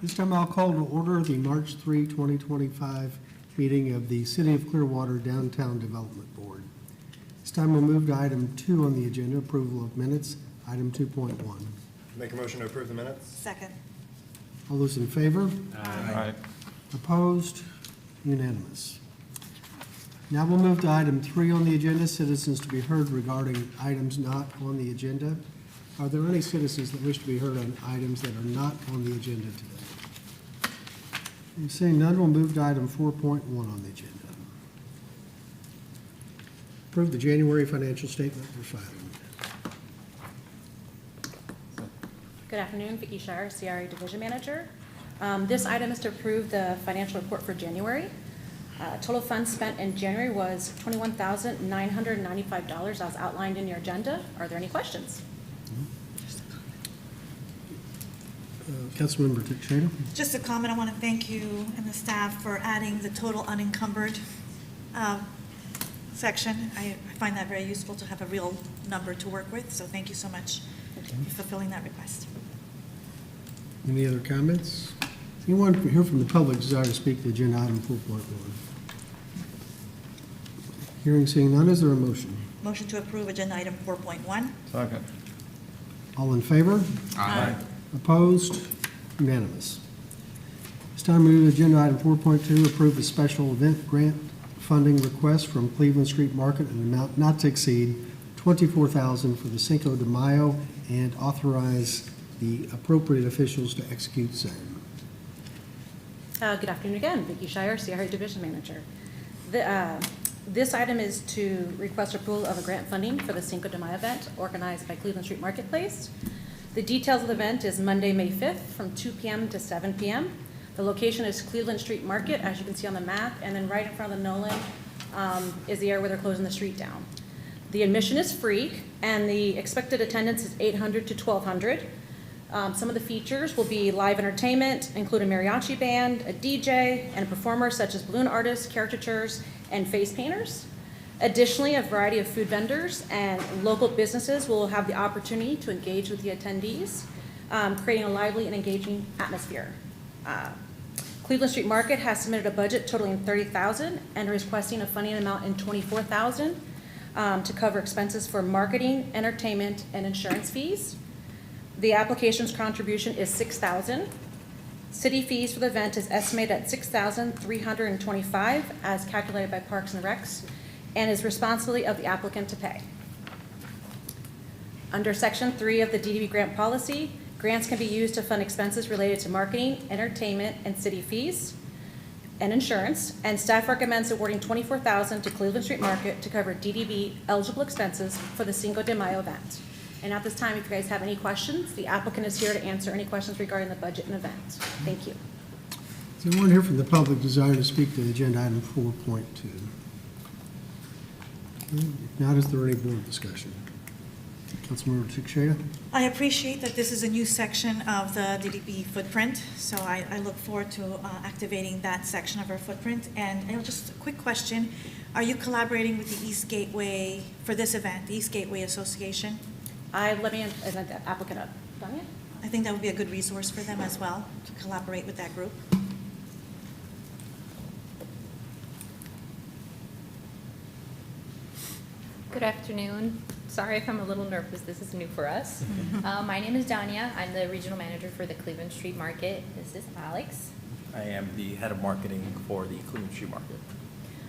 This time I'll call to order the March 3, 2025 meeting of the City of Clearwater Downtown Development Board. This time we'll move to item 2 on the agenda, approval of minutes, item 2.1. Make a motion to approve the minutes? Second. All those in favor? Aye. Opposed? Unanimous. Now we'll move to item 3 on the agenda, citizens to be heard regarding items not on the agenda. Are there any citizens that wish to be heard on items that are not on the agenda today? Seeing none, we'll move to item 4.1 on the agenda. Approve the January financial statement for filing. Good afternoon, Vicki Shire, CRA Division Manager. This item is to approve the financial report for January. Total funds spent in January was $21,995 as outlined in your agenda. Are there any questions? Councilmember Teixeira. Just a comment, I want to thank you and the staff for adding the total unencumbered section. I find that very useful to have a real number to work with, so thank you so much for fulfilling that request. Any other comments? Anyone here from the public desire to speak to agenda item 4.1? Hearing seeing none, is there a motion? Motion to approve agenda item 4.1. Second. All in favor? Aye. Opposed? Unanimous. It's time to move to agenda item 4.2, approve a special event grant funding request from Cleveland Street Market in an amount not to exceed $24,000 for the Cinco de Mayo and authorize the appropriate officials to execute same. Good afternoon again, Vicki Shire, CRA Division Manager. This item is to request approval of a grant funding for the Cinco de Mayo event organized by Cleveland Street Marketplace. The details of the event is Monday, May 5th from 2 p.m. to 7 p.m. The location is Cleveland Street Market, as you can see on the map, and then right in front of the Nolan is the area where they're closing the street down. The admission is free, and the expected attendance is 800 to 1,200. Some of the features will be live entertainment, including a mariachi band, a DJ, and performers such as balloon artists, caricatures, and face painters. Additionally, a variety of food vendors and local businesses will have the opportunity to engage with the attendees, creating a lively and engaging atmosphere. Cleveland Street Market has submitted a budget totaling $30,000 and requesting a funding amount in $24,000 to cover expenses for marketing, entertainment, and insurance fees. The application's contribution is $6,000. City fees for the event is estimated at $6,325 as calculated by Parks and Recs, and is responsibility of the applicant to pay. Under Section 3 of the DDB grant policy, grants can be used to fund expenses related to marketing, entertainment, and city fees, and insurance, and staff recommends awarding $24,000 to Cleveland Street Market to cover DDB eligible expenses for the Cinco de Mayo event. And at this time, if you guys have any questions, the applicant is here to answer any questions regarding the budget and event. Thank you. Is there anyone here from the public desire to speak to agenda item 4.2? If not, is there any board discussion? Councilmember Teixeira. I appreciate that this is a new section of the DDB footprint, so I look forward to activating that section of our footprint. And just a quick question, are you collaborating with the East Gateway for this event, the East Gateway Association? Let me present the applicant up. Danya? I think that would be a good resource for them as well, to collaborate with that group. Good afternoon. Sorry if I'm a little nervous. This is new for us. My name is Danya. I'm the regional manager for the Cleveland Street Market. This is Alex. I am the head of marketing for the Cleveland Street Market.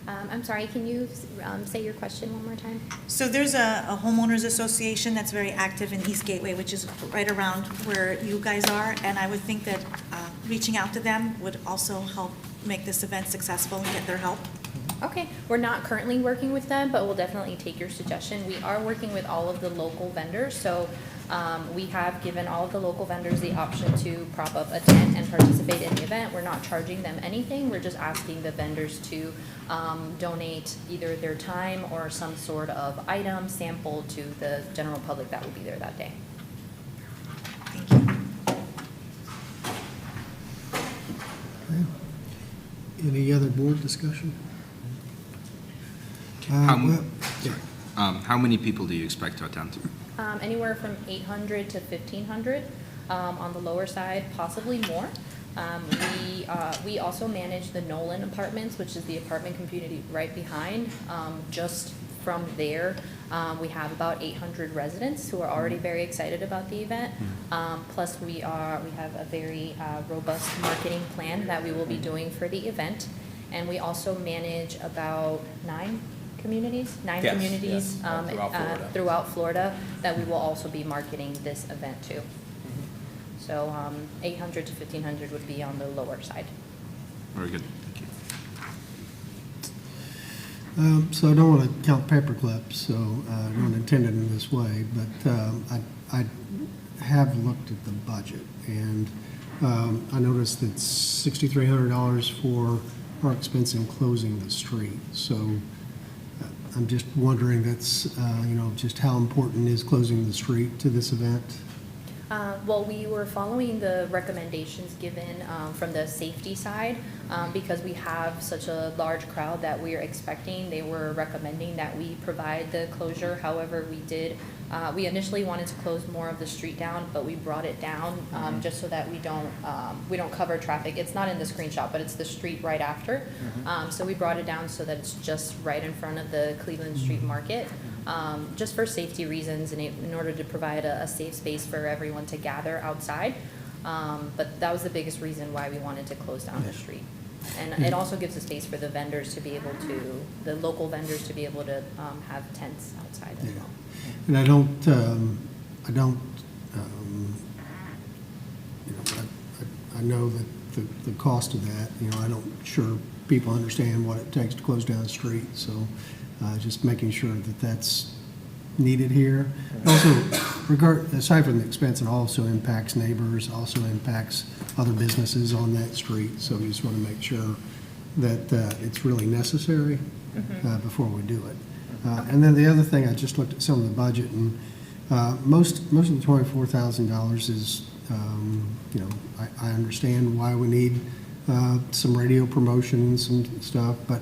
I'm sorry, can you say your question one more time? So there's a homeowners association that's very active in East Gateway, which is right around where you guys are, and I would think that reaching out to them would also help make this event successful and get their help. Okay, we're not currently working with them, but we'll definitely take your suggestion. We are working with all of the local vendors, so we have given all of the local vendors the option to prop up a tent and participate in the event. We're not charging them anything. We're just asking the vendors to donate either their time or some sort of item sample to the general public that will be there that day. Thank you. Okay. Any other board discussion? How many people do you expect to attend? Anywhere from 800 to 1,500 on the lower side, possibly more. We also manage the Nolan Apartments, which is the apartment community right behind. Just from there, we have about 800 residents who are already very excited about the event. Plus, we have a very robust marketing plan that we will be doing for the event. And we also manage about nine communities Yes, throughout Florida that we will also be marketing this event to. So 800 to 1,500 would be on the lower side. Very good, thank you. So I don't want to count paper clips, so I don't intend it in this way, but I have looked at the budget, and I noticed that $6,300 for our expense in closing the street. So I'm just wondering, that's, just how important is closing the street to this event? Well, we were following the recommendations given from the safety side because we have such a large crowd that we are expecting. They were recommending that we provide the closure. However, we initially wanted to close more of the street down, but we brought it down just so that we don't cover traffic. It's not in the screenshot, but it's the street right after. So we brought it down so that it's just right in front of the Cleveland Street Market. Just for safety reasons and in order to provide a safe space for everyone to gather outside. But that was the biggest reason why we wanted to close down the street. And it also gives a space for the vendors to be able to, the local vendors to be able to have tents outside as well. And I know that the cost of that, I don't sure people understand what it takes to close down the street, so just making sure that that's needed here. Also, aside from the expense, it also impacts neighbors, also impacts other businesses on that street, so we just want to make sure that it's really necessary before we do it. And then the other thing, I just looked at some of the budget, and most of the $24,000 is, I understand why we need some radio promotion and some stuff, but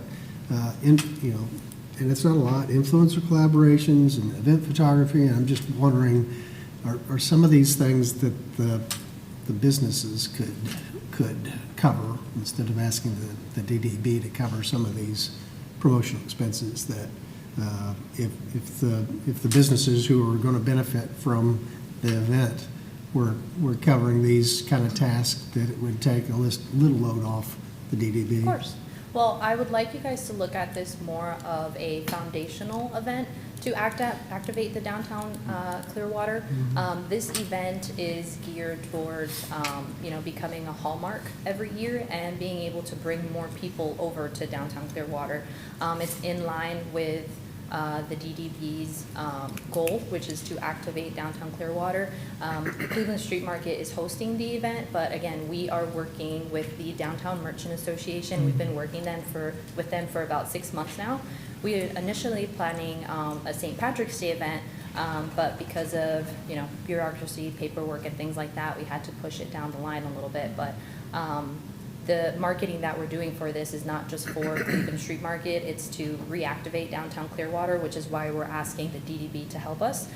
and it's not a lot. Influencer collaborations and event photography, and I'm just wondering, are some of these things that the businesses could cover instead of asking the DDB to cover some of these promotional expenses that if the businesses who are going to benefit from the event were covering these kind of tasks, that it would take a little load off the DDB. Of course. Well, I would like you guys to look at this more of a foundational event to activate the downtown Clearwater. This event is geared towards, becoming a hallmark every year and being able to bring more people over to downtown Clearwater. It's in line with the DDB's goal, which is to activate downtown Clearwater. Cleveland Street Market is hosting the event, but again, we are working with the Downtown Merchant Association. We've been working with them for about 6 months now. We were initially planning a St. Patrick's Day event, but because of bureaucracy, paperwork, and things like that, we had to push it down the line a little bit. But the marketing that we're doing for this is not just for Cleveland Street Market, it's to reactivate downtown Clearwater, which is why we're asking the DDB to help us,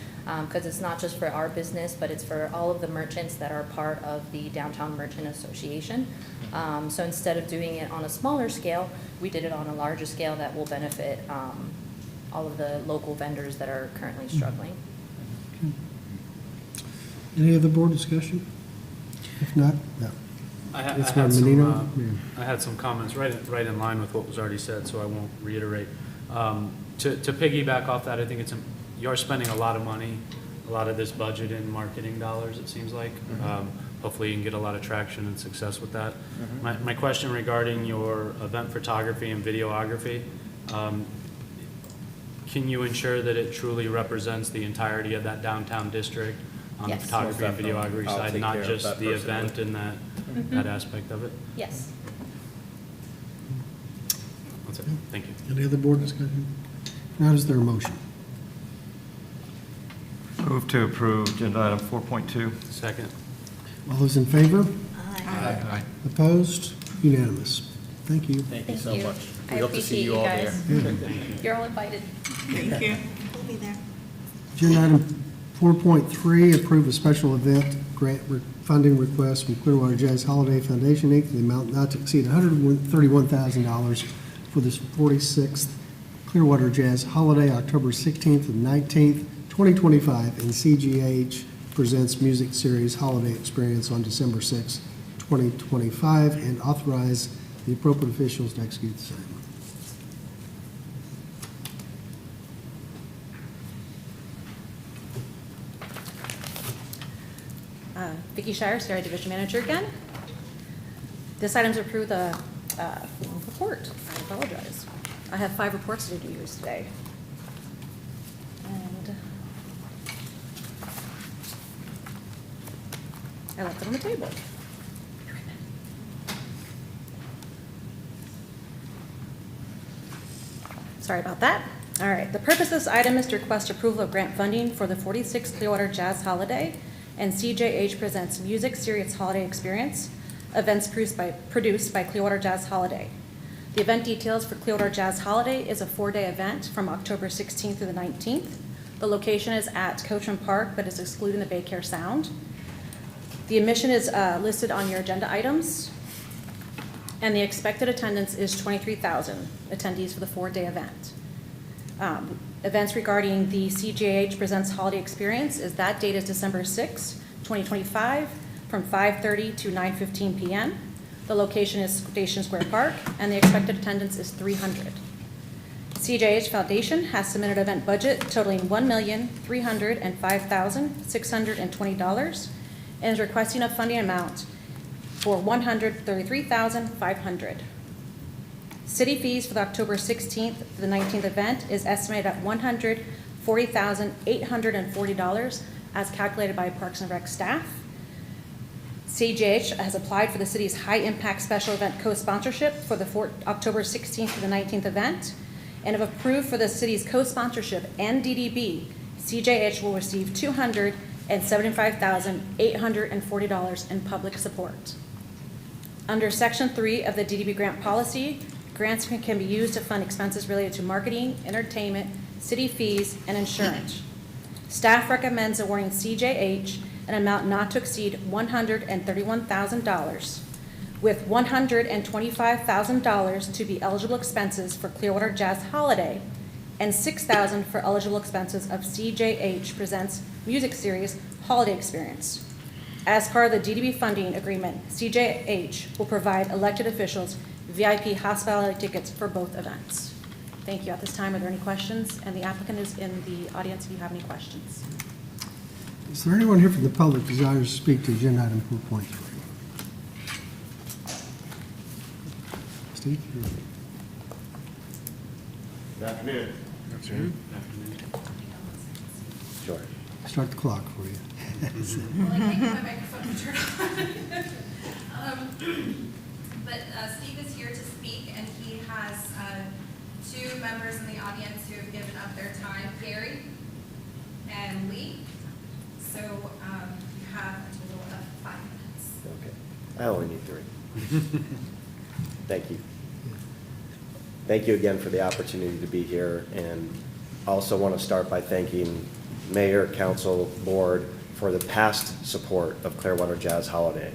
because it's not just for our business, but it's for all of the merchants that are part of the Downtown Merchant Association. So instead of doing it on a smaller scale, we did it on a larger scale that will benefit all of the local vendors that are currently struggling. Any other board discussion? If not, no. I It's had from Menino? Yeah. I had some comments right in line with what was already said, so I won't reiterate. To piggyback off that, I think you're spending a lot of money, a lot of this budget in marketing dollars, it seems like. Hopefully you can get a lot of traction and success with that. My question regarding your event photography and videography, can you ensure that it truly represents the entirety of that downtown district on the Yes. photography and Most definitely. videography I'll side, take not care of just that the event personally. and that aspect of it? Yes. That's it. Thank you. Any other board discussion? Now, is there a motion? Move to approve agenda item 4.2. Second. All those in favor? Aye. Aye. Opposed? Unanimous. Thank you. Thank you Thank so you. much. I We hope to see appreciate you you all guys. there. You're all invited. Thank you. We'll be there. Agenda item 4.3, approve a special event grant funding request from Clearwater Jazz Holiday Foundation, Inc., in the amount not to exceed $131,000 for the 46th Clearwater Jazz Holiday, October 16th and 19th, 2025, and CGH presents Music Series Holiday Experience on December 6th, 2025, and authorize the appropriate officials to execute the same. Vicki Shire, Sierra Division Manager again. This item's approved the report. I apologize. I have 5 reports to do yours today. And I left it on the table. Sorry about that. All right, the purpose of this item is to request approval of grant funding for the 46th Clearwater Jazz Holiday and CJH Presents Music Series Holiday Experience, events produced by Clearwater Jazz Holiday. The event details for Clearwater Jazz Holiday is a 4-day event from October 16th through the 19th. The location is at Coachman Park, but is excluding the Baycare Sound. The admission is listed on your agenda items, and the expected attendance is 23,000 attendees for the 4-day event. Events regarding the CJH Presents Holiday Experience is that date is December 6, 2025, from 5:30 to 9:15 p.m. The location is Station Square Park, and the expected attendance is 300. CJH Foundation has submitted an event budget totaling $1,305,620 and is requesting a funding amount for $133,500. City fees for the October 16th to the 19th event is estimated at $140,840 as calculated by Parks and Rec staff. CJH has applied for the city's high-impact special event co-sponsorship for the October 16th to the 19th event, and if approved for the city's co-sponsorship and DDB, CJH will receive $275,840 in public support. Under Section 3 of the DDB grant policy, grants can be used to fund expenses related to marketing, entertainment, city fees, and insurance. Staff recommends awarding CJH an amount not to exceed $131,000, with $125,000 to be eligible expenses for Clearwater Jazz Holiday and $6,000 for eligible expenses of CJH Presents Music Series Holiday Experience. As part of the DDB funding agreement, CJH will provide elected officials VIP hospitality tickets for both events. Thank you. At this time, are there any questions? And the applicant is in the audience if you have any questions. Is there anyone here from the public who desires to speak to agenda item 4.3? Steve? Good afternoon. Sure. Start the clock for you. But Steve is here to speak, and he has 2 members in the audience who have given up their time, Gary and Lee. So you have a total of 5 minutes. Okay. I only need 3. Thank you. Thank you again for the opportunity to be here, and I also want to start by thanking Mayor, Council, Board for the past support of Clearwater Jazz Holiday.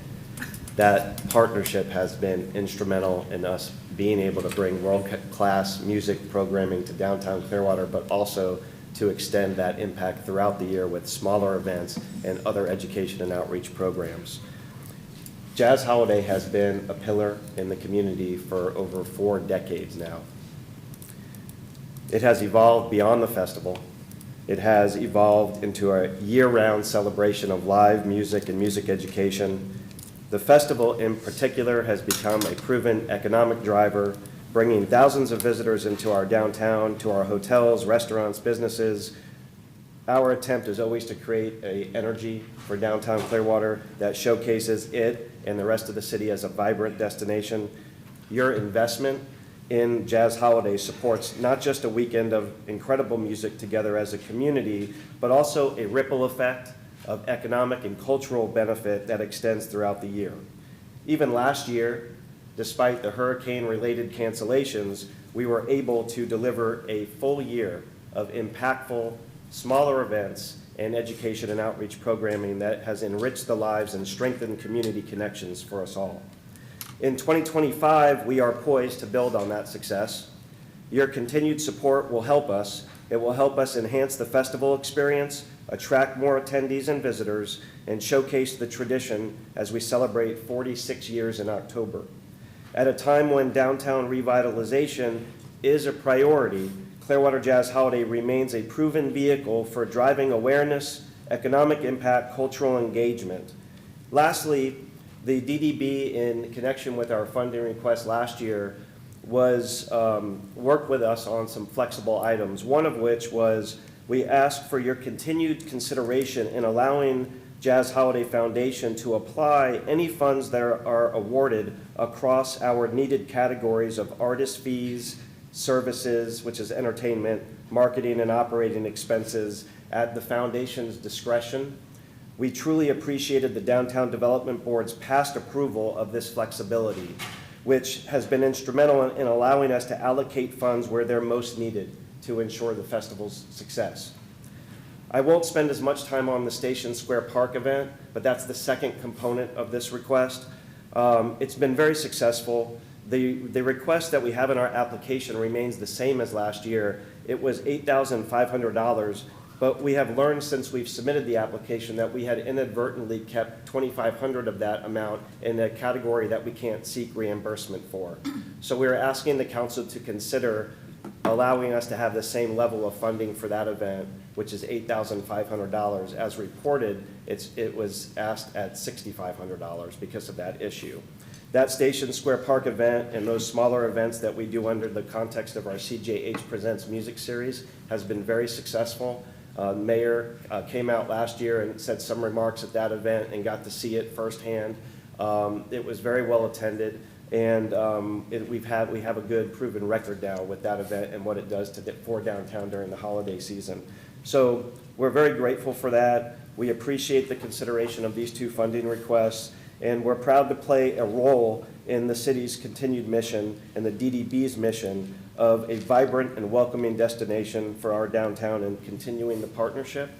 That partnership has been instrumental in us being able to bring world-class music programming to downtown Clearwater, but also to extend that impact throughout the year with smaller events and other education and outreach programs. Jazz Holiday has been a pillar in the community for over 4 decades now. It has evolved beyond the festival. It has evolved into a year-round celebration of live music and music education. The festival in particular has become a proven economic driver, bringing thousands of visitors into our downtown, to our hotels, restaurants, businesses. Our attempt is always to create an energy for downtown Clearwater that showcases it and the rest of the city as a vibrant destination. Your investment in Jazz Holiday supports not just a weekend of incredible music together as a community, but also a ripple effect of economic and cultural benefit that extends throughout the year. Even last year, despite the hurricane-related cancellations, we were able to deliver a full year of impactful, smaller events and education and outreach programming that has enriched the lives and strengthened community connections for us all. In 2025, we are poised to build on that success. Your continued support will help us. It will help us enhance the festival experience, attract more attendees and visitors, and showcase the tradition as we celebrate 46 years in October. At a time when downtown revitalization is a priority, Clearwater Jazz Holiday remains a proven vehicle for driving awareness, economic impact, cultural engagement. Lastly, the DDB, in connection with our funding request last year, was worked with us on some flexible items, one of which was we asked for your continued consideration in allowing Jazz Holiday Foundation to apply any funds that are awarded across our needed categories of artist fees, services, which is entertainment, marketing and operating expenses, at the foundation's discretion. We truly appreciated the Downtown Development Board's past approval of this flexibility, which has been instrumental in allowing us to allocate funds where they're most needed to ensure the festival's success. I won't spend as much time on the Station Square Park event, but that's the second component of this request. It's been very successful. The request that we have in our application remains the same as last year. It was $8,500, but we have learned since we've submitted the application that we had inadvertently kept $2,500 of that amount in a category that we can't seek reimbursement for. So we're asking the council to consider allowing us to have the same level of funding for that event, which is $8,500. As reported, it was asked at $6,500 because of that issue. That Station Square Park event and those smaller events that we do under the context of our CJH Presents Music Series has been very successful. Mayor came out last year and said some remarks at that event and got to see it firsthand. It was very well attended, and we have a good proven record now with that event and what it does for downtown during the holiday season. So we're very grateful for that. We appreciate the consideration of these two funding requests, and we're proud to play a role in the city's continued mission and the DDB's mission of a vibrant and welcoming destination for our downtown and continuing the partnership.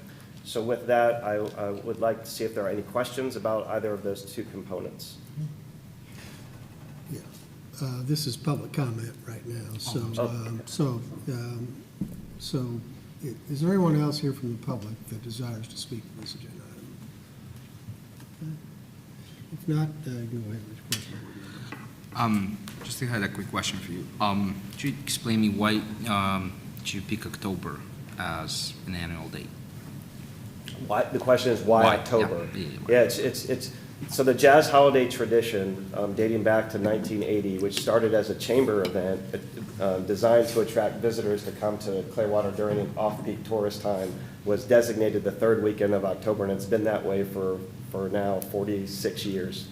So with that, I would like to see if there are any questions about either of those two components. Yeah. This is public comment right now, so is there anyone else here from the public that desires to speak to this agenda item? Okay. If not, go ahead with your question. Just had a quick question for you. Could you explain me why did you pick October as an annual date? Why, the question is why October? Yeah, it's so the Jazz Holiday tradition dating back to 1980, which started as a chamber event designed to attract visitors to come to Clearwater during an off-peak tourist time, was designated the third weekend of October, and it's been that way for now 46 years.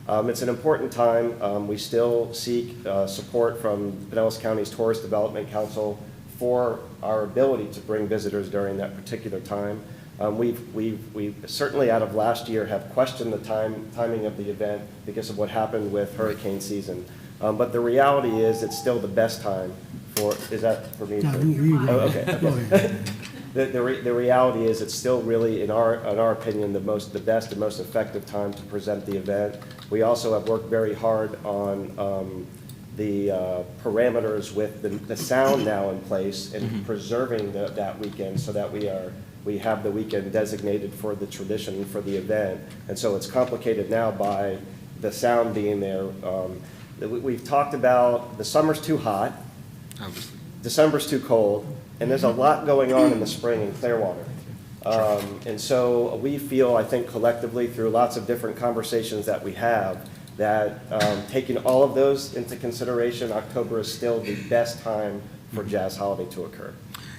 It's an important time. We still seek support from Pinellas County's Tourist Development Council for our ability to bring visitors during that particular time. We've certainly out of last year have questioned the timing of the event because of what happened with hurricane season. But the reality is it's still the best time for, is that for me? Okay. The reality is it's still really, in our opinion, the best and most effective time to present the event. We also have worked very hard on the parameters with the sound now in place and preserving that weekend so that we have the weekend designated for the tradition for the event. And so it's complicated now by the sound being there. We've talked about the summer's too hot, Obviously. December's too cold, and there's a lot going on in the spring in Clearwater. And so we feel, I think collectively through lots of different conversations that we have, that taking all of those into consideration, October is still the best time for Jazz Holiday to occur.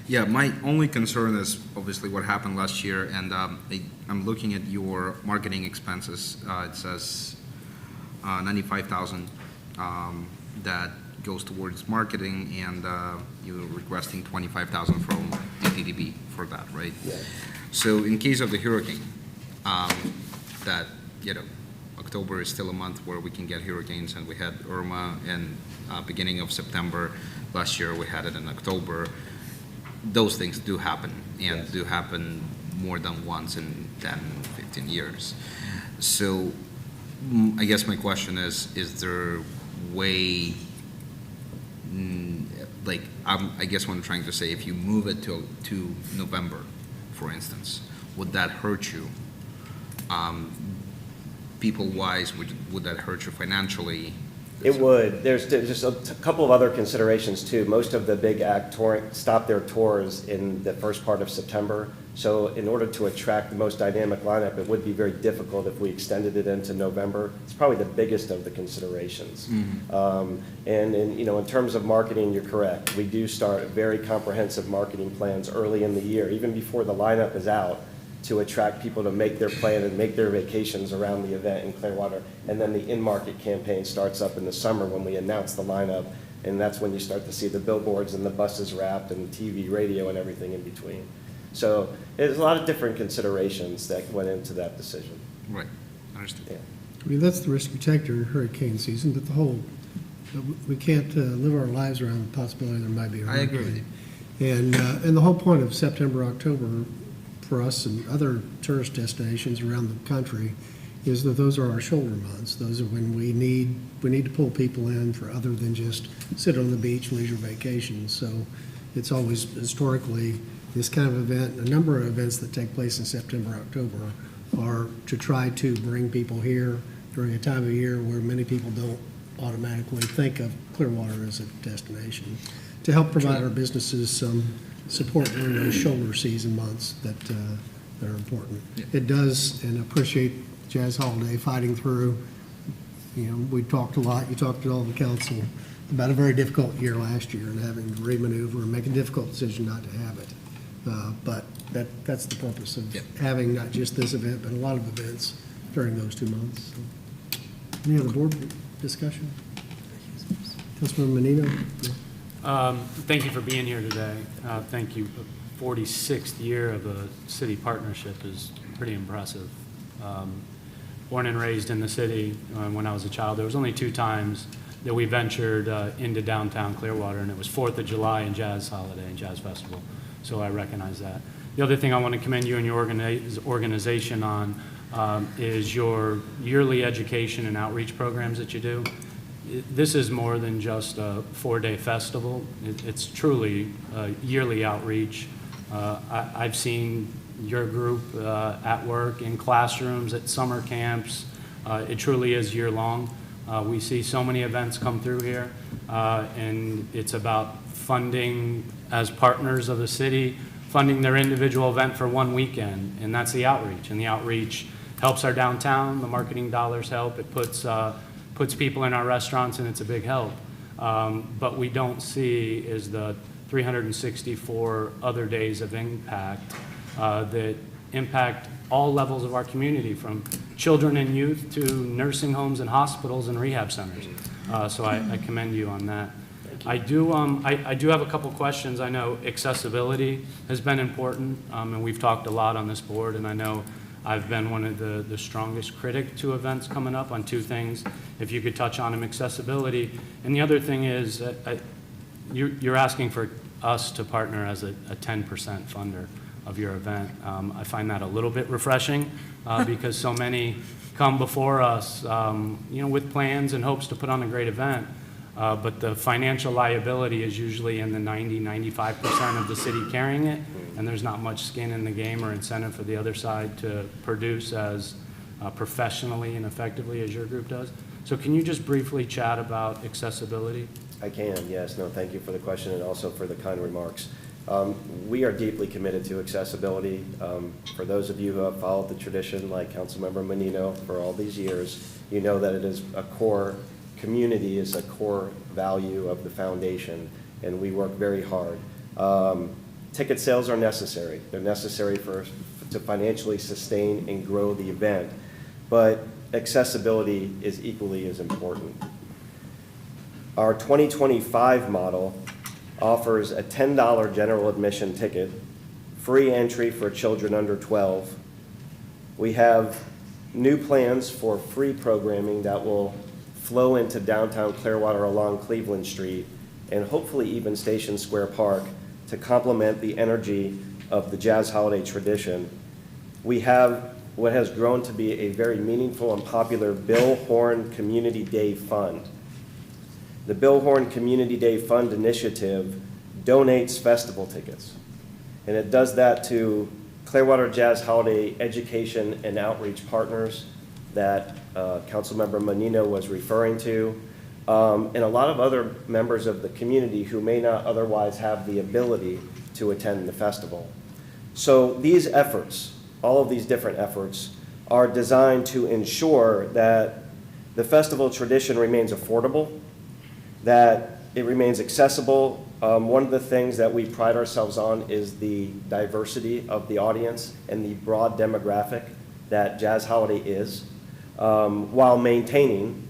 Yeah, my only concern is obviously what happened last year, and I'm looking at your marketing expenses. It says $95,000 that goes towards marketing, and you're requesting $25,000 from the DDB for that, right? Yeah. So in case of the hurricane, that October is still a month where we can get hurricanes, and we had Irma in beginning of September. Last year we had it in October. Those things do happen, and do happen more than once in 10, 15 years. So I guess my question is there a way, I guess what I'm trying to say, if you move it to November, for instance, would that hurt you? People-wise, would that hurt you financially? It would. There's just a couple of other considerations too. Most of the big act stop their tours in the first part of September. So in order to attract the most dynamic lineup, it would be very difficult if we extended it into November. It's probably the biggest of the considerations. And in terms of marketing, you're correct. We do start very comprehensive marketing plans early in the year, even before the lineup is out, to attract people to make their plan and make their vacations around the event in Clearwater. And then the in-market campaign starts up in the summer when we announce the lineup, and that's when you start to see the billboards and the buses wrapped and TV, radio, and everything in between. So there's a lot of different considerations that went into that decision. Right, understood. Yeah. I mean, that's the risk we take during hurricane season, but we can't live our lives around the possibility there might be a I hurricane. agree with you. And the whole point of September, October, for us and other tourist destinations around the country, is that those are our shoulder months. Those are when we need to pull people in for other than just sit on the beach, leisure vacations. So it's always historically this kind of event. A number of events that take place in September, October are to try to bring people here during a time of year where many people don't automatically think of Clearwater as a destination, to help provide our businesses some support during those shoulder season months that are important. Yeah. It does, and appreciate Jazz Holiday fighting through. We talked a lot, you talked to all the council about a very difficult year last year and having to remaneuver and make a difficult decision not to have it. But that's the purpose of Yep. having not just this event, but a lot of events during those 2 months. So, any other board discussion? Councilmember Menino? Thank you for being here today. Thank you. The 46th year of a city partnership is pretty impressive. Born and raised in the city when I was a child, there was only 2 times that we ventured into downtown Clearwater, and it was 4th of July and Jazz Holiday and Jazz Festival. So I recognize that. The other thing I want to commend you and your organization on is your yearly education and outreach programs that you do. This is more than just a 4-day festival. It's truly yearly outreach. I've seen your group at work, in classrooms, at summer camps. It truly is year-long. We see so many events come through here, and it's about funding, as partners of the city, funding their individual event for one weekend, and that's the outreach. And the outreach helps our downtown. The marketing dollars help. It puts people in our restaurants, and it's a big help. But we don't see is the 364 other days of impact that impact all levels of our community, from children and youth to nursing homes and hospitals and rehab centers. So I commend you on that. I do have a couple questions. I know accessibility has been important, and we've talked a lot on this board, and I know I've been one of the strongest critic to events coming up on 2 things. If you could touch on them, accessibility. And the other thing is, you're asking for us to partner as a 10% funder of your event. I find that a little bit refreshing because so many come before us, with plans and hopes to put on a great event. But the financial liability is usually in the 95% of the city carrying it, and there's not much skin in the game or incentive for the other side to produce as professionally and effectively as your group does. So can you just briefly chat about accessibility? I can, yes. No, thank you for the question and also for the kind remarks. We are deeply committed to accessibility. For those of you who have followed the tradition, like Councilmember Menino, for all these years, you know that it is a core community, is a core value of the foundation, and we work very hard. Ticket sales are necessary. They're necessary to financially sustain and grow the event, but accessibility is equally as important. Our 2025 model offers a $10 general admission ticket, free entry for children under 12. We have new plans for free programming that will flow into downtown Clearwater along Cleveland Street and hopefully even Station Square Park to complement the energy of the Jazz Holiday tradition we have what has grown to be a very meaningful and popular Bill Horn Community Day Fund. The Bill Horn Community Day Fund initiative donates festival tickets, and it does that to Clearwater Jazz Holiday education and outreach partners that Councilmember Menino was referring to, and a lot of other members of the community who may not otherwise have the ability to attend the festival. So these efforts, all of these different efforts, are designed to ensure that the festival tradition remains affordable, that it remains accessible. One of the things that we pride ourselves on is the diversity of the audience and the broad demographic that Jazz Holiday is, while maintaining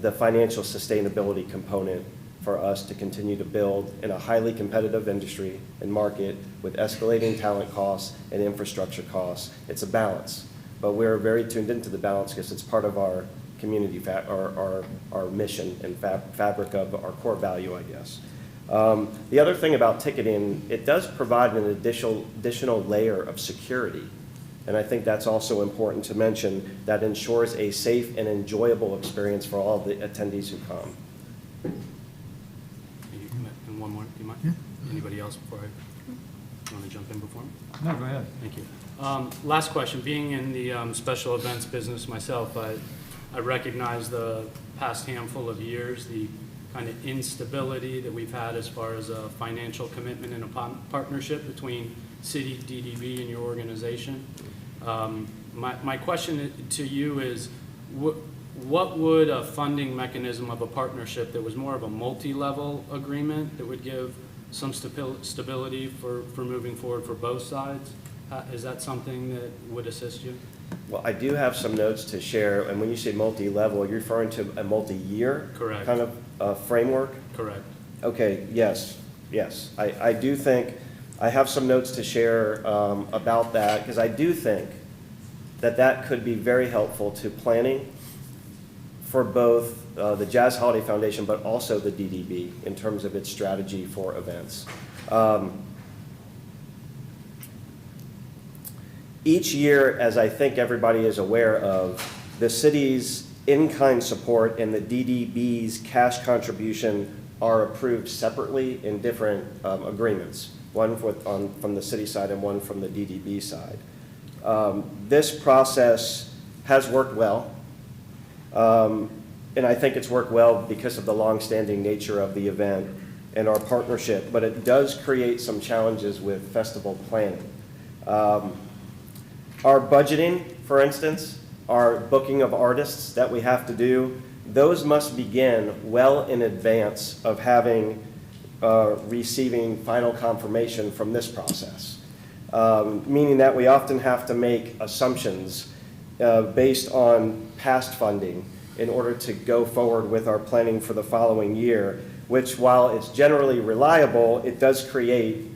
the financial sustainability component for us to continue to build in a highly competitive industry and market with escalating talent costs and infrastructure costs. It's a balance, but we're very tuned into the balance because it's part of our community, our mission and fabric of our core value, I guess. The other thing about ticketing, it does provide an additional layer of security. And I think that's also important to mention, that ensures a safe and enjoyable experience for all the attendees who come. And one more, do you mind? Yeah. Anybody else before I want to jump in before me? No, go ahead. Thank you. Last question. Being in the special events business myself, I recognize the past handful of years, the kind of instability that we've had as far as a financial commitment and a partnership between city, DDB, and your organization. My question to you is, what would a funding mechanism of a partnership that was more of a multi-level agreement that would give some stability for moving forward for both sides? Is that something that would assist you? Well, I do have some notes to share, and when you say multi-level, you're referring to a multi-year Correct. kind of framework? Correct. Okay, yes. I do think, I have some notes to share about that, because I do think that that could be very helpful to planning for both the Jazz Holiday Foundation, but also the DDB in terms of its strategy for events. Each year, as I think everybody is aware of, the city's in-kind support and the DDB's cash contribution are approved separately in different agreements, one from the city side and one from the DDB side. This process has worked well, and I think it's worked well because of the long-standing nature of the event and our partnership, but it does create some challenges with festival planning. Our budgeting, for instance, our booking of artists that we have to do, those must begin well in advance of receiving final confirmation from this process, meaning that we often have to make assumptions based on past funding in order to go forward with our planning for the following year, which, while it's generally reliable, it does create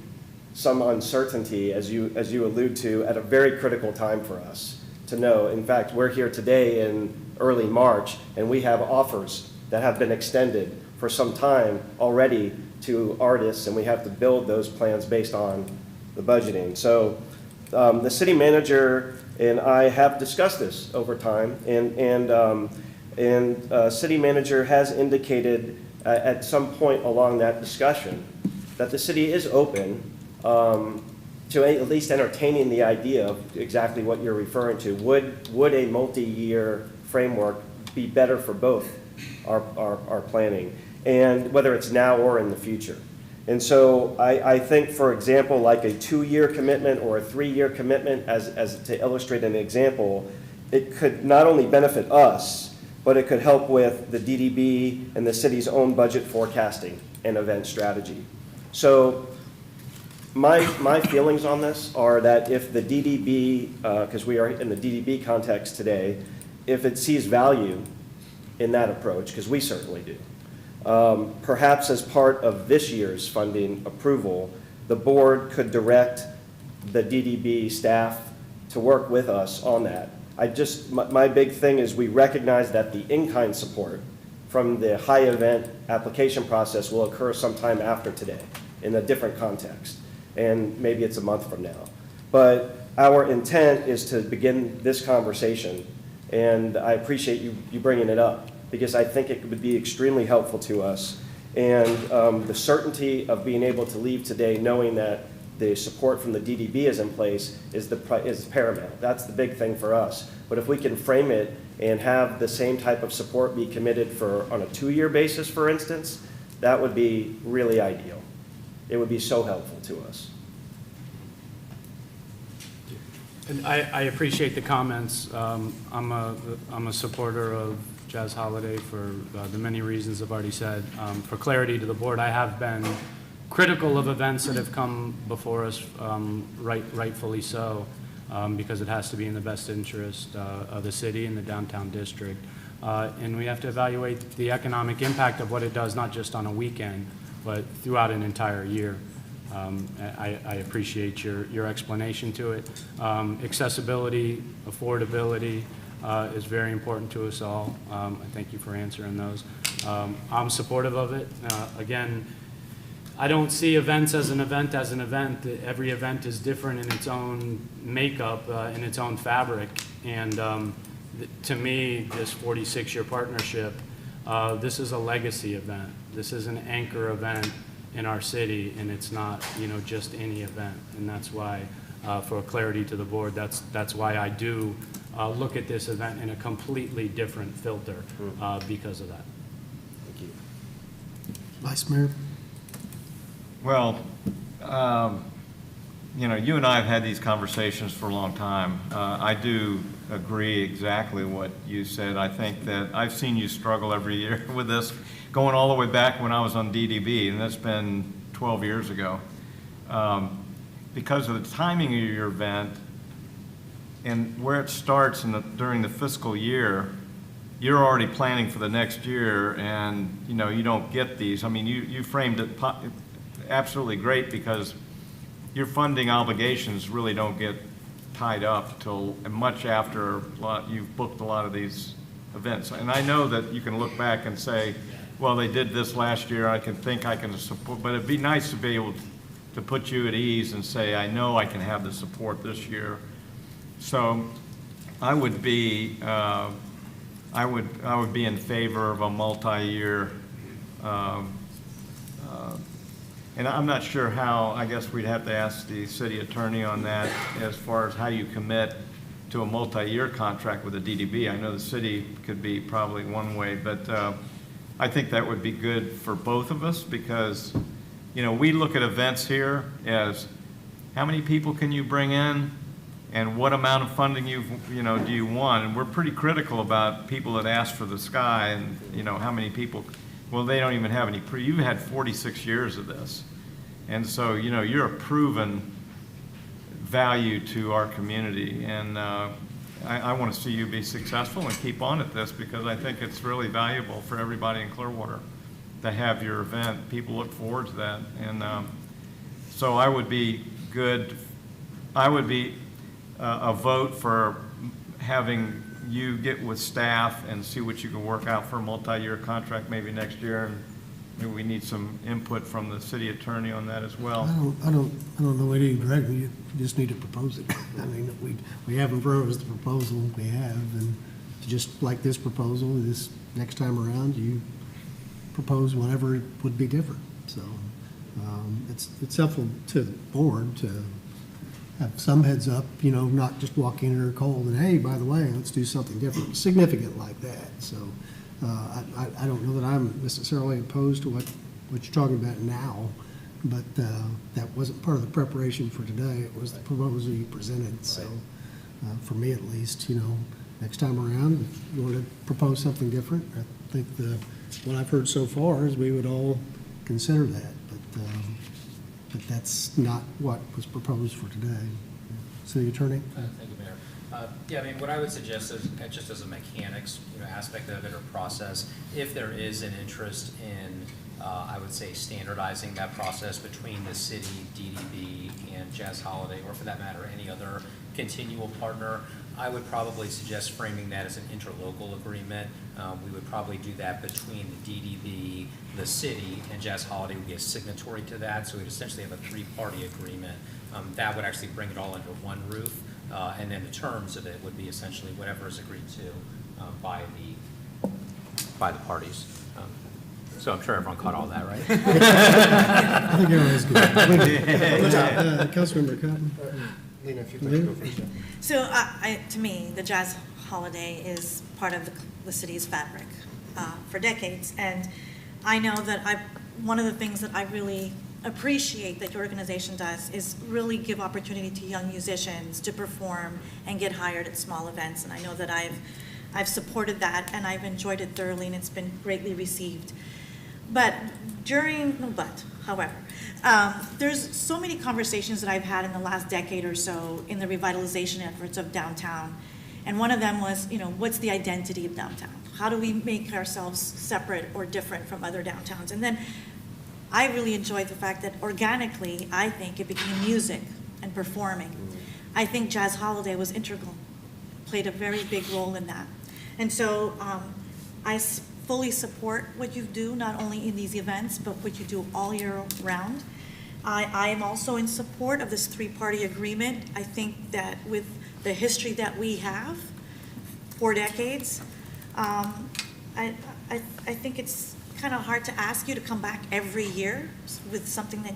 some uncertainty, as you allude to, at a very critical time for us to know. In fact, we're here today in early March, and we have offers that have been extended for some time already to artists, and we have to build those plans based on the budgeting. So the city manager and I have discussed this over time, and city manager has indicated at some point along that discussion that the city is open to at least entertaining the idea of exactly what you're referring to. Would a multi-year framework be better for both our planning, and whether it's now or in the future? And so I think, for example, like a 2-year commitment or a 3-year commitment, as to illustrate an example, it could not only benefit us, but it could help with the DDB and the city's own budget forecasting and event strategy. So my feelings on this are that if the DDB, because we are in the DDB context today, if it sees value in that approach, because we certainly do, perhaps as part of this year's funding approval, the board could direct the DDB staff to work with us on that. My big thing is we recognize that the in-kind support from the high event application process will occur sometime after today in a different context, and maybe it's a month from now. But our intent is to begin this conversation, and I appreciate you bringing it up, because I think it would be extremely helpful to us. And the certainty of being able to leave today knowing that the support from the DDB is in place is paramount. That's the big thing for us. But if we can frame it and have the same type of support be committed on a 2-year basis, for instance, that would be really ideal. It would be so helpful to us. And I appreciate the comments. I'm a supporter of Jazz Holiday for the many reasons I've already said. For clarity to the board, I have been critical of events that have come before us, rightfully so, because it has to be in the best interest of the city and the downtown district. And we have to evaluate the economic impact of what it does, not just on a weekend, but throughout an entire year. I appreciate your explanation to it. Accessibility, affordability is very important to us all. I thank you for answering those. I'm supportive of it. Again, I don't see events as an event. Every event is different in its own makeup, in its own fabric. And to me, this 46-year partnership, this is a legacy event. This is an anchor event in our city, and it's not, just any event. And that's why, for clarity to the board, that's why I do look at this event in a completely different filter because of that. Thank you. Vice Mayor? Well, you and I have had these conversations for a long time. I do agree exactly what you said. I think that I've seen you struggle every year with this, going all the way back when I was on DDB, and that's been 12 years ago. Because of the timing of your event and where it starts during the fiscal year, you're already planning for the next year, and you don't get these. I mean, you framed it absolutely great, because your funding obligations really don't get tied up till much after you've booked a lot of these events. And I know that you can look back and say, well, they did this last year, I can support, but it'd be nice to be able to put you at ease and say, I know I can have the support this year. So I would be in favor of a multi-year, and I'm not sure how. I guess we'd have to ask the city attorney on that, as far as how you commit to a multi-year contract with the DDB. I know the city could be probably one way, but I think that would be good for both of us, because we look at events here as how many people can you bring in, and what amount of funding do you want? And we're pretty critical about people that ask for the sky, and how many people. Well, they don't even have any. You've had 46 years of this, and so you're a proven value to our community, and I want to see you be successful and keep on at this, because I think it's really valuable for everybody in Clearwater to have your event. People look forward to that, and so I would be good. I would be a vote for having you get with staff and see what you can work out for a multi-year contract maybe next year, and maybe we need some input from the city attorney on that as well. I don't know any directly. You just need to propose it. I mean, we have in front of us the proposal we have, and just like this proposal, this next time around, you propose whatever would be different. So it's helpful to the board to have some heads up, not just walk in here cold and, hey, by the way, let's do something different, significant like that. So I don't know that I'm necessarily opposed to what you're talking about now, but that wasn't part of the preparation for today. It was the proposal you presented. So for me at least, next time around, if you want to propose something different, I think what I've heard so far is we would all consider that. But that's not what was proposed for today. City Attorney? Thank you, Mayor. Yeah, I mean, what I would suggest is, just as a mechanics aspect of it, or process, if there is an interest in, I would say, standardizing that process between the city, DDB, and Jazz Holiday, or for that matter, any other continual partner, I would probably suggest framing that as an interlocal agreement. We would probably do that between the DDB, the city, and Jazz Holiday would be a signatory to that. So we'd essentially have a three-party agreement. That would actually bring it all under one roof. And then the terms of it would be essentially whatever is agreed to by the parties. So I'm sure everyone caught all that, right? I think everybody's good. Councilmember Cotton? Lena, if you'd like to go first. So to me, the Jazz Holiday is part of the city's fabric for decades. And I know that one of the things that I really appreciate that your organization does is really give opportunity to young musicians to perform and get hired at small events. And I know that I've supported that and I've enjoyed it thoroughly and it's been greatly received. However, there's so many conversations that I've had in the last decade or so in the revitalization efforts of downtown. And one of them was, what's the identity of downtown? How do we make ourselves separate or different from other downtowns? And then I really enjoyed the fact that organically, I think it became music and performing. I think Jazz Holiday was integral, played a very big role in that. And so I fully support what you do, not only in these events, but what you do all year round. I am also in support of this three-party agreement. I think that with the history that we have, 4 decades, I think it's kind of hard to ask you to come back every year with something that,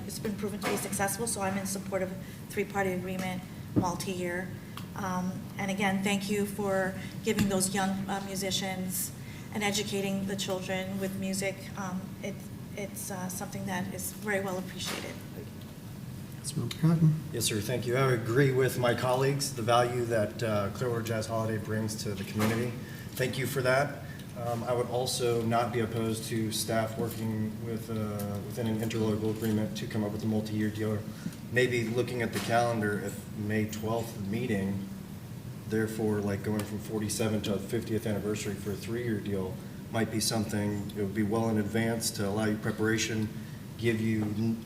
it's been proven to be successful. So I'm in support of a three-party agreement, multi-year. And again, thank you for giving those young musicians and educating the children with music. It's something that is very well appreciated. Councilmember Cotton? Yes, sir, thank you. I agree with my colleagues, the value that Clearwater Jazz Holiday brings to the community. Thank you for that. I would also not be opposed to staff working within an interlocal agreement to come up with a multi-year deal. Maybe looking at the calendar, if May 12th meeting, therefore like going from 47 to 50th anniversary for a 3-year deal might be something, it would be well in advance to allow you preparation, give you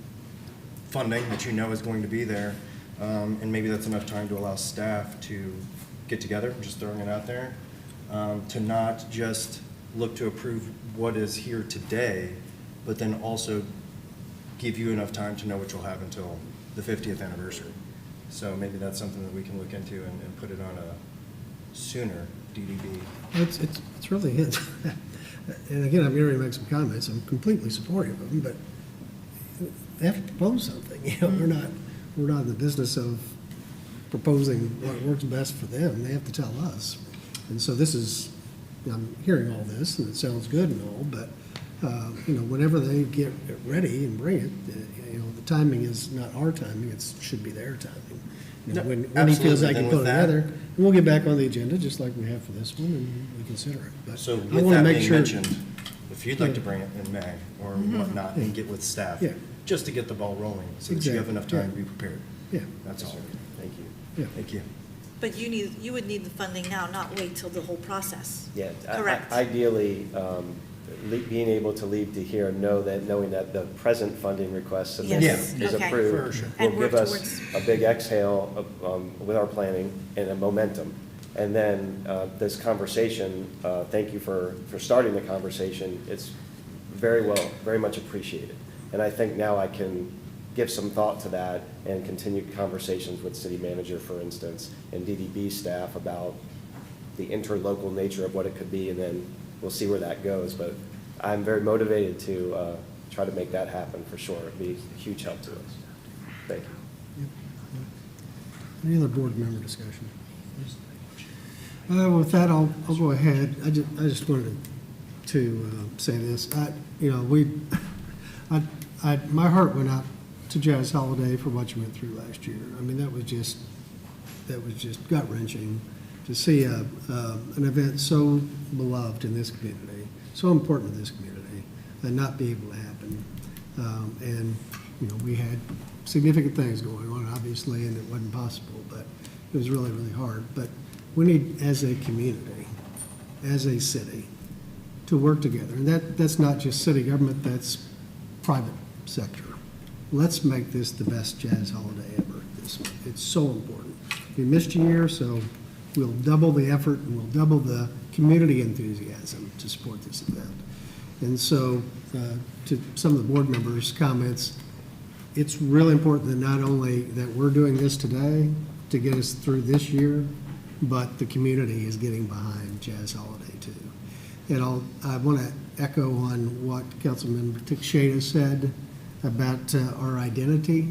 funding that is going to be there, and maybe that's enough time to allow staff to get together, just throwing it out there, to not just look to approve what is here today, but then also give you enough time to know what you'll have until the 50th anniversary. So maybe that's something that we can look into and put it on a sooner DDB. It's really it. And again, I'm going to make some comments. I'm completely supportive of them, but they have to propose something. We're not in the business of proposing what works best for them. They have to tell us. And so I'm hearing all this, and it sounds good and all, but whenever they get ready and bring it, the timing is not our timing. It should be their timing. When he feels like he can put it together, and we'll get back on the agenda just like we have for this one, and we consider it. But So I with want to that make being sure. mentioned, if you'd like to bring it in May or whatnot and get with staff, Yeah. just to get the ball rolling so that you have Exactly. enough time Yeah. to be prepared. Yeah. That's all. Thank you. Yeah. Thank you. But you would need the funding now, not wait till the whole process. Yeah. Correct. Ideally, being able to leave to here, knowing that the present funding request submitted Yes. is Okay. approved, For sure. And will work give us towards- a big exhale with our planning and a momentum. And then this conversation, thank you for starting the conversation. It's very much appreciated. And I think now I can give some thought to that and continue conversations with city manager, for instance, and DDB staff about the interlocal nature of what it could be, and then we'll see where that goes. But I'm very motivated to try to make that happen for sure. It'd be a huge help to us. Thank you. Any other board member discussion? With that, I'll go ahead. I just wanted to say this. My heart went out to Jazz Holiday for what you went through last year. I mean, that was just gut-wrenching to see an event so beloved in this community, so important to this community, and not be able to happen. And we had significant things going on, obviously, and it wasn't possible, but it was really, really hard. But we need, as a community, as a city, to work together. And that's not just city government, that's private sector. Let's make this the best Jazz Holiday ever. It's so important. We missed a year, so we'll double the effort and we'll double the community enthusiasm to support this event. And so, to some of the board members' comments, it's really important that not only that we're doing this today to get us through this year, but the community is getting behind Jazz Holiday too. And I want to echo on what Councilmember Teixeira said about our identity.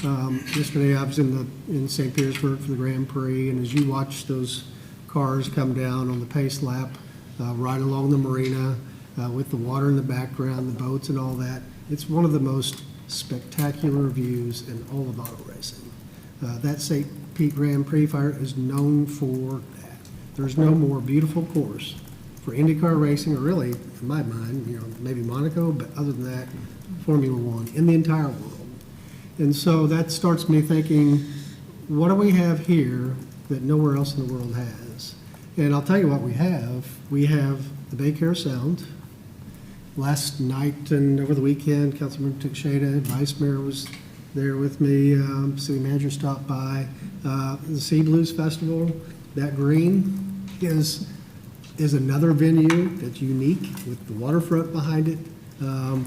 Yesterday I was in St. Petersburg for the Grand Prix, and as you watch those cars come down on the pace lap, right along the marina, with the water in the background, the boats and all that, it's one of the most spectacular views in all of auto racing. That St. Pete Grand Prix fire is known for that. There's no more beautiful course for IndyCar racing, or really, in my mind, maybe Monaco, but other than that, Formula One in the entire world. And so that starts me thinking, what do we have here that nowhere else in the world has? And I'll tell you what we have. We have the Bay Care Sound. Last night and over the weekend, Councilmember Teixeira, Vice Mayor was there with me, City Manager stopped by. The Sea Blues Festival, that green is another venue that's unique with the waterfront behind it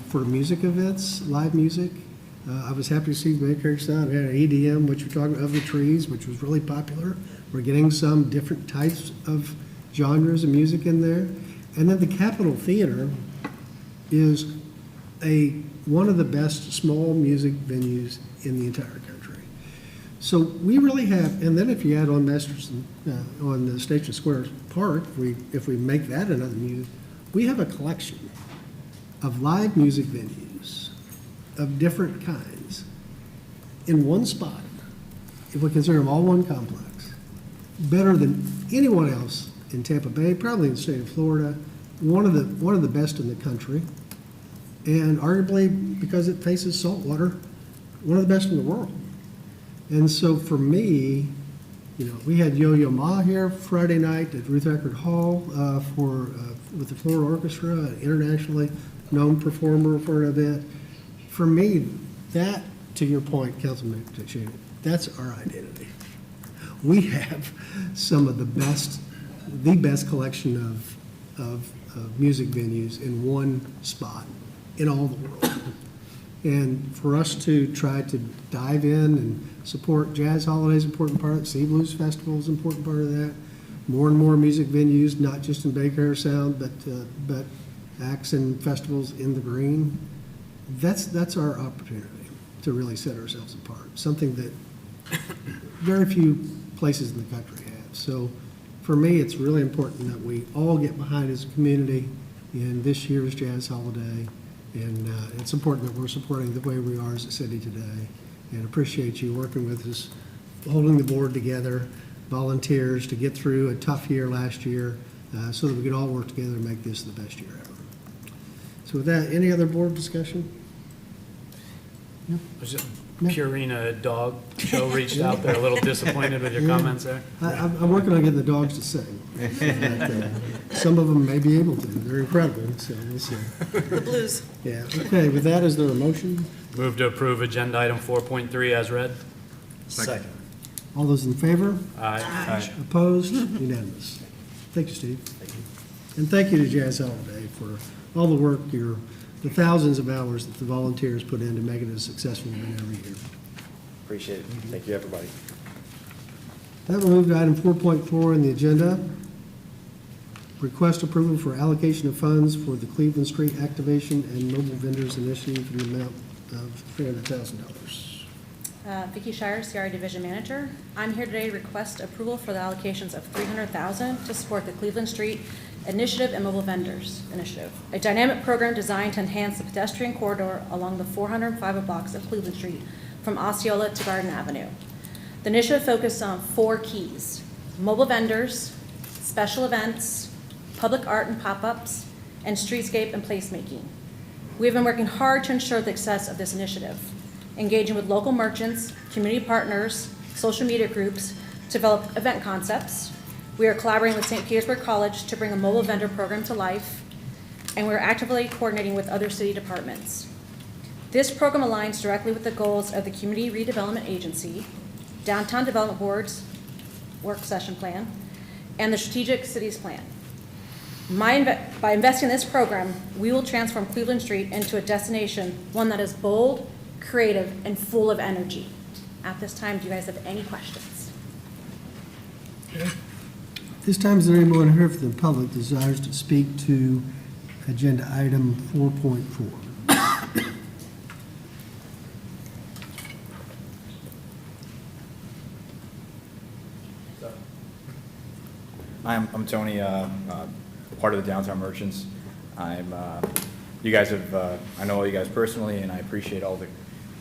for music events, live music. I was happy to see the Bay Care Sound. We had an EDM, which we're talking of the trees, which was really popular. We're getting some different types of genres of music in there. And then the Capitol Theater is one of the best small music venues in the entire country. So we really have, and then if you add on Masterson, on the Station Square Park, if we make that another music, we have a collection of live music venues of different kinds in one spot, if we consider them all one complex, better than anyone else in Tampa Bay, probably in the state of Florida, one of the best in the country, and arguably, because it faces saltwater, one of the best in the world. And so for me, we had Yo-Yo Ma here Friday night at Ruth Eckerd Hall with the Florida Orchestra, an internationally known performer for an event. For me, that, to your point, Councilman Teixeira, that's our identity. We have some of the best collection of music venues in one spot in all the world. And for us to try to dive in and support Jazz Holiday is an important part of it, Sea Blues Festival is an important part of that, more and more music venues, not just in Bay Care Sound, but acts and festivals in the green. That's our opportunity to really set ourselves apart, something that very few places in the country have. So for me, it's really important that we all get behind as a community in this year's Jazz Holiday. And it's important that we're supporting the way we are as a city today, and appreciate you working with us, holding the board together, volunteers to get through a tough year last year, so that we can all work together and make this the best year ever. So with that, any other board discussion? No? Purina Dog Show reached out there, a little disappointed with your comments there. I'm working on getting the dogs to sing. But, some of them may be able to. They're incredible, so we'll see. The blues. Yeah, okay, with that, is there a motion? Move to approve agenda item 4.3 as read. Second. All those in favor? Aye. Opposed? Unanimous. Thank you, Steve. Thank you. And thank you to Jazz Holiday for all the work, the thousands of hours that the volunteers put in to make it as successful as every year. Appreciate it. Thank you, everybody. That will move to item 4.4 in the agenda. Request approval for allocation of funds for the Cleveland Street Activation and Mobile Vendors Initiative in the amount of $300,000. Vicki Shire, CRA Division Manager. I'm here today to request approval for the allocations of $300,000 to support the Cleveland Street Initiative and Mobile Vendors Initiative, a dynamic program designed to enhance the pedestrian corridor along the 405 blocks of Cleveland Street from Osceola to Garden Avenue. The initiative focused on 4 keys: mobile vendors, special events, public art and pop-ups, and streetscape and placemaking. We have been working hard to ensure the success of this initiative, engaging with local merchants, community partners, social media groups to develop event concepts. We are collaborating with St. Petersburg College to bring a mobile vendor program to life, and we're actively coordinating with other city departments. This program aligns directly with the goals of the Community Redevelopment Agency, Downtown Development Boards, work session plan, and the strategic cities plan. By investing in this program, we will transform Cleveland Street into a destination, one that is bold, creative, and full of energy. At this time, do you guys have any questions? This time, is there anyone here from the public desires to speak to agenda item 4.4? I'm Tony, part of the Downtown Merchants. You guys have, I know all you guys personally, and I appreciate all the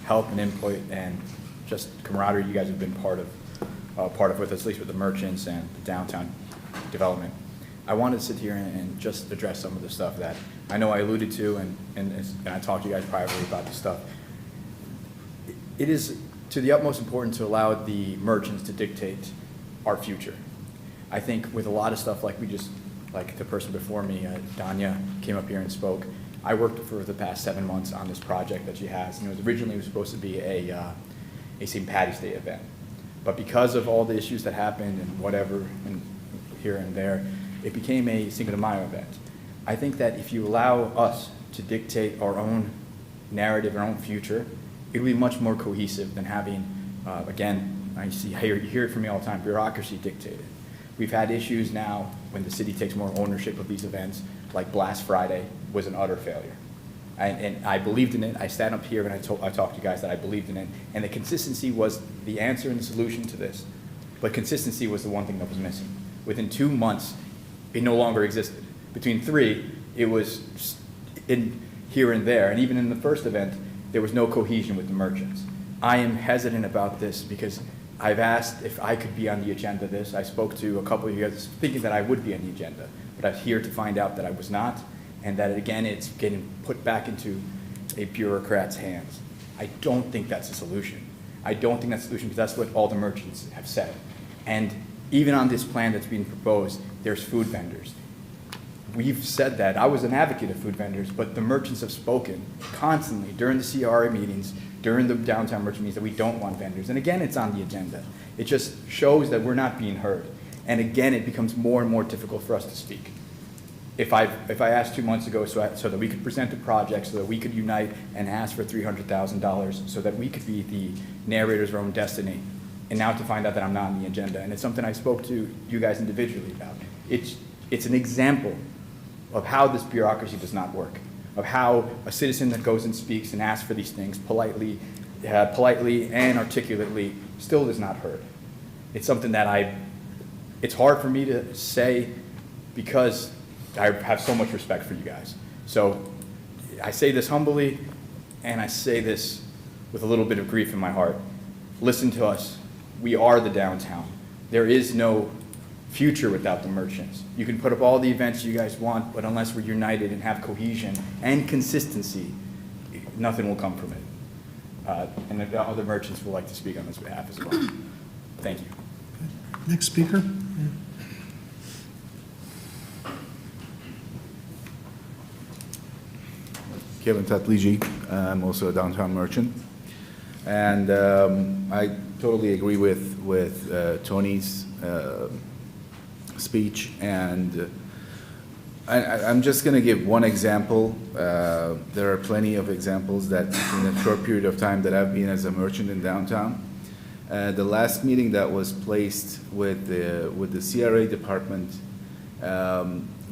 help and input and just camaraderie you guys have been part of with us, at least with the merchants and the downtown development. I wanted to sit here and just address some of the stuff that I know I alluded to, and I talked to you guys privately about this stuff. It is to the utmost important to allow the merchants to dictate our future. I think with a lot of stuff like the person before me, Danya, came up here and spoke. I worked for the past 7 months on this project that she has, and it was originally supposed to be a St. Patty's Day event. But because of all the issues that happened and whatever, and here and there, it became a Cinco de Mayo event. I think that if you allow us to dictate our own narrative, our own future, it will be much more cohesive than having, again, I hear it from me all the time, bureaucracy dictated. We've had issues now when the city takes more ownership of these events, like Blast Friday was an utter failure. And I believed in it. I stand up here and I talked to you guys that I believed in it. And the consistency was the answer and the solution to this. But consistency was the one thing that was missing. Within 2 months, it no longer existed. Between 3, it was in here and there. And even in the first event, there was no cohesion with the merchants. I am hesitant about this because I've asked if I could be on the agenda this. I spoke to a couple of you guys thinking that I would be on the agenda, but I'm here to find out that I was not, and that, again, it's getting put back into a bureaucrat's hands. I don't think that's a solution. I don't think that's a solution because that's what all the merchants have said. And even on this plan that's being proposed, there's food vendors. We've said that. I was an advocate of food vendors, but the merchants have spoken constantly during the CRA meetings, during the downtown merchant meetings, that we don't want vendors. And again, it's on the agenda. It just shows that we're not being heard. And again, it becomes more and more difficult for us to speak. If I asked 2 months ago so that we could present a project, so that we could unite and ask for $300,000 so that we could be the narrators of our own destiny, and now to find out that I'm not on the agenda. And it's something I spoke to you guys individually about. It's an example of how this bureaucracy does not work, of how a citizen that goes and speaks and asks for these things politely and articulately still is not heard. It's something that it's hard for me to say because I have so much respect for you guys. So I say this humbly, and I say this with a little bit of grief in my heart. Listen to us. We are the downtown. There is no future without the merchants. You can put up all the events you guys want, but unless we're united and have cohesion and consistency, nothing will come from it. And the other merchants would like to speak on this behalf as well. Thank you. Next speaker. Kevin Tatliji, I'm also a downtown merchant. And I totally agree with Tony's speech, and I'm just going to give one example. There are plenty of examples that in a short period of time that I've been as a merchant in downtown. The last meeting that was placed with the CRA department,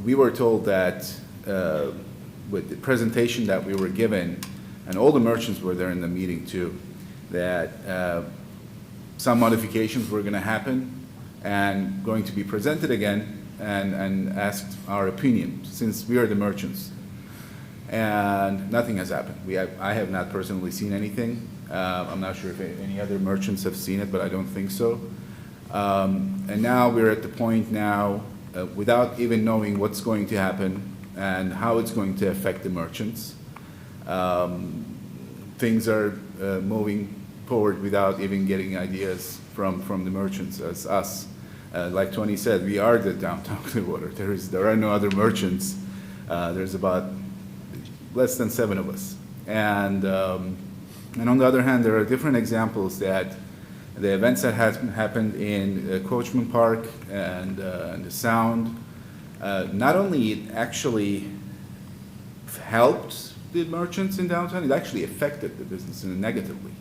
we were told that with the presentation that we were given, and all the merchants were there in the meeting too, that some modifications were going to happen and going to be presented again and asked our opinion, since we are the merchants. And nothing has happened. I have not personally seen anything. I'm not sure if any other merchants have seen it, but I don't think so. And now we're at the point now, without even knowing what's going to happen and how it's going to affect the merchants. Things are moving forward without even getting ideas from the merchants as us. Like Tony said, we are the downtown Clearwater. There are no other merchants. There's about less than 7 of us. And on the other hand, there are different examples that The events that has happened in Coachman Park and the Sound, not only it actually helped the merchants in downtown, it actually affected the business negatively.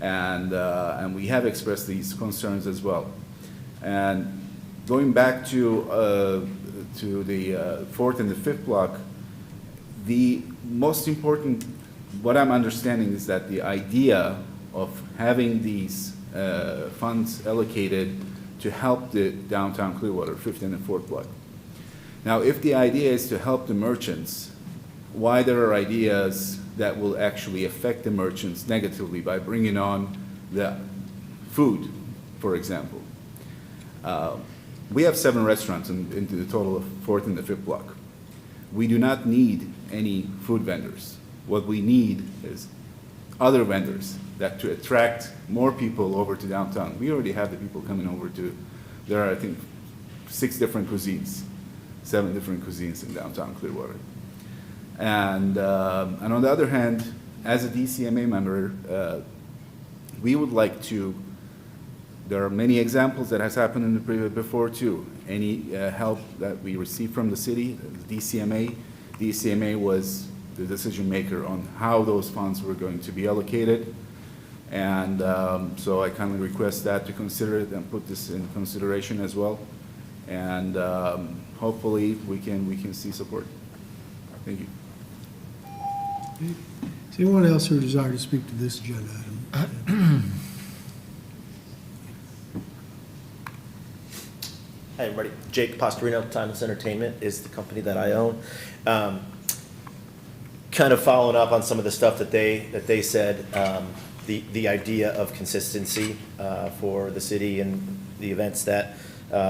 And we have expressed these concerns as well. And going back to the fourth and the fifth block, the most important, what I'm understanding is that the idea of having these funds allocated to help the downtown Clearwater, fifth and the fourth block. Now, if the idea is to help the merchants, why there are ideas that will actually affect the merchants negatively by bringing on the food, for example. We have 7 restaurants into the total of fourth and the fifth block. We do not need any food vendors. What we need is other vendors that to attract more people over to downtown. We already have the people coming over to, there are I think 6 different cuisines, 7 different cuisines in downtown Clearwater. And on the other hand, as a DCMA member, we would like to, there are many examples that has happened in the before too. Any help that we receive from the city, the DCMA was the decision maker on how those funds were going to be allocated. And so I kindly request that to consider it and put this in consideration as well. And hopefully we can see support. Thank you. Is anyone else who desire to speak to this agenda item? Hi, everybody. Jake Pastorino, Timeless Entertainment is the company that I own. Kind of following up on some of the stuff that they said, the idea of consistency for the city and the events that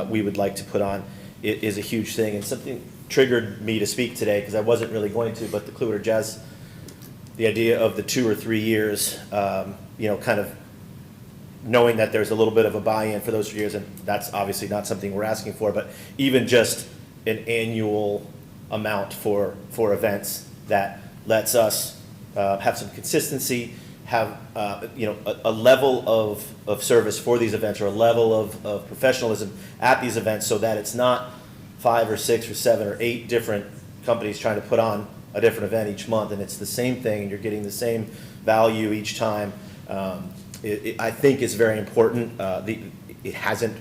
we would like to put on is a huge thing, and something triggered me to speak today because I wasn't really going to, but the Clearwater Jazz, the idea of the 2 or 3 years, kind of knowing that there's a little bit of a buy-in for those 3 years, and that's obviously not something we're asking for, but even just an annual amount for events that lets us have some consistency, have a level of service for these events, or a level of professionalism at these events, so that it's not 5 or 6 or 7 or 8 different companies trying to put on a different event each month, and it's the same thing, and you're getting the same value each time. I think is very important. It hasn't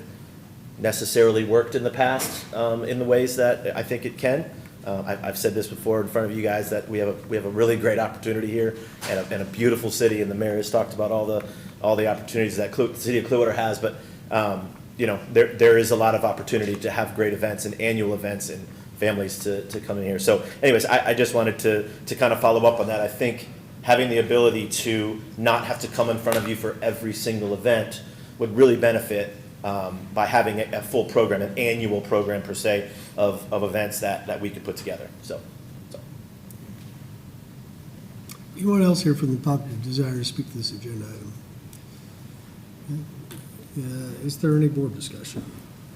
necessarily worked in the past in the ways that I think it can. I've said this before in front of you guys that we have a really great opportunity here and a beautiful city, and the mayor has talked about all the opportunities that the city of Clearwater has. But there is a lot of opportunity to have great events and annual events and families to come in here. So, anyways, I just wanted to kind of follow up on that. I think having the ability to not have to come in front of you for every single event would really benefit by having a full program, an annual program per se of events that we could put together. So. Anyone else here from the public who desire to speak to this agenda item? Is there any board discussion?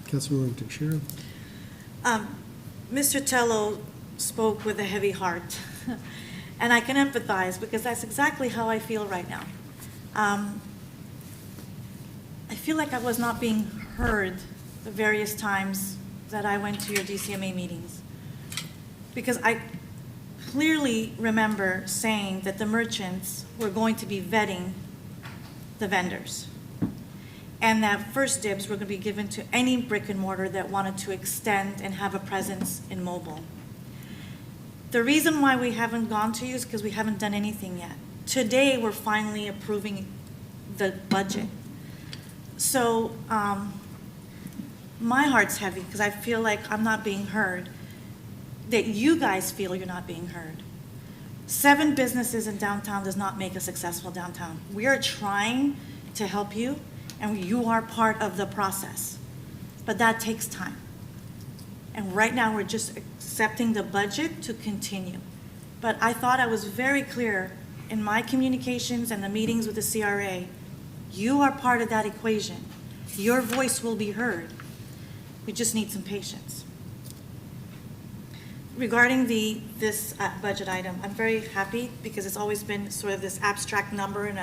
Councilwoman Teixeira? Mr. Tello spoke with a heavy heart, and I can empathize because that's exactly how I feel right now. I feel like I was not being heard the various times that I went to your DCMA meetings, because I clearly remember saying that the merchants were going to be vetting the vendors, and that first dibs were going to be given to any brick and mortar that wanted to extend and have a presence in mobile. The reason why we haven't gone to you is because we haven't done anything yet. Today, we're finally approving the budget. So my heart's heavy because I feel like I'm not being heard, that you guys feel you're not being heard. 7 businesses in downtown does not make a successful downtown. We are trying to help you, and you are part of the process, but that takes time. And right now, we're just accepting the budget to continue. But I thought I was very clear in my communications and the meetings with the CRA. You are part of that equation. Your voice will be heard. We just need some patience. Regarding this budget item, I'm very happy because it's always been sort of this abstract number in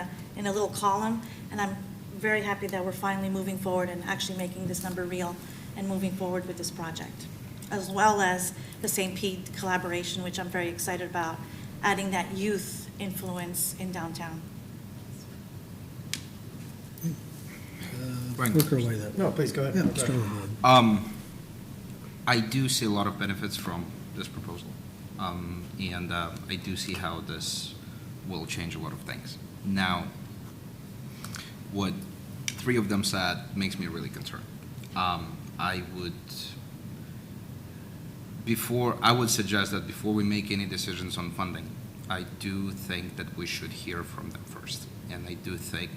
a little column, and I'm very happy that we're finally moving forward and actually making this number real and moving forward with this project, as well as the St. Pete collaboration, which I'm very excited about, adding that youth influence in downtown. Brian. Work our way that way. No, please, go ahead. Yeah, Go ahead. start with that. I do see a lot of benefits from this proposal. And I do see how this will change a lot of things. Now, what three of them said makes me really concerned. I would suggest that before we make any decisions on funding, I do think that we should hear from them first. And I do think,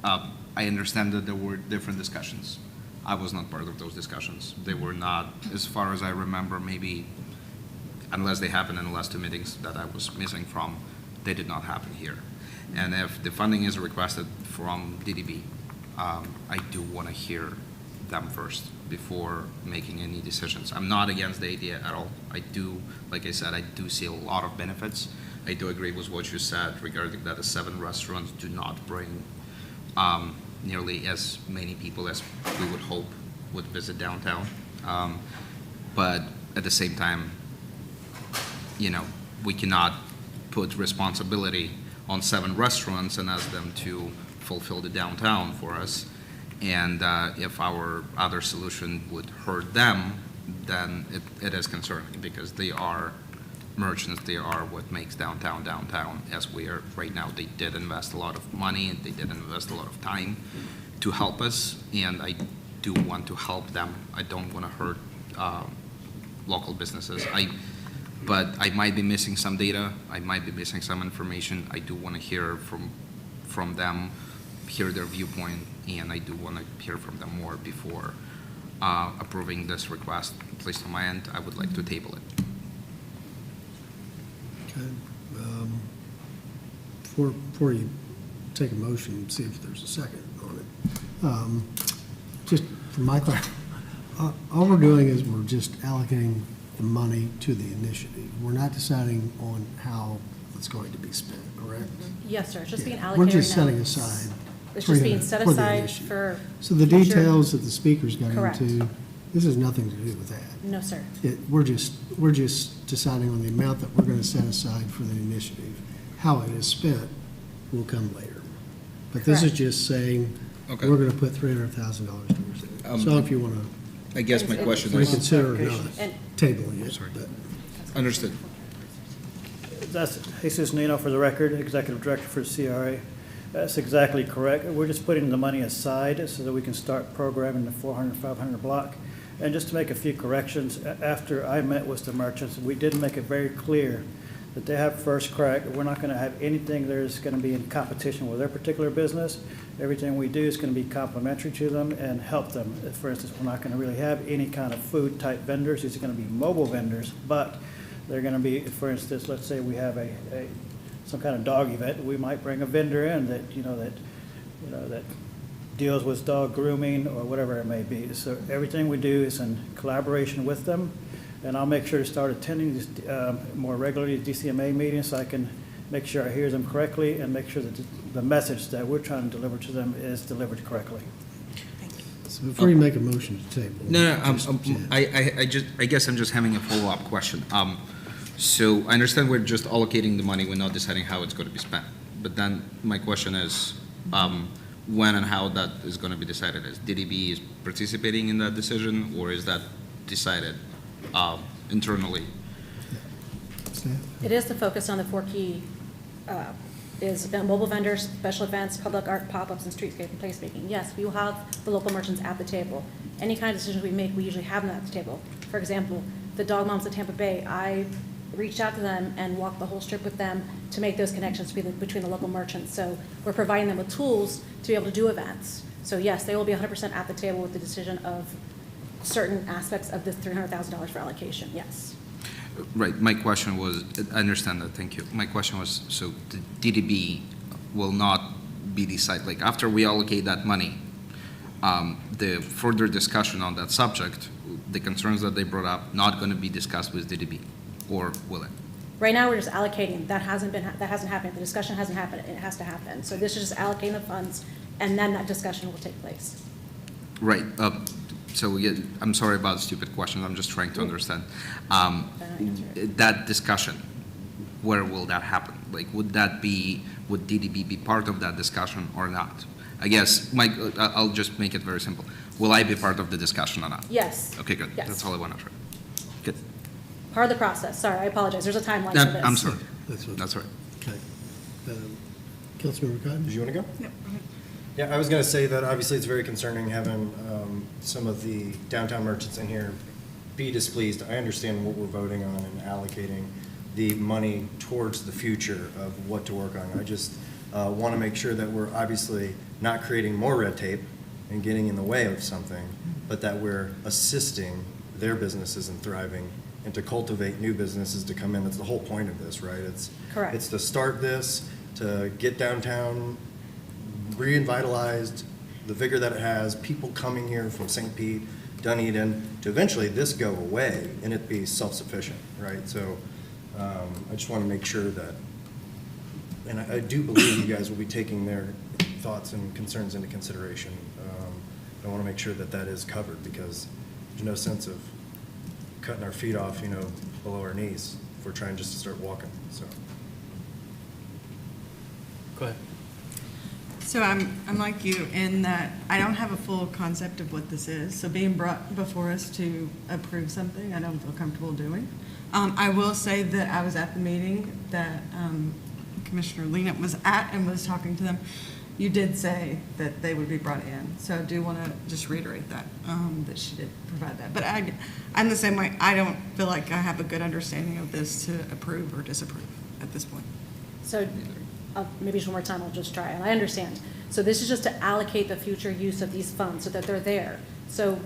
I understand that there were different discussions. I was not part of those discussions. They were not, as far as I remember, maybe, unless they happened in the last two meetings that I was missing from, they did not happen here. And if the funding is requested from DDB, I do want to hear them first before making any decisions. I'm not against the idea at all. I do, like I said, I do see a lot of benefits. I do agree with what you said regarding that the 7 restaurants do not bring nearly as many people as we would hope would visit downtown. But at the same time, we cannot put responsibility on 7 restaurants and ask them to fulfill the downtown for us. And if our other solution would hurt them, then it is concerning, because they are merchants, they are what makes downtown downtown as we are right now. They did invest a lot of money, and they did invest a lot of time to help us, and I do want to help them. I don't want to hurt local businesses. But I might be missing some data, I might be missing some information. I do want to hear from them, hear their viewpoint, and I do want to hear from them more before approving this request. At least on my end, I would like to table it. Okay. Before you take a motion, see if there's a second on it. Just for my clarity, all we're doing is we're just allocating the money to the initiative. We're not deciding on how it's going to be spent, correct? Yes, sir, it's just being Yeah. allocated. We're just now. setting aside. It's just being 300 set for the aside initiative. for. So the future- details that the speakers got Correct. into, this has nothing to do with that. No, sir. We're just deciding on the amount that we're going to set aside for the initiative. How it is spent will come later. But this is Correct. just saying, Okay. we're going to put $300,000 towards it. So if you want I guess my It's- question to is, reconsider or not, And- tabling it. Sorry. but- understood. That's Jesus Nino for the record, Executive Director for CRA. That's exactly correct. We're just putting the money aside so that we can start programming the 400, 500 block. And just to make a few corrections, after I met with the merchants, we did make it very clear that they have first crack. We're not going to have anything that is going to be in competition with their particular business. Everything we do is going to be complementary to them and help them. For instance, we're not going to really have any kind of food type vendors. These are going to be mobile vendors, but they're going to be, for instance, let's say we have some kind of dog event. We might bring a vendor in that deals with dog grooming or whatever it may be. So everything we do is in collaboration with them. And I'll make sure to start attending these more regularly DCMA meetings so I can make sure I hear them correctly and make sure that the message that we're trying to deliver to them is delivered correctly. So before you make a motion to table. No, just- I guess I'm just having a follow-up question. So I understand we're just allocating the money, we're not deciding how it's going to be spent. But then my question is, when and how that is going to be decided? Is DDB is participating in that decision, or is that decided internally? Staff? It is the focus on the 4 key, is mobile vendors, special events, public art, pop-ups, and streetscape and placemaking. Yes, we will have the local merchants at the table. Any kind of decisions we make, we usually have them at the table. For example, the Dog Moms at Tampa Bay, I reached out to them and walked the whole strip with them to make those connections between the local merchants. So we're providing them with tools to be able to do events. So yes, they will be 100% at the table with the decision of certain aspects of this $300,000 for allocation, yes. Right, my question was, I understand that, thank you. My question was, so the DDB will not be decided, like after we allocate that money, the further discussion on that subject, the concerns that they brought up, not going to be discussed with DDB, or will it? Right now, we're just allocating. That hasn't happened. The discussion hasn't happened. It has to happen. So this is just allocating the funds and then that discussion will take place. Right. So I'm sorry about the stupid question. I'm just trying to understand. That discussion, where will that happen? Like, would DDB be part of that discussion or not? I guess, Mike, I'll just make it very simple. Will I be part of the discussion or not? Yes. Okay, good. Yes. That's all I want to try. Good. Part of the process. Sorry, I apologize. There's a timeline for this. I'm sorry. That's what- That's right. Okay. Councilmember Cotton? Did you want to go? Yeah, I was going to say that obviously it's very concerning having some of the downtown merchants in here be displeased. I understand what we're voting on and allocating the money towards the future of what to work on. I just want to make sure that we're obviously not creating more red tape and getting in the way of something, but that we're assisting their businesses in thriving and to cultivate new businesses to come in. That's the whole point of this, right? Correct. It's to start this, to get downtown revitalized, the vigor that it has, people coming here from St. Pete, Dunedin, to eventually this go away and it be self-sufficient, right? So I just want to make sure that, and I do believe you guys will be taking their thoughts and concerns into consideration. I want to make sure that that is covered because there's no sense of cutting our feet off, below our knees if we're trying just to start walking, so. Go ahead. So I'm like you in that I don't have a full concept of what this is. So being brought before us to approve something, I don't feel comfortable doing. I will say that I was at the meeting that Commissioner Lena was at and was talking to them. You did say that they would be brought in. So I do want to just reiterate that, that she did provide that. But I'm the same way. I don't feel like I have a good understanding of this to approve or disapprove at this point. So maybe just one more time, I'll just try, and I understand. So this is just to allocate the future use of these funds so that they're there. So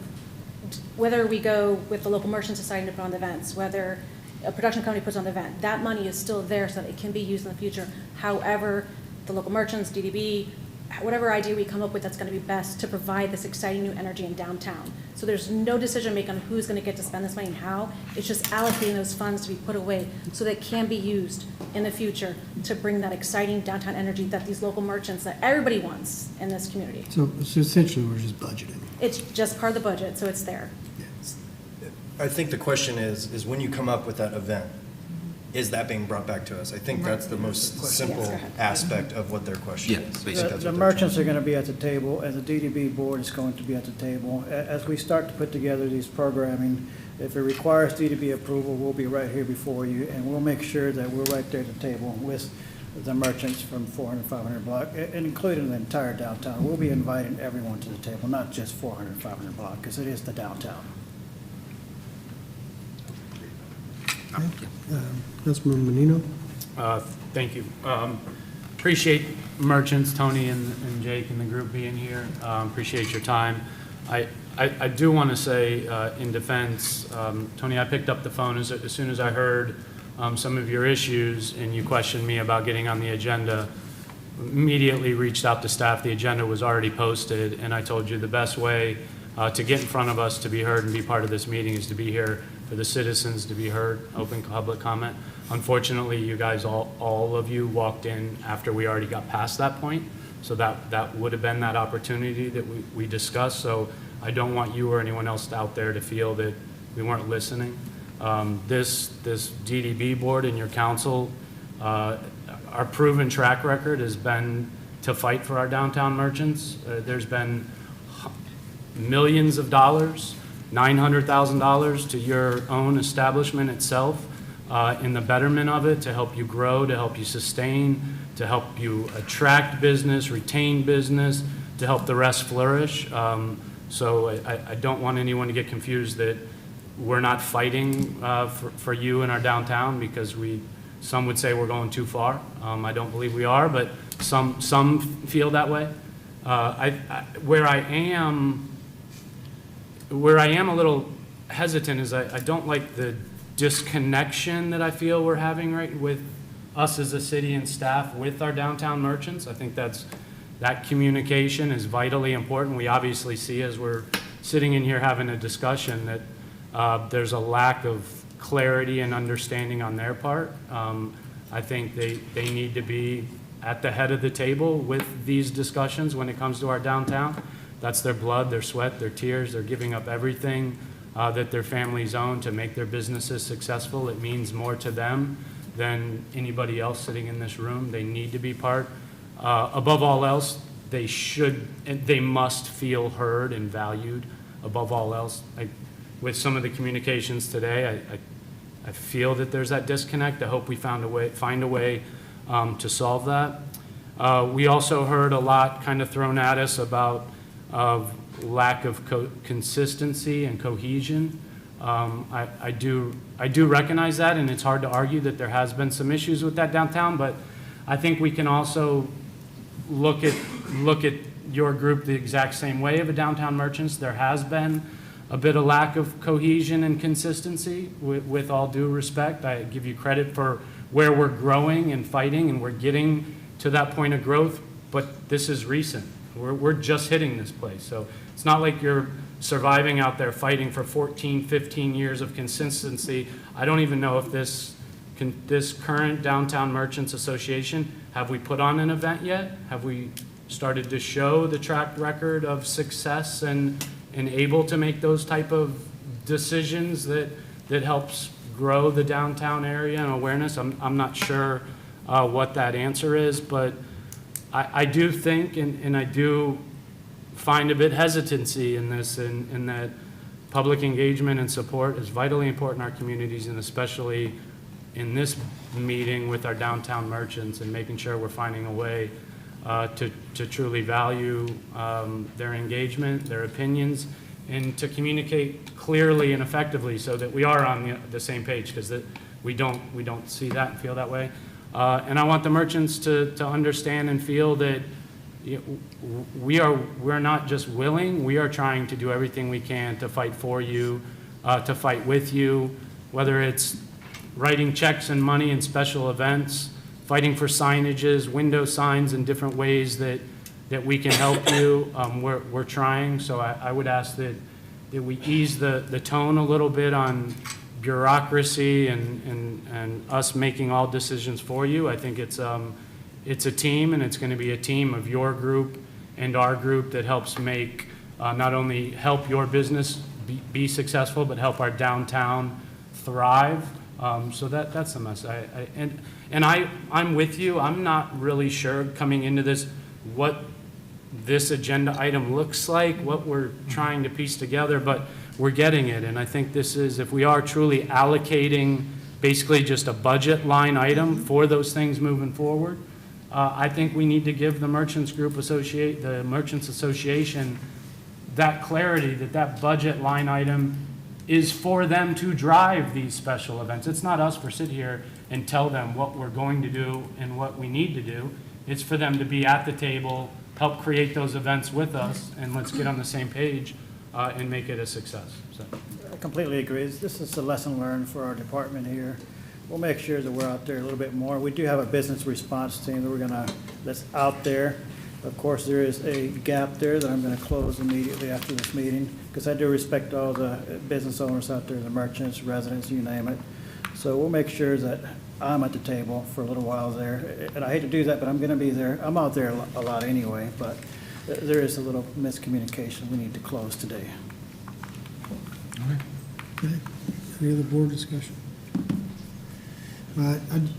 whether we go with the local merchant society to put on the events, whether a production company puts on the event, that money is still there so that it can be used in the future. However, the local merchants, DDB, whatever idea we come up with that's going to be best to provide this exciting new energy in downtown. So there's no decision making on who's going to get to spend this money and how. It's just allocating those funds to be put away so that it can be used in the future to bring that exciting downtown energy that these local merchants, that everybody wants in this community. So essentially, we're just budgeting. It's just part of the budget, so it's there. I think the question is when you come up with that event, is that being brought back to us? I think that's the most simple aspect of what their question is. The merchants are going to be at the table, and the DDB board is going to be at the table. As we start to put together these programming, if it requires DDB approval, we'll be right here before you, and we'll make sure that we're right there at the table with the merchants from 400, 500 block, and including the entire downtown. We'll be inviting everyone to the table, not just 400, 500 block, because it is the downtown. Councilmember Menino? Thank you. Appreciate merchants, Tony and Jake and the group being here. Appreciate your time. I do want to say in defense, Tony, I picked up the phone as soon as I heard some of your issues and you questioned me about getting on the agenda. Immediately reached out to staff. The agenda was already posted, and I told you the best way to get in front of us, to be heard and be part of this meeting is to be here for the citizens to be heard, open public comment. Unfortunately, you guys, all of you walked in after we already got past that point. So that would have been that opportunity that we discussed. So I don't want you or anyone else out there to feel that we weren't listening. This DDB board and your council, our proven track record has been to fight for our downtown merchants. There's been millions of dollars, $900,000 to your own establishment itself in the betterment of it, to help you grow, to help you sustain, to help you attract business, retain business, to help the rest flourish. So I don't want anyone to get confused that we're not fighting for you in our downtown, because some would say we're going too far. I don't believe we are, but some feel that way. Where I am a little hesitant is I don't like the disconnection that I feel we're having right with us as a city and staff with our downtown merchants. I think that communication is vitally important. We obviously see, as we're sitting in here having a discussion, that there's a lack of clarity and understanding on their part. I think they need to be at the head of the table with these discussions when it comes to our downtown. That's their blood, their sweat, their tears. They're giving up everything that their families own to make their businesses successful. It means more to them than anybody else sitting in this room. They need to be part. Above all else, they must feel heard and valued. Above all else, with some of the communications today, I feel that there's that disconnect. I hope we find a way to solve that. We also heard a lot kind of thrown at us about lack of consistency and cohesion. I do recognize that, and it's hard to argue that there has been some issues with that downtown, but I think we can also look at your group the exact same way of a downtown merchants. There has been a bit of lack of cohesion and consistency, with all due respect. I give you credit for where we're growing and fighting, and we're getting to that point of growth, but this is recent. We're just hitting this place. So it's not like you're surviving out there fighting for 14, 15 years of consistency. I don't even know if this current Downtown Merchants Association, have we put on an event yet? Have we started to show the track record of success and able to make those type of decisions that helps grow the downtown area and awareness? I'm not sure what that answer is, but I do think, and I do find a bit hesitancy in this, in that public engagement and support is vitally important in our communities, and especially in this meeting with our downtown merchants, and making sure we're finding a way to truly value their engagement, their opinions, and to communicate clearly and effectively so that we are on the same page, because we don't see that and feel that way. And I want the merchants to understand and feel that we're not just willing, we are trying to do everything we can to fight for you, to fight with you, whether it's writing checks and money in special events, fighting for signages, window signs, in different ways that we can help you. We're trying, so I would ask that we ease the tone a little bit on bureaucracy and us making all decisions for you. I think it's a team, and it's going to be a team of your group and our group that helps make, not only help your business be successful, but help our downtown thrive. So that's the message. I'm with you. I'm not really sure coming into this what this agenda item looks like, what we're trying to piece together, but we're getting it. And I think this is, if we are truly allocating basically just a budget line item for those things moving forward, I think we need to give the Merchants Association that clarity that budget line item is for them to drive these special events. It's not us for sit here and tell them what we're going to do and what we need to do. It's for them to be at the table, help create those events with us, and let's get on the same page and make it a success. So. I completely agree. This is a lesson learned for our department here. We'll make sure that we're out there a little bit more. We do have a business response team that's out there. Of course, there is a gap there that I'm going to close immediately after this meeting, because I do respect all the business owners out there, the merchants, residents, you name it. So we'll make sure that I'm at the table for a little while there. And I hate to do that, but I'm going to be there. I'm out there a lot anyway, but there is a little miscommunication we need to close today. All right. Okay. Any other board discussion? And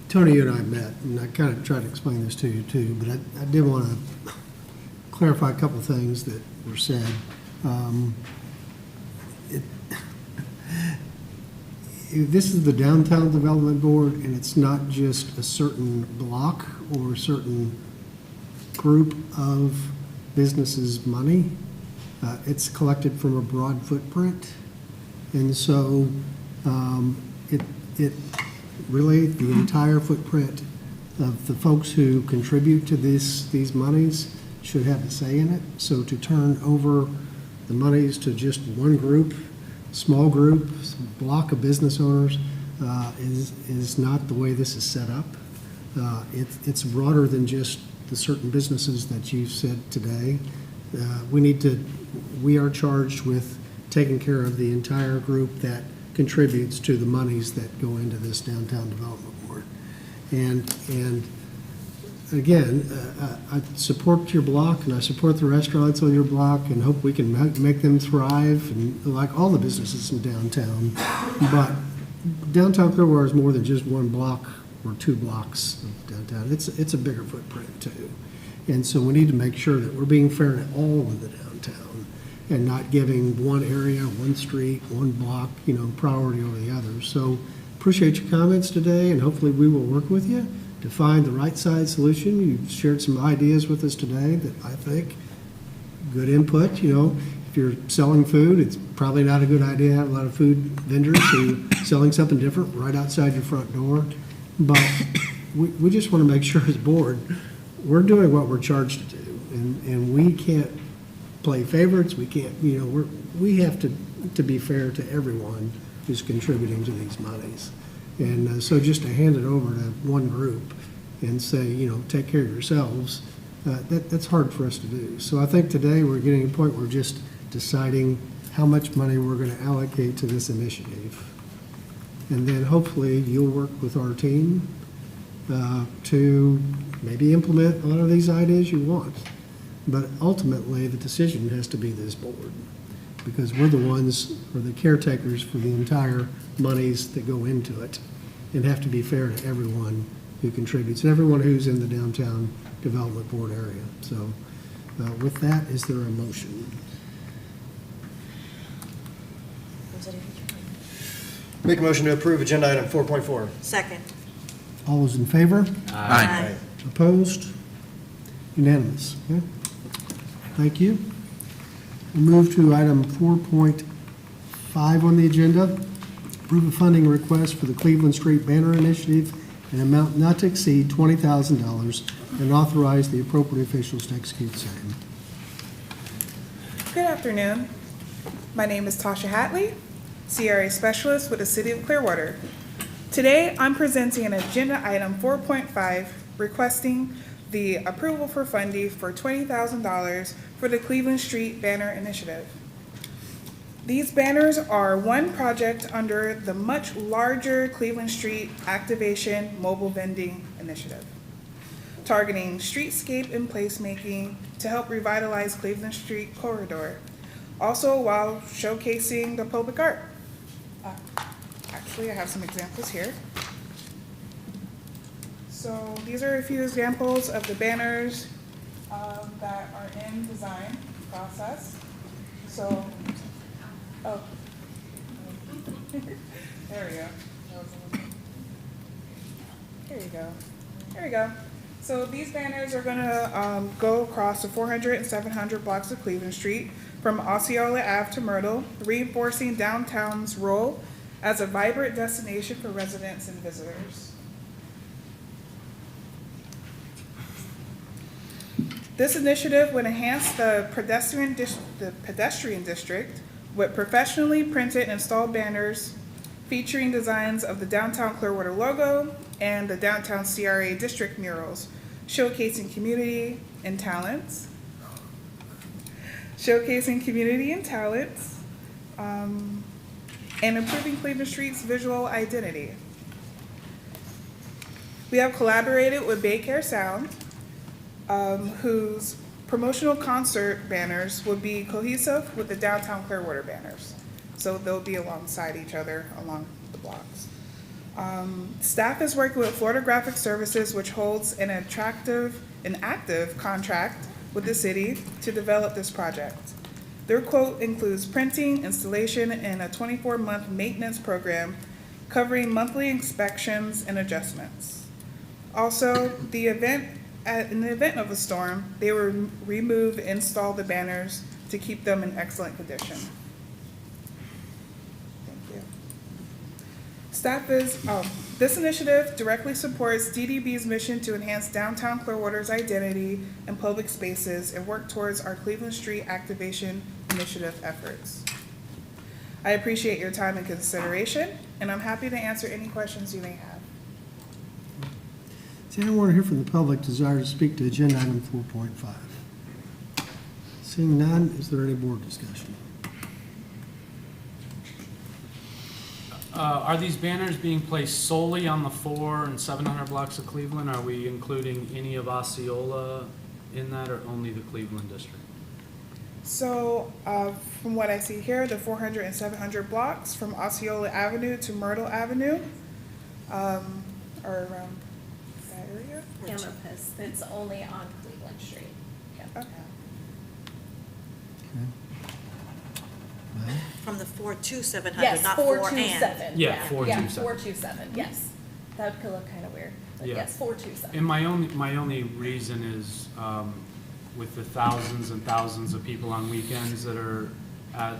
Tony, you and I met, and I kind of tried to explain this to you too, but I did want to clarify a couple of things that were said. This is the Downtown Development Board, and it's not just a certain block or a certain group of businesses' money. It's collected from a broad footprint, and so it really, the entire footprint of the folks who contribute to these monies should have a say in it. So to turn over the monies to just one group, small group, block of business owners, is not the way this is set up. It's broader than just the certain businesses that you've said today. We are charged with taking care of the entire group that contributes to the monies that go into this Downtown Development Board. And again, I support your block, and I support the restaurants on your block, and hope we can make them thrive, and like all the businesses in downtown. But downtown Clearwater is more than just one block or 2 blocks of downtown. It's a bigger footprint too. And so we need to make sure that we're being fair to all of the downtown and not giving one area, one street, one block, priority over the other. So appreciate your comments today, and hopefully we will work with you to find the right side solution. You've shared some ideas with us today that I think good input. If you're selling food, it's probably not a good idea to have a lot of food vendors who are selling something different right outside your front door. But we just want to make sure as a board, we're doing what we're charged to do. And we can't play favorites. We can't, we have to be fair to everyone who's contributing to these monies. And so just to hand it over to one group and say, take care of yourselves, that's hard for us to do. So I think today we're getting to a point where we're just deciding how much money we're going to allocate to this initiative. And then hopefully you'll work with our team to maybe implement a lot of these ideas you want. But ultimately, the decision has to be this board, because we're the ones, we're the caretakers for the entire monies that go into it, and have to be fair to everyone who contributes, and everyone who's in the Downtown Development Board area. So with that, is there a motion? Make a motion to approve agenda item 4.4. Second. All those in favor? Aye. Opposed? Unanimous. Okay. Thank you. We'll move to item 4.5 on the agenda. Approve a funding request for the Cleveland Street Banner Initiative in an amount not to exceed $20,000 and authorize the appropriate officials to execute the same. Good afternoon. My name is Tasha Hatley, CRA Specialist with the City of Clearwater. Today, I'm presenting an agenda item 4.5, requesting the approval for funding for $20,000 for the Cleveland Street Banner Initiative. These banners are one project under the much larger Cleveland Street Activation Mobile Vending Initiative, targeting streetscape and placemaking to help revitalize Cleveland Street corridor, also while showcasing the public art. Actually, I have some examples here. So these are a few examples of the banners that are in design process. So, oh, there we go. There you go. There we go. So these banners are gonna go across the 400 and 700 blocks of Cleveland Street from Osceola Ave to Myrtle, reinforcing downtown's role as a vibrant destination for residents and visitors. This initiative would enhance the pedestrian district with professionally printed and installed banners featuring designs of the Downtown Clearwater logo and the Downtown CRA district murals, showcasing community and talents. And improving Cleveland Street's visual identity. We have collaborated with Baycare Sound, whose promotional concert banners will be cohesive with the Downtown Clearwater banners. So they'll be alongside each other along the blocks. Staff is working with Florida Graphic Services, which holds an active contract with the city to develop this project. Their quote includes printing, installation, and a 24-month maintenance program covering monthly inspections and adjustments. Also, in the event of a storm, they will remove and install the banners to keep them in excellent condition. Thank you. This initiative directly supports DDB's mission to enhance downtown Clearwater's identity and public spaces and work towards our Cleveland Street Activation Initiative efforts. I appreciate your time and consideration, and I'm happy to answer any questions you may have. Does anyone here from the public desire to speak to agenda item 4.5? Seeing none, is there any board discussion? Are these banners being placed solely on the 400 and 700 blocks of Cleveland? Are we including any of Osceola in that, or only the Cleveland district? So, from what I see here, the 400 and 700 blocks from Osceola Avenue to Myrtle Avenue, are around that area? Amethyst, it's only on Cleveland Street. Yep. Okay. From the 4 to 700, Yes, not 4 4 to and. 7. Yeah, 4 to 7. 4 to 7, yes. That could look kind of weird, but Yeah. yes, 4 to 7. And my only reason is, with the thousands and thousands of people on weekends that are at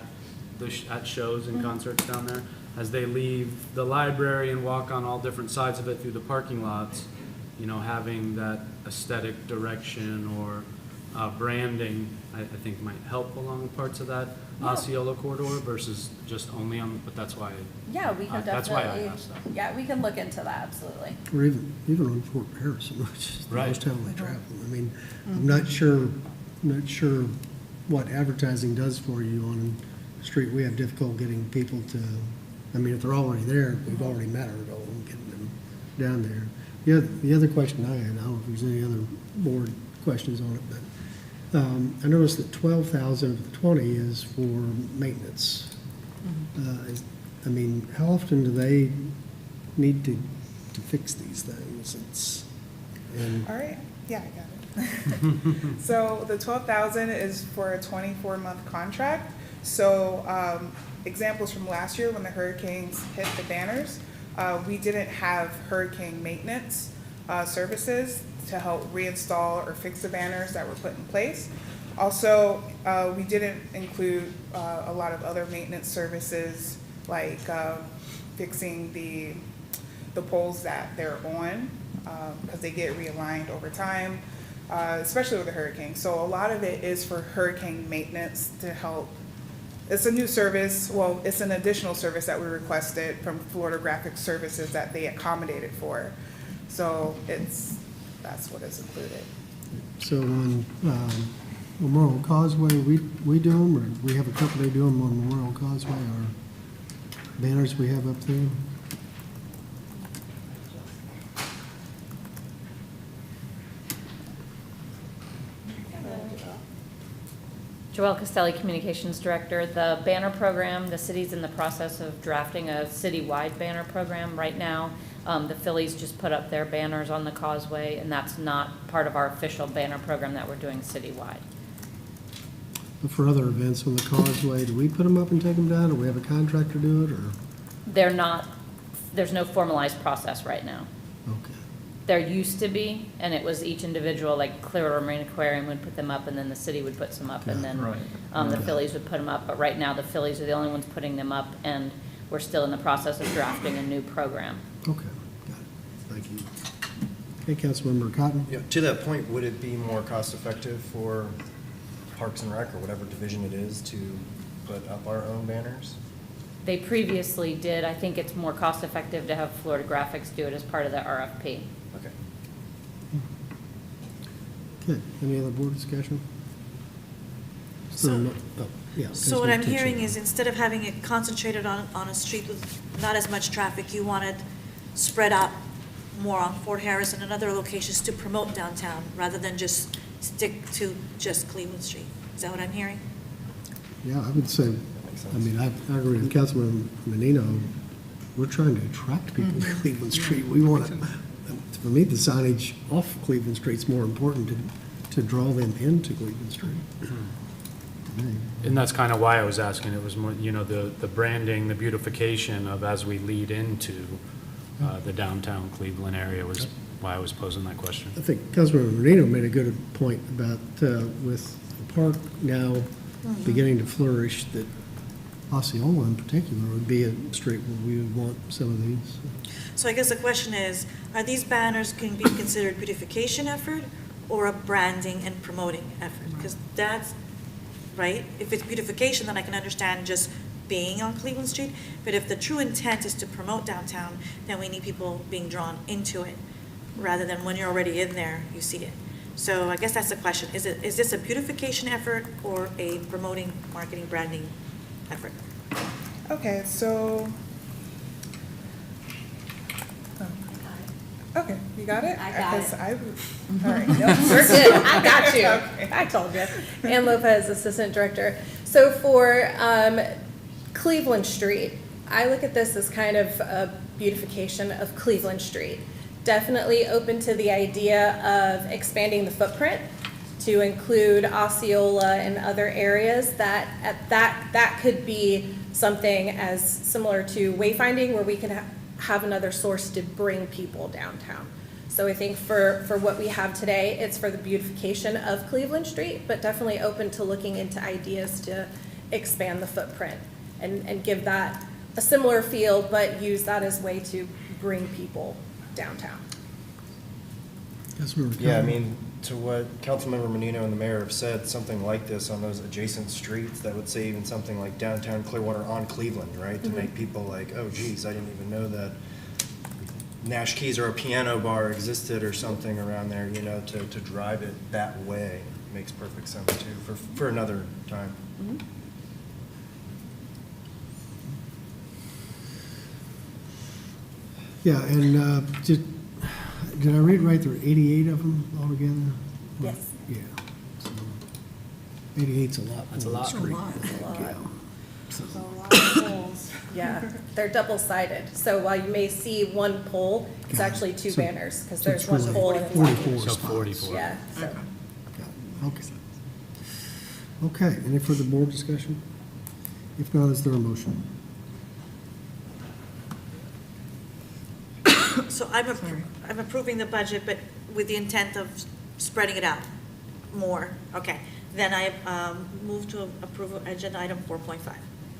at shows and concerts down there, as they leave the library and walk on all different sides of it through the parking lots, you know, having that aesthetic direction or branding, I think might help along parts of that Osceola corridor versus just only on, but that's why. Yeah, we can That's why I definitely, asked that. yeah, we can look into that, absolutely. Or even on Fort Harrison, which is the Right. most heavily traveled. I mean, I'm not sure what advertising does for you on a street. We have difficulty getting people to, I mean, if they're already there, we've already met our goal in getting them down there. The other question I had, I don't know if there's any other board questions on it, but I noticed that 12,000 of the 20 is for maintenance. I mean, how often do they need to fix these things? All right, yeah, I got it. So the 12,000 is for a 24-month contract. So examples from last year when the hurricanes hit the banners, we didn't have hurricane maintenance services to help reinstall or fix the banners that were put in place. Also, we didn't include a lot of other maintenance services like fixing the poles that they're on because they get realigned over time, especially with the hurricane. So a lot of it is for hurricane maintenance to help. It's a new service, well, it's an additional service that we requested from Florida Graphic Services that they accommodated for. So that's what is included. So on Memorial Causeway, we do them, or we have a company do them on Memorial Causeway, or banners we have up there? Joelle Castelli, Communications Director. The banner program, the city's in the process of drafting a citywide banner program right now. The Phillies just put up their banners on the causeway, and that's not part of our official banner program that we're doing citywide. But for other events on the causeway, do we put them up and take them down, or we have a contractor do it, or? They're not, there's no formalized process right now. Okay. There used to be, and it was each individual, like Clearwater Marine Aquarium would put them up, and then the city would put some up, and then the Phillies would put them up. But right now, the Phillies are the only ones putting them up, and we're still in the process of drafting a new program. Okay, got it. Thank you. Okay, Councilmember Cotton? Yeah, to that point, would it be more cost-effective for Parks and Rec, or whatever division it is, to put up our own banners? They previously did. I think it's more cost-effective to have Florida Graphics do it as part of the RFP. Okay. Okay, any other board discussion? So what I'm Councilmember hearing Kitchen. is instead of having it concentrated on a street with not as much traffic, you want it spread out more on Fort Harrison and other locations to promote downtown, rather than just stick to just Cleveland Street. Is that what I'm hearing? Yeah, I would say, I mean, I agree with Councilman Menino. We're trying to attract people to Cleveland Street. We want to, for me, the signage off Cleveland Street's more important to draw them into Cleveland Street. And that's kind of why I was asking. It was more, you know, the branding, the beautification of as we lead into the downtown Cleveland area was why I was posing that question. I think Councilman Menino made a good point about with the park now beginning to flourish, that Osceola in particular would be a street where we would want some of these. So I guess the question is, are these banners can be considered beautification effort or a branding and promoting effort? Because that's, right? If it's beautification, then I can understand just being on Cleveland Street. But if the true intent is to promote downtown, then we need people being drawn into it, rather than when you're already in there, you see it. So I guess that's the question. Is this a beautification effort or a promoting, marketing, branding effort? Okay, so Okay, you got it? I got it. 'Cause all right, no, We're good. I got you. Okay. I told you. Ann Lopez, Assistant Director. So for Cleveland Street, I look at this as kind of a beautification of Cleveland Street. Definitely open to the idea of expanding the footprint to include Osceola and other areas that could be something as similar to wayfinding where we can have another source to bring people downtown. So I think for what we have today, it's for the beautification of Cleveland Street, but definitely open to looking into ideas to expand the footprint and give that a similar feel, but use that as a way to bring people downtown. Councilmember Yeah, I Cotton. mean, to what Councilmember Menino and the mayor have said, something like this on those adjacent streets, that would say even something like downtown Clearwater on Cleveland, right? To make people like, oh geez, I didn't even know that Nash Keys or a piano bar existed or something around there, you know, to drive it that way makes perfect sense too, for another time. Yeah, and did I read right, there were 88 of them altogether? Yes. Yeah. So 88's a lot. That's a more lot. than A lot. street. A lot. Yeah. So- There's a lot of holes. Yeah, they're double-sided. So while you may see one pole, it's actually two So- banners, because so there's it's one really pole and it's 44 So spots. 44. yeah, so. Okay. Okay, any further board discussion? If not, is there a motion? So I'm approving the budget, but with the intent of spreading it out more. Okay. Then I move to approve agenda item 4.5.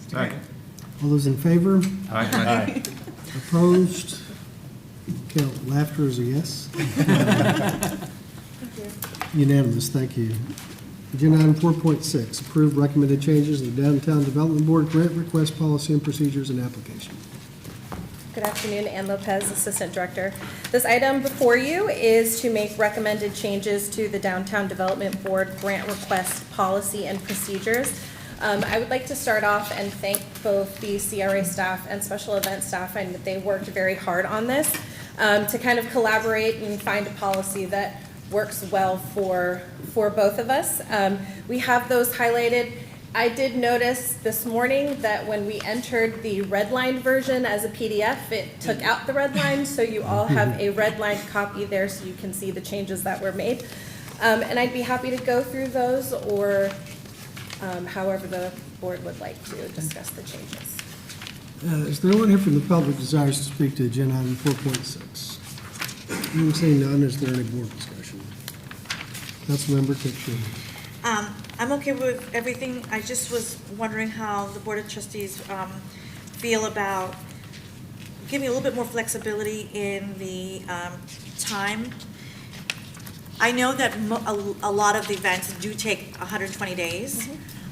Second. All those in favor? Aye. Opposed? Count laughter as a yes. Unanimous, thank you. Agenda item 4.6, approve recommended changes to the Downtown Development Board grant request policy and procedures and application. Good afternoon, Ann Lopez, Assistant Director. This item before you is to make recommended changes to the Downtown Development Board grant request policy and procedures. I would like to start off and thank both the CRA staff and special event staff, and they worked very hard on this to kind of collaborate and find a policy that works well for both of us. We have those highlighted. I did notice this morning that when we entered the redlined version as a PDF, it took out the red line, so you all have a redlined copy there so you can see the changes that were made. And I'd be happy to go through those or however the board would like to discuss the changes. Is there anyone here from the public desires to speak to agenda item 4.6? I'm seeing none, is there any board discussion? Councilmember Tixley. I'm okay with everything. I just was wondering how the Board of Trustees feel about giving a little bit more flexibility in the time. I know that a lot of the events do take 120 days,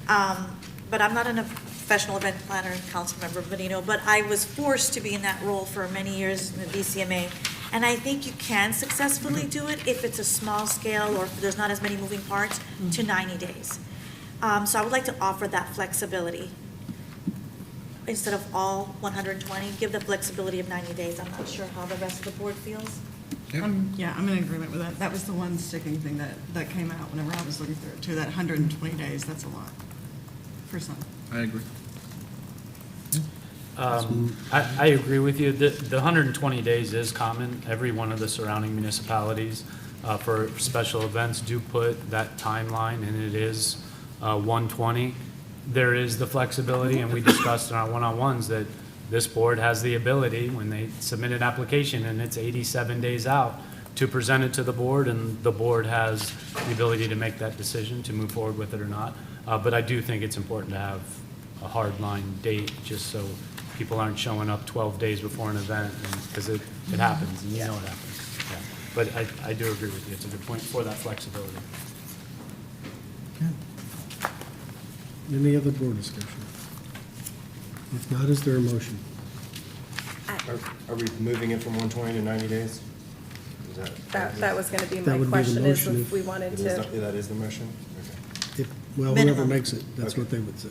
but I'm not a professional event planner, Councilmember Benino, but I was forced to be in that role for many years in the DCMA. And I think you can successfully do it if it's a small scale or if there's not as many moving parts to 90 days. So I would like to offer that flexibility. Instead of all 120, give the flexibility of 90 days. I'm not sure how the rest of the board feels. Yeah, I'm in agreement with that. That was the one sticking thing that came out whenever I was looking through it, too. That 120 days, that's a lot for some. I agree. I agree with you. The 120 days is common. Every one of the surrounding municipalities for special events do put that timeline, and it is 120. There is the flexibility, and we discussed in our one-on-ones that this board has the ability, when they submit an application and it's 87 days out, to present it to the board, and the board has the ability to make that decision to move forward with it or not. But I do think it's important to have a hard line date, just so people aren't showing up 12 days before an event, because it happens, and you know it happens. Yeah. But I do agree with you. It's a good point for that flexibility. Okay. Any other board discussion? If not, is there a motion? Are we moving it from 120 to 90 days? Is That was going to be That my would be the question, is motion if we wanted to. That is the motion? Okay. Well, whoever Minimum. makes it, that's Okay. what they would say.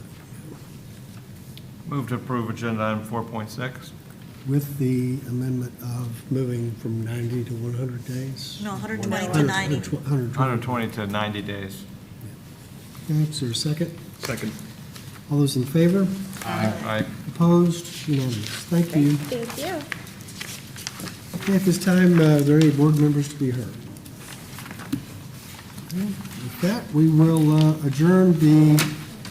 Move to approve agenda item 4.6. with the amendment of moving from 90 to 100 days? No, 120 to 90. 120 to 90 days. Okay, is there a second? Second. All those in favor? Aye. Opposed? Unanimous. Thank you. Thank you. Okay, at this time, are there any board members to be heard? Okay, with that, we will adjourn the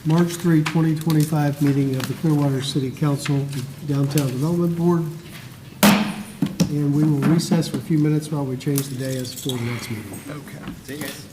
March 3, 2025 meeting of the Clearwater City Council Downtown Development Board. And we will recess for a few minutes while we change the day as for the next meeting. Okay. See you guys.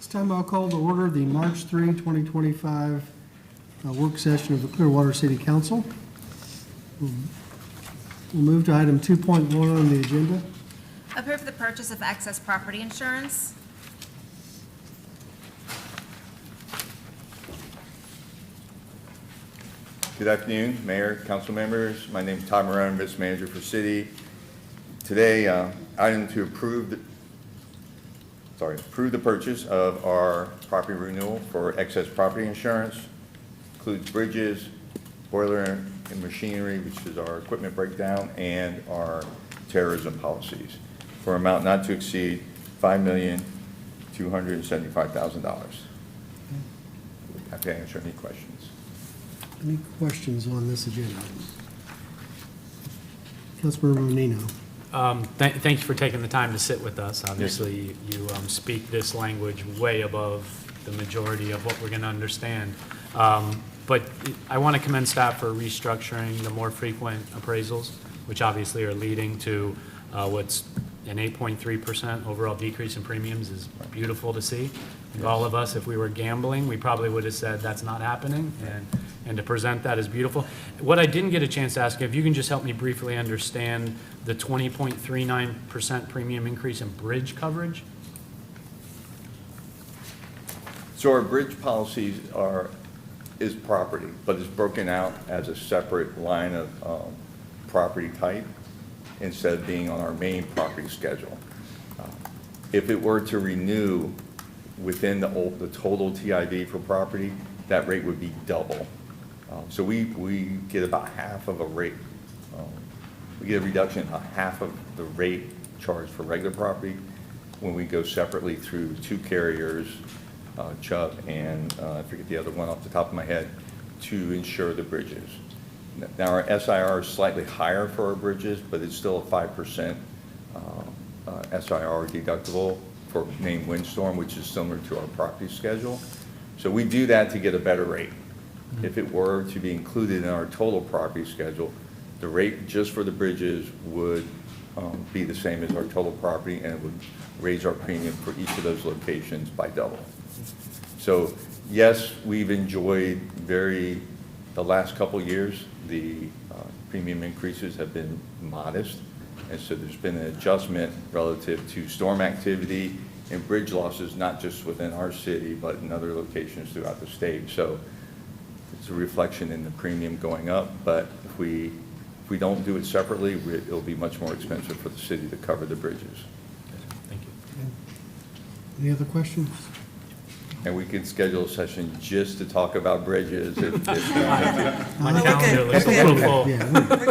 This time I'll call to order the March 3, 2025 work session of the Clearwater City Council. We'll move to item 2.1 on the agenda. Approve the purchase of excess property insurance. Good afternoon, Mayor, council members. My name is Todd Marone, Risk Manager for City. Today, item to approve the purchase of our property renewal for excess property insurance. Includes bridges, boiler and machinery, which is our equipment breakdown, and our terrorism policies for an amount not to exceed $5,275,000. Happy to answer any questions. Any questions on this agenda item? Councilmember Menino. Thank you for taking the time to sit with us. Obviously, you speak this language way above the majority of what we're going to understand. But I want to commend staff for restructuring the more frequent appraisals, which obviously are leading to what's an 8.3% overall decrease in premiums is beautiful to see. And all of us, if we were gambling, we probably would have said that's not happening, and to present that is beautiful. What I didn't get a chance to ask, if you can just help me briefly understand the 20.39% premium increase in bridge coverage? So our bridge policies is property, but it's broken out as a separate line of property type instead of being on our main property schedule. If it were to renew within the total TIV for property, that rate would be double. So we get about half of a rate. We get a reduction of half of the rate charged for regular property when we go separately through two carriers, Chubb and I forget the other one off the top of my head, to insure the bridges. Now our SIR is slightly higher for our bridges, but it's still a 5% SIR deductible for named windstorm, which is similar to our property schedule. So we do that to get a better rate. If it were to be included in our total property schedule, the rate just for the bridges would be the same as our total property, and it would raise our premium for each of those locations by double. So yes, we've enjoyed the last couple years, the premium increases have been modest, and so there's been an adjustment relative to storm activity and bridge losses, not just within our city, but in other locations throughout the state. So it's a reflection in the premium going up, but if we don't do it separately, it'll be much more expensive for the city to cover the bridges. Thank you. Any other questions? And we could schedule a session just to talk about bridges. My calendar looks a little full. Yeah, We're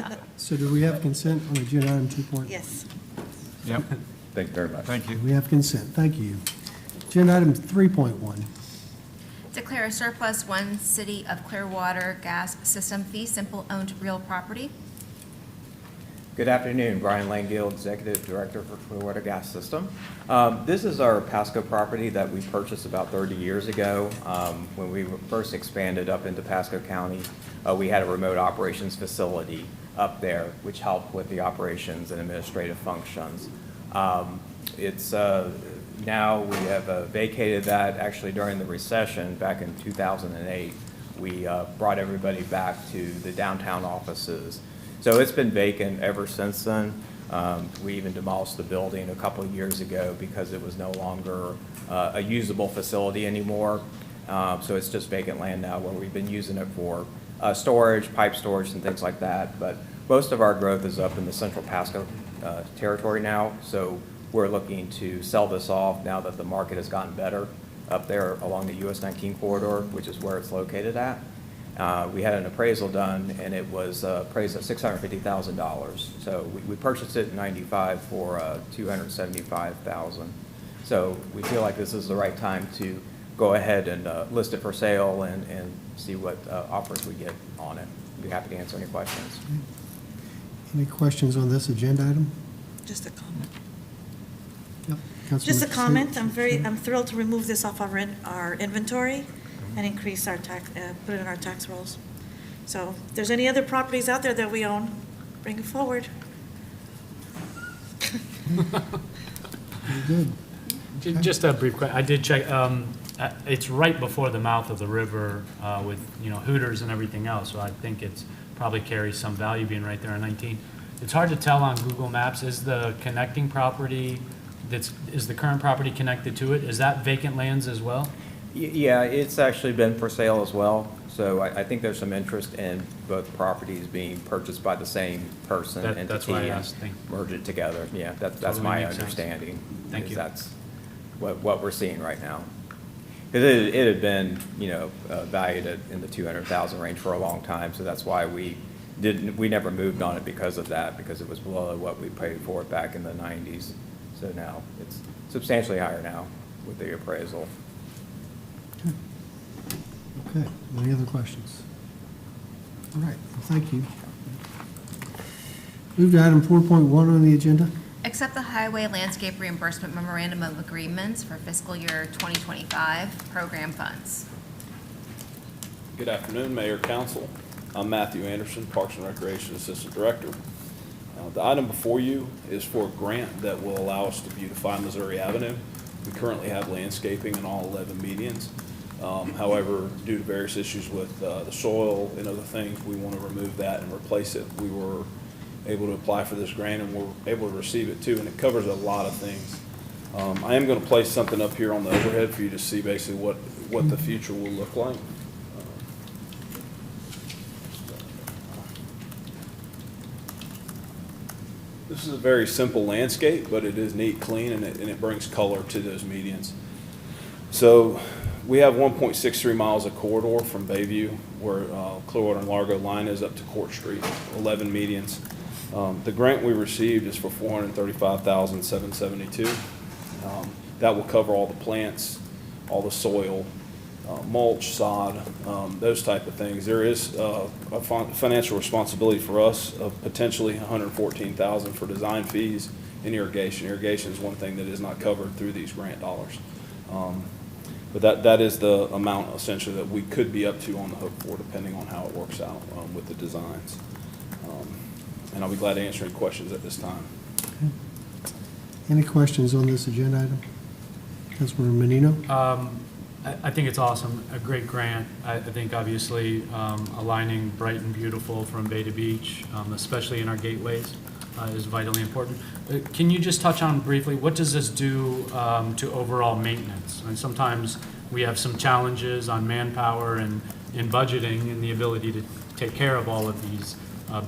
good. So do we have consent on agenda item 2.1? Yes. Yep. Thank you very much. Thank you. We have consent. Thank you. Agenda item 3.1. Declare a surplus one City of Clearwater gas system fee simple owned real property. Good afternoon, Brian Langgill, Executive Director for Clearwater Gas System. This is our Pasco property that we purchased about 30 years ago. When we first expanded up into Pasco County, we had a remote operations facility up there, which helped with the operations and administrative functions. Now we have vacated that. Actually, during the recession back in 2008, we brought everybody back to the downtown offices. So it's been vacant ever since then. We even demolished the building a couple of years ago because it was no longer a usable facility anymore. So it's just vacant land now, where we've been using it for storage, pipe storage, and things like that. But most of our growth is up in the central Pasco territory now. So we're looking to sell this off now that the market has gotten better up there along the US 19 corridor, which is where it's located at. We had an appraisal done, and it was appraised at $650,000. So we purchased it in '95 for $275,000. So we feel like this is the right time to go ahead and list it for sale and see what offers we get on it. I'd be happy to answer any questions. Any questions on this agenda item? Just a comment. Yep. Just a Councilmember comment. Sim- I'm thrilled to remove this off our inventory and increase our tax, put it in our tax rolls. So if there's any other properties out there that we own, bring it forward. Very good. Just a brief question. I did check, it's right before the mouth of the river with, Hooters and everything else, so I think it's probably carries some value being right there on 19. It's hard to tell on Google Maps. Is the connecting property, is the current property connected to it? Is that vacant lands as well? Yeah, it's actually been for sale as well. So I think there's some interest in both properties being purchased by the same person, entity. That's why I and asked. merge it together. Yeah, that's Totally my makes sense. understanding. Thank is you. That's what we're seeing right now. It had been, valued in the 200,000 range for a long time, so that's why we never moved on it because of that, because it was below what we paid for it back in the 90s. So now it's substantially higher now with the appraisal. Okay, any other questions? All right, well, thank you. Move to item 4.1 on the agenda. Accept the highway landscape reimbursement memorandum of agreements for fiscal year 2025 program funds. Good afternoon, Mayor, Council. I'm Matthew Anderson, Parks and Recreation Assistant Director. The item before you is for a grant that will allow us to beautify Missouri Avenue. We currently have landscaping in all 11 medians. However, due to various issues with the soil and other things, we want to remove that and replace it. We were able to apply for this grant and we're able to receive it too, and it covers a lot of things. I am going to place something up here on the overhead for you to see basically what the future will look like. This is a very simple landscape, but it is neat, clean, and it brings color to those medians. So we have 1.63 miles of corridor from Bayview, where Clearwater and Largo line is, up to Court Street, 11 medians. The grant we received is for $435,772. That will cover all the plants, all the soil, mulch, sod, those type of things. There is a financial responsibility for us of potentially $114,000 for design fees and irrigation. Irrigation is one thing that is not covered through these grant dollars. But that is the amount essentially that we could be up to on the hook for, depending on how it works out with the designs. And I'll be glad to answer any questions at this time. Okay. Any questions on this agenda item? Councilmember Menino? I think it's awesome, a great grant. I think obviously aligning bright and beautiful from bay to beach, especially in our gateways, is vitally important. Can you just touch on briefly, what does this do to overall maintenance? I mean, sometimes we have some challenges on manpower and in budgeting and the ability to take care of all of these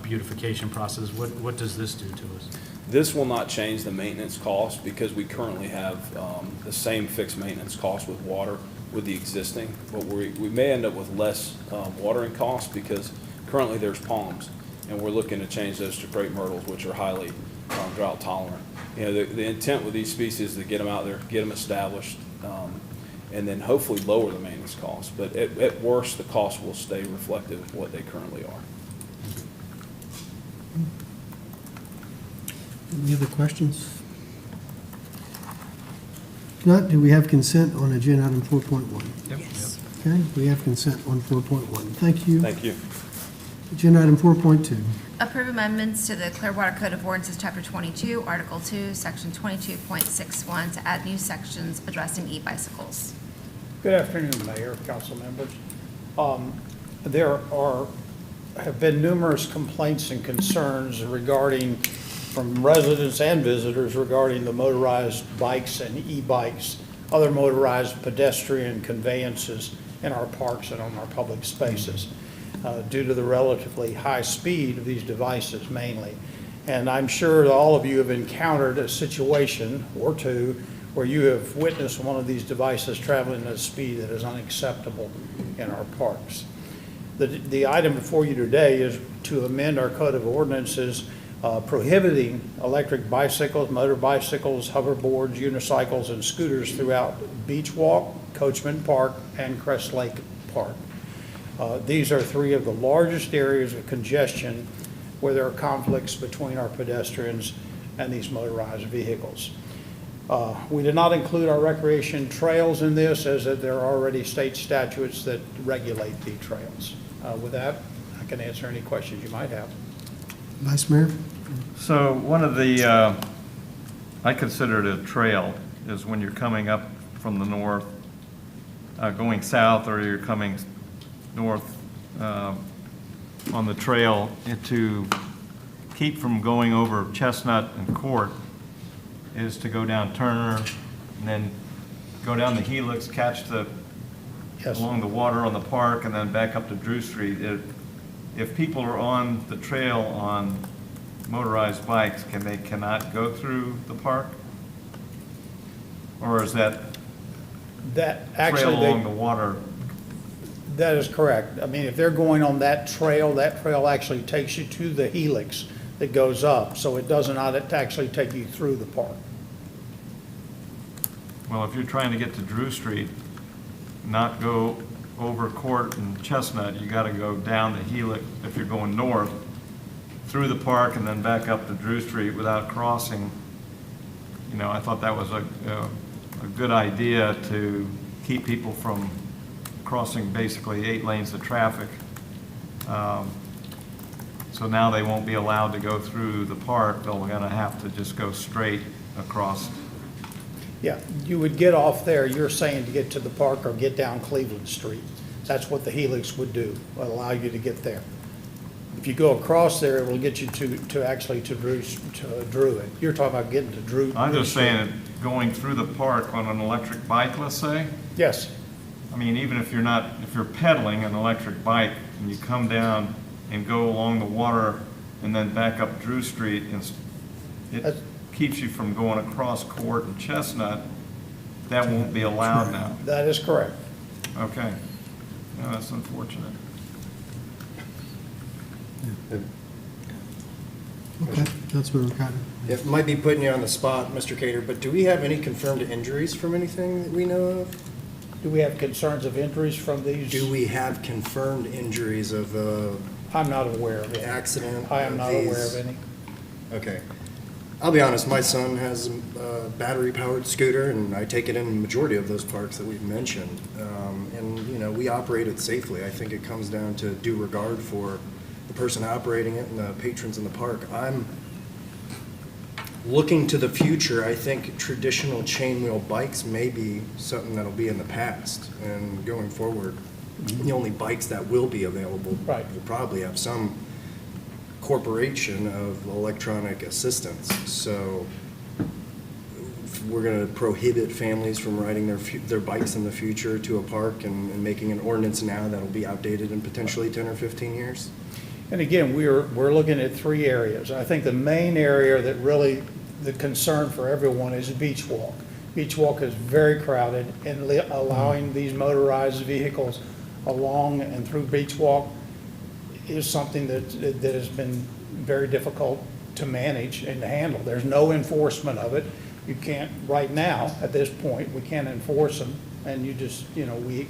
beautification processes. What does this do to us? This will not change the maintenance cost because we currently have the same fixed maintenance cost with water with the existing, but we may end up with less watering costs because currently there's palms, and we're looking to change those to crepe myrtles, which are highly drought tolerant. The intent with these species is to get them out there, get them established, and then hopefully lower the maintenance costs. But at worst, the cost will stay reflective of what they currently are. Any other questions? If not, do we have consent on agenda item 4.1? Yes. Okay, we have consent on 4.1. Thank you. Thank you. Agenda item 4.2. Approve amendments to the Clearwater Code of Ordinances, Chapter 22, Article 2, Section 22.61, to add new sections addressing e-bicycles. Good afternoon, Mayor, council members. There have been numerous complaints and concerns regarding, from residents and visitors, regarding the motorized bikes and e-bikes, other motorized pedestrian conveyances in our parks and on our public spaces, due to the relatively high speed of these devices mainly. And I'm sure that all of you have encountered a situation or two where you have witnessed one of these devices traveling at a speed that is unacceptable in our parks. The item before you today is to amend our Code of Ordinances prohibiting electric bicycles, motor bicycles, hoverboards, unicycles, and scooters throughout Beach Walk, Coachman Park, and Crest Lake Park. These are three of the largest areas of congestion where there are conflicts between our pedestrians and these motorized vehicles. We did not include our recreation trails in this, as that there are already state statutes that regulate the trails. With that, I can answer any questions you might have. Vice Mayor? So one of the, I consider it a trail, is when you're coming up from the north, going south, or you're coming north on the trail, and to keep from going over Chestnut and Court is to go down Turner and then go down the Helix, catch the, along the water on the park, and then back up to Drew Street. If people are on the trail on motorized bikes, they cannot go through the park? Or is that Actually, trail along the water? That is correct. I mean, if they're going on that trail actually takes you to the helix that goes up, so it does not actually take you through the park. Well, if you're trying to get to Drew Street, not go over Court and Chestnut, you gotta go down the Helix, if you're going north, through the park and then back up to Drew Street without crossing. You know, I thought that was a good idea to keep people from crossing basically 8 lanes of traffic. So now they won't be allowed to go through the park. They're gonna have to just go straight across. Yeah, you would get off there, you're saying to get to the park or get down Cleveland Street. That's what the helix would do, would allow you to get there. If you go across there, it will get you to Druid. You're talking about getting to Druid. I'm just saying, going through the park on an electric bike, let's say. Yes. I mean, even if you're pedaling an electric bike and you come down and go along the water and then back up Drew Street, and it keeps you from going across Court and Chestnut, that won't be allowed now. That is correct. Okay. No, that's unfortunate. Okay, Councilmember Cotton. It might be putting you on the spot, Mr. Cater, but do we have any confirmed injuries from anything that we know of? Do we have concerns of injuries from these? Do we have confirmed injuries of I'm not aware of any. Accident? I am not aware of any. Okay. I'll be honest, my son has a battery-powered scooter, and I take it in the majority of those parks that we've mentioned. And, you know, we operate it safely. I think it comes down to due regard for the person operating it and the patrons in the park. I'm looking to the future. I think traditional chain wheel bikes may be something that'll be in the past, and going forward, the only bikes that will be available will probably have some corporation of electronic assistance. So if we're going to prohibit families from riding their bikes in the future to a park and making an ordinance now that'll be outdated in potentially 10 or 15 years. And again, we're looking at 3 areas. I think the main area that really the concern for everyone is Beach Walk. Beach Walk is very crowded, and allowing these motorized vehicles along and through Beach Walk is something that has been very difficult to manage and to handle. There's no enforcement of it. You can't, right now, at this point, we can't enforce them, and you just, you know, we've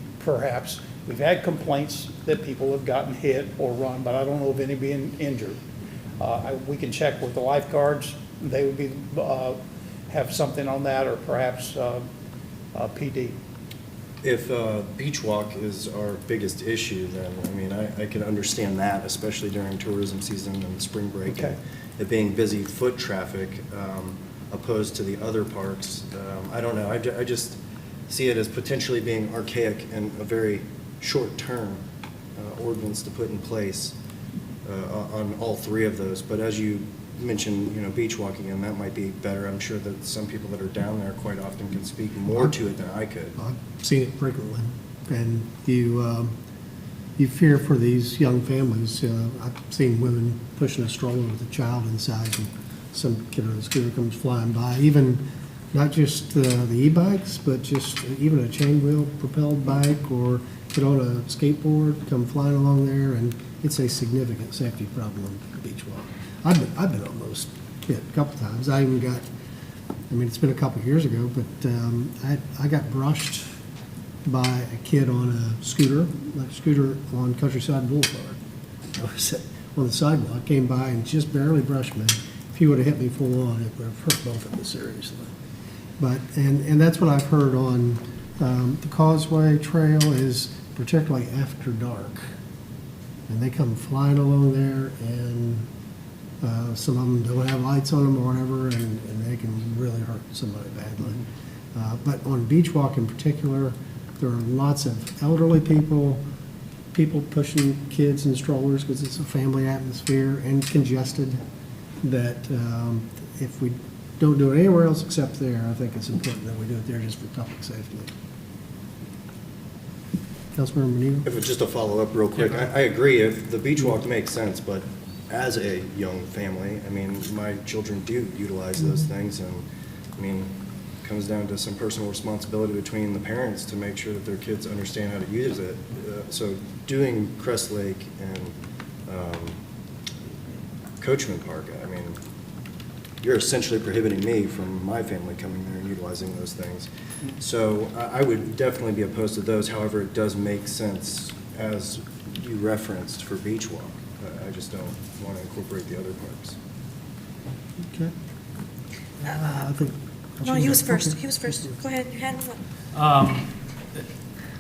had complaints that people have gotten hit or run, but I don't know of any being injured. We can check with the lifeguards. They would be, have something on that, or perhaps PD. If beach walk is our biggest issue, then, I mean, I can understand that, especially during tourism season and spring break. Okay. And it being busy foot traffic opposed to the other parks. I don't know. I just see it as potentially being archaic and a very short-term ordinance to put in place on all 3 of those. But as you mentioned, you know, beach walking, and that might be better. I'm sure that some people that are down there quite often can speak more to it than I could. I've seen it frequently, and you fear for these young families. I've seen women pushing a stroller with a child inside, and some kid on a scooter comes flying by. Even not just the e-bikes, but just even a chain wheel propelled bike or get on a skateboard, come flying along there, and it's a significant safety problem on the beach walk. I've been almost hit a couple times. I even got, I mean, it's been a couple years ago, but I got brushed by a kid on a scooter on Countryside Boulevard. I was on the sidewalk, came by and just barely brushed me. If he would have hit me full on, it would have hurt both of us seriously. But, and that's what I've heard on the Causeway Trail is particularly after dark. And they come flying along there, and some of them don't have lights on them or whatever, and they can really hurt somebody badly. But on Beach Walk in particular, there are lots of elderly people, people pushing kids in strollers because it's a family atmosphere and congested, that if we don't do it anywhere else except there, I think it's important that we do it there just for public safety. Councilmember Menino? If it's just a follow-up real quick, I agree, if the beach walk makes sense, but as a young family, I mean, my children do utilize those things, and, I mean, it comes down to some personal responsibility between the parents to make sure that their kids understand how to use it. So doing Crest Lake and Coachman Park, I mean, you're essentially prohibiting me from my family coming there and utilizing those things. So I would definitely be opposed to those. However, it does make sense, as you referenced, for Beach Walk. I just don't want to incorporate the other parks. Okay. I think. No, he was first. He was first. Go ahead. Your hand was up.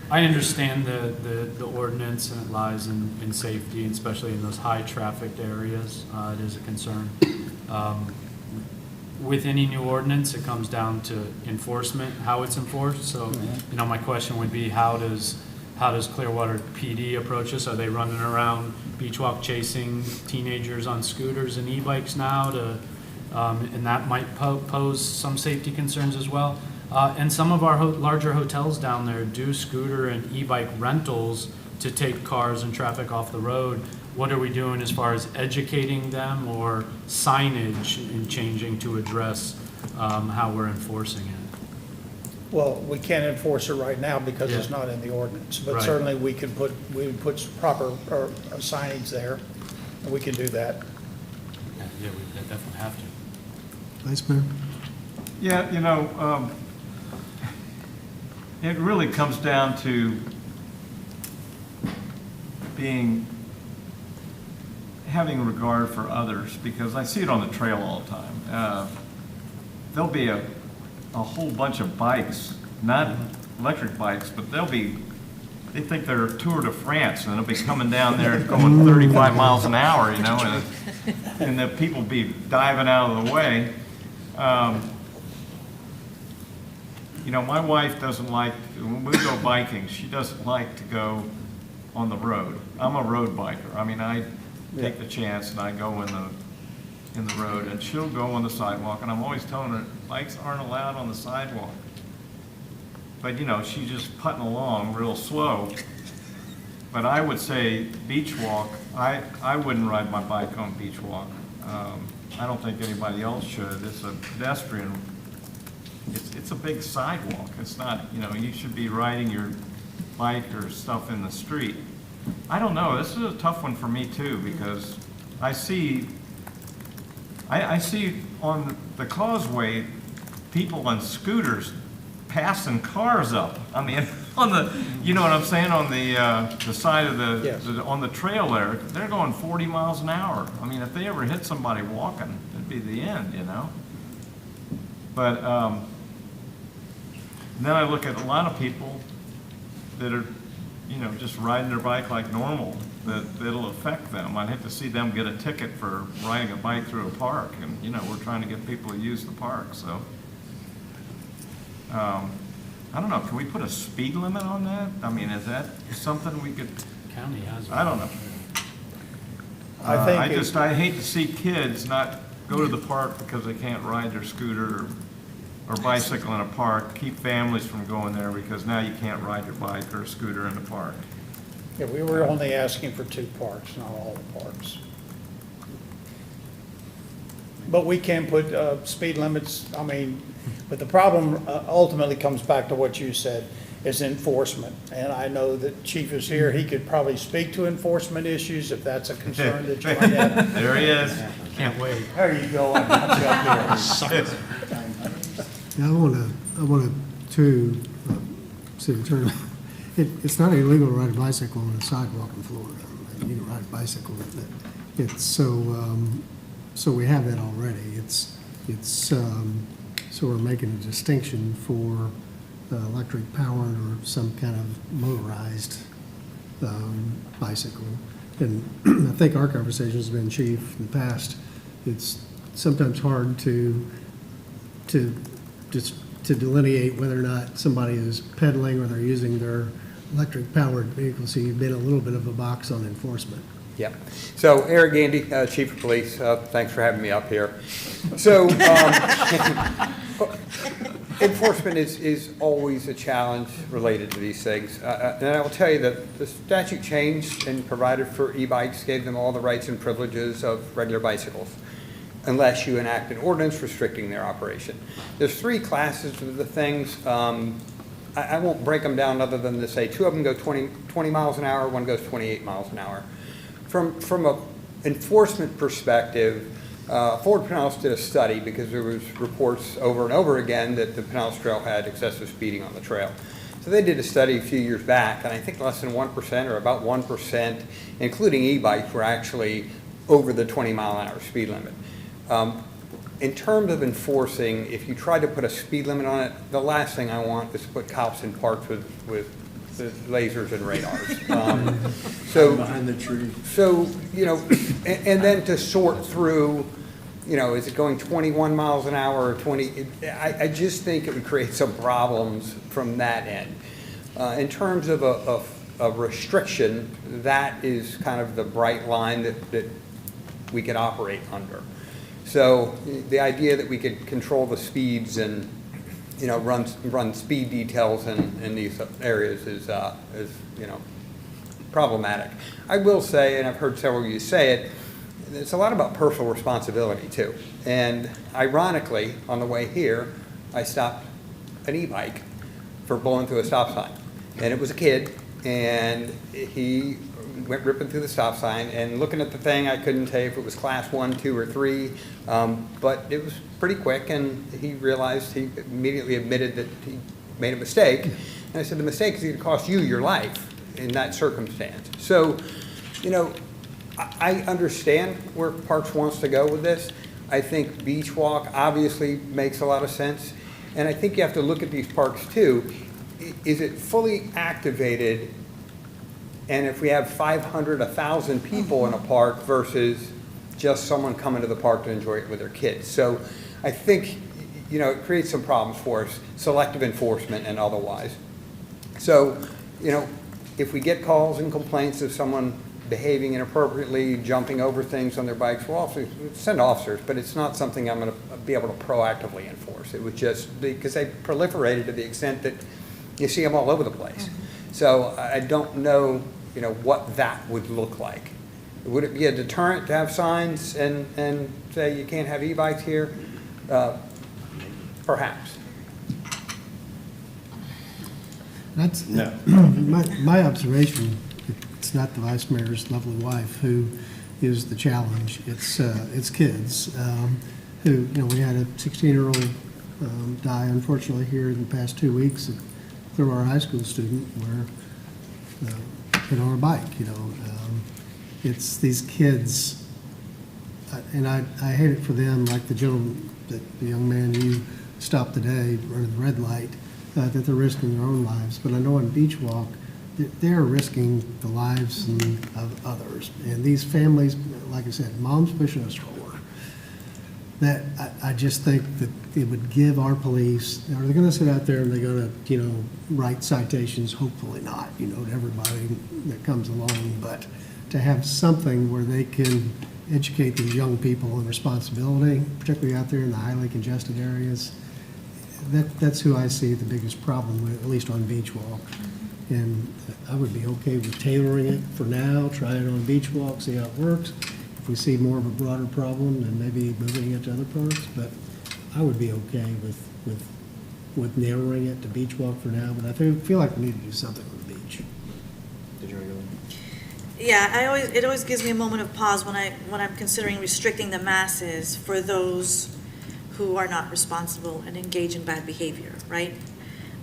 I understand the ordinance, and it lies in safety, and especially in those high-trafficked areas. It is a concern. With any new ordinance, it comes down to enforcement, how it's enforced. So, you know, my question would be, how does Clearwater PD approach this? Are they running around Beach Walk chasing teenagers on scooters and e-bikes now to, and that might pose some safety concerns as well? And some of our larger hotels down there do scooter and e-bike rentals to take cars and traffic off the road. What are we doing as far as educating them, or signage and changing to address how we're enforcing it? Well, we can't enforce it right now because it's Yeah. not in the ordinance, but Right. certainly we would put proper signage there, and we can do that. Yeah, we definitely have to. Vice Mayor? Yeah, you know, it really comes down to having regard for others, because I see it on the trail all the time. There'll be a whole bunch of bikes, not electric bikes, but they think they're Tour de France, and they'll be coming down there going 35 miles an hour, you know, and the people be diving out of the way. You know, my wife doesn't like, when we go biking, she doesn't like to go on the road. I'm a road biker. I mean, I take the chance and I go in the road, and she'll go on the sidewalk, and I'm always telling her, bikes aren't allowed on the sidewalk. But, you know, she's just putting along real slow. But I would say Beach Walk, I wouldn't ride my bike on Beach Walk. I don't think anybody else should. It's a pedestrian, it's a big sidewalk. It's not, you know, you should be riding your bike or stuff in the street. I don't know, this is a tough one for me too, because I see on the causeway, people on scooters passing cars up. I mean, on the, you know what I'm saying, on the side of on the trail there, they're going 40 miles an hour. I mean, if they ever hit somebody walking, it'd be the end, you know? But then I look at a lot of people that are, you know, just riding their bike like normal, that'll affect them. I'd hate to see them get a ticket for riding a bike through a park, and, you know, we're trying to get people to use the park, so. I don't know, can we put a speed limit on that? I mean, is that something we could? County has. I don't know. I hate to see kids not go to the park because they can't ride their scooter or bicycle in a park, keep families from going there because now you can't ride your bike or scooter in the park. Yeah, we were only asking for 2 parks, not all the parks. But we can put speed limits, I mean, but the problem ultimately comes back to what you said, is enforcement. And I know that Chief is here, he could probably speak to enforcement issues if that's a concern that you might have. There he is. Can't wait. There you go, I got you up there. Yeah, I want to City Attorney, it's not illegal to ride a bicycle on a sidewalk in Florida. You can ride a bicycle. It's so we have that already. So we're making a distinction for electric powered or some kind of motorized bicycle. And I think our conversation has been, Chief, in the past, it's sometimes hard to just to delineate whether or not somebody is pedaling or they're using their electric-powered vehicle, so you've been a little bit of a box on enforcement. Yep. So Eric Gandy, Chief of Police, thanks for having me up here. So enforcement is always a challenge related to these things. And I will tell you that the statute changed and provided for e-bikes, gave them all the rights and privileges of regular bicycles, unless you enact an ordinance restricting their operation. There's 3 classes of the things. I won't break them down other than to say 2 of them go 20 miles an hour, 1 goes 28 miles an hour. From a enforcement perspective, Ford Pinellas did a study because there was reports over and over again that the Pinellas Trail had excessive speeding on the trail. So they did a study a few years back, and I think less than 1% or about 1%, including e-bikes, were actually over the 20-mile-an-hour speed limit. In terms of enforcing, if you try to put a speed limit on it, the last thing I want is to put cops in parks with the lasers and radars. Behind the tree. So, you know, and then to sort through, you know, is it going 21 miles an hour or 20? I just think it would create some problems from that end. In terms of a restriction, that is kind of the bright line that we could operate under. So the idea that we could control the speeds and, you know, run speed details in these areas is you know, problematic. I will say, and I've heard several of you say it, it's a lot about personal responsibility too. And ironically, on the way here, I stopped an e-bike for blowing through a stop sign. And it was a kid, and he went ripping through the stop sign, and looking at the thing, I couldn't tell you if it was class 1, 2, or 3, but it was pretty quick, and he realized, he immediately admitted that he made a mistake. And I said, the mistake is going to cost you your life in that circumstance. So, you know, I understand where Parks wants to go with this. I think Beach Walk obviously makes a lot of sense, and I think you have to look at these parks too. Is it fully activated? And if we have 500, 1,000 people in a park versus just someone coming to the park to enjoy it with their kids. So I think, you know, it creates some problems for us, selective enforcement and otherwise. So, you know, if we get calls and complaints of someone behaving inappropriately, jumping over things on their bikes, we'll also send officers, but it's not something I'm going to be able to proactively enforce. It was just because they proliferated to the extent that you see them all over the place. So I don't know, you know, what that would look like. Would it be a deterrent to have signs and say you can't have e-bikes here? Perhaps. That's No. my observation. It's not the vice mayor's lovely wife who is the challenge. It's kids who, you know, we had a 16-year-old die unfortunately here in the past 2 weeks. Through our high school student where hit on a bike, you know. It's these kids, and I hate it for them, like the gentleman, the young man you stopped today running the red light, that they're risking their own lives. But I know on Beach Walk, they're risking the lives of others. And these families, like I said, mom's pushing a stroller. That I just think that it would give our police, are they going to sit out there and they're going to, you know, write citations? Hopefully not, you know, to everybody that comes along, but to have something where they can educate these young people on responsibility, particularly out there in the highly congested areas. That's who I see the biggest problem with, at least on Beach Walk. And I would be okay with tailoring it for now, try it on Beach Walk, see how it works. If we see more of a broader problem, then maybe moving it to other parks. But I would be okay with narrowing it to Beach Walk for now. But I feel like we need to do something on the beach. Did you want to go? Yeah, it always gives me a moment of pause when I'm considering restricting the masses for those who are not responsible and engage in bad behavior, right?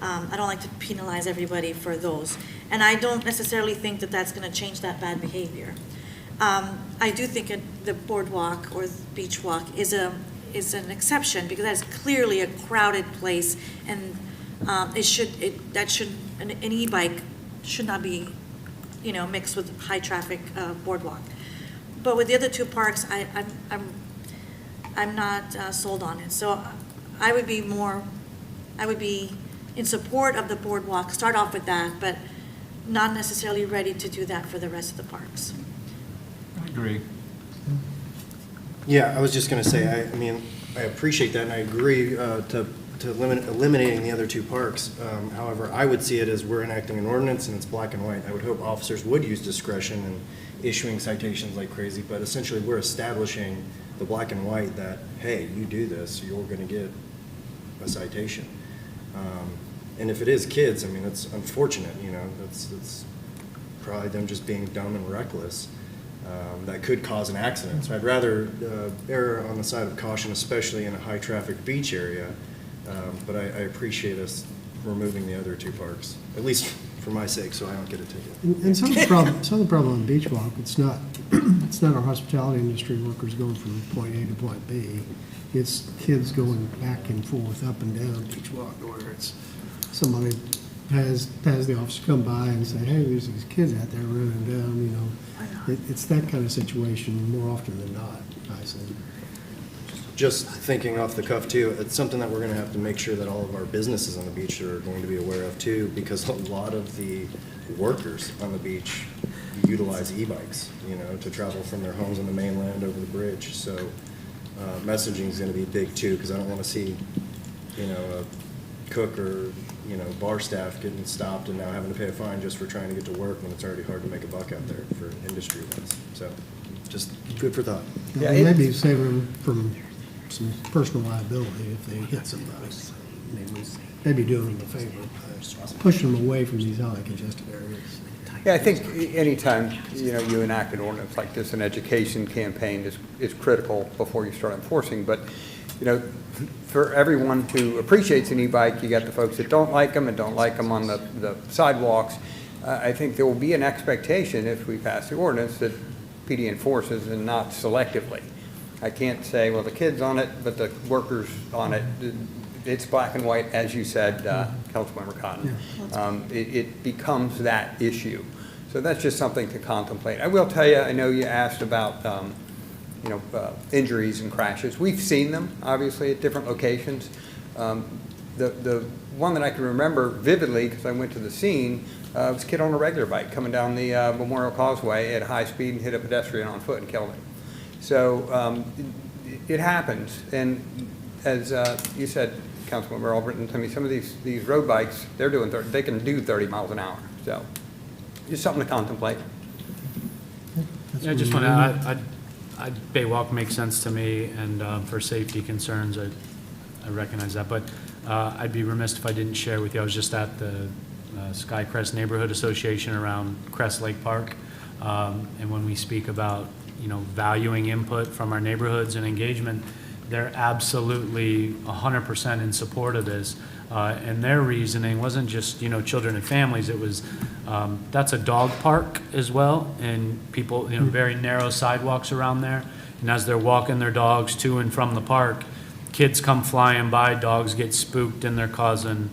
I don't like to penalize everybody for those. And I don't necessarily think that that's going to change that bad behavior. I do think the boardwalk or the beach walk is an exception because that is clearly a crowded place, and an e-bike should not be, you know, mixed with high traffic boardwalk. But with the other 2 parks, I'm not sold on it. So I would be more I would be in support of the boardwalk, start off with that, but not necessarily ready to do that for the rest of the parks. I agree. Yeah, I was just going to say, I mean, I appreciate that, and I agree to eliminating the other two parks. However, I would see it as we're enacting an ordinance and it's black and white. I would hope officers would use discretion in issuing citations like crazy, but essentially we're establishing the black and white that, hey, you do this, you're going to get a citation. And if it is kids, I mean, it's unfortunate, you know, it's probably them just being dumb and reckless. That could cause an accident. So I'd rather err on the side of caution, especially in a high-traffic beach area. But I appreciate us removing the other two parks, at least for my sake, so I don't get a ticket. And some of the problem on Beach Walk, it's not our hospitality industry workers going from point A to point B. It's kids going back and forth, up and down Beach Walk, where it's somebody has the officer come by and say, hey, there's these kids out there running down, you know. It's that kind of situation more often than not, I think. Just thinking off the cuff too, it's something that we're going to have to make sure that all of our businesses on the beach are going to be aware of too, because a lot of the workers on the beach utilize e-bikes, you know, to travel from their homes on the mainland over the bridge. So messaging is going to be big too, because I don't want to see, you know, a cook or, you know, bar staff getting stopped and now having to pay a fine just for trying to get to work when it's already hard to make a buck out there for industry events. So just good for thought. Yeah, maybe saving them from some personal liability if they hit somebody. Maybe doing them a favor, pushing them away from these highly congested areas. Yeah, I think anytime, you know, you enact an ordinance like this, an education campaign is critical before you start enforcing. But, you know, for everyone who appreciates an e-bike, you got the folks that don't like them and don't like them on the sidewalks. I think there will be an expectation if we pass the ordinance that PD enforces and not selectively. I can't say, well, the kid's on it, but the workers on it, it's black and white, as you said, Councilmember Cotton. It becomes that issue. So that's just something to contemplate. I will tell you, I know you asked about you know, injuries and crashes. We've seen them, obviously, at different locations. The one that I can remember vividly, because I went to the scene, was a kid on a regular bike coming down the Memorial Causeway at high speed and hit a pedestrian on foot and killed him. So it happens. And as you said, Councilmember Albritton, to me, some of these road bikes, they can do 30 miles an hour. So just something to contemplate. Yeah, I just want to, Baywalk makes sense to me, and for safety concerns, I recognize that. But I'd be remiss if I didn't share with you, I was just at the Skycrest Neighborhood Association around Crest Lake Park. And when we speak about, you know, valuing input from our neighborhoods and engagement, they're absolutely 100% in support of this. And their reasoning wasn't just, you know, children and families. It was, that's a dog park as well, and people, you know, very narrow sidewalks around there. And as they're walking their dogs to and from the park, kids come flying by, dogs get spooked, and they're causing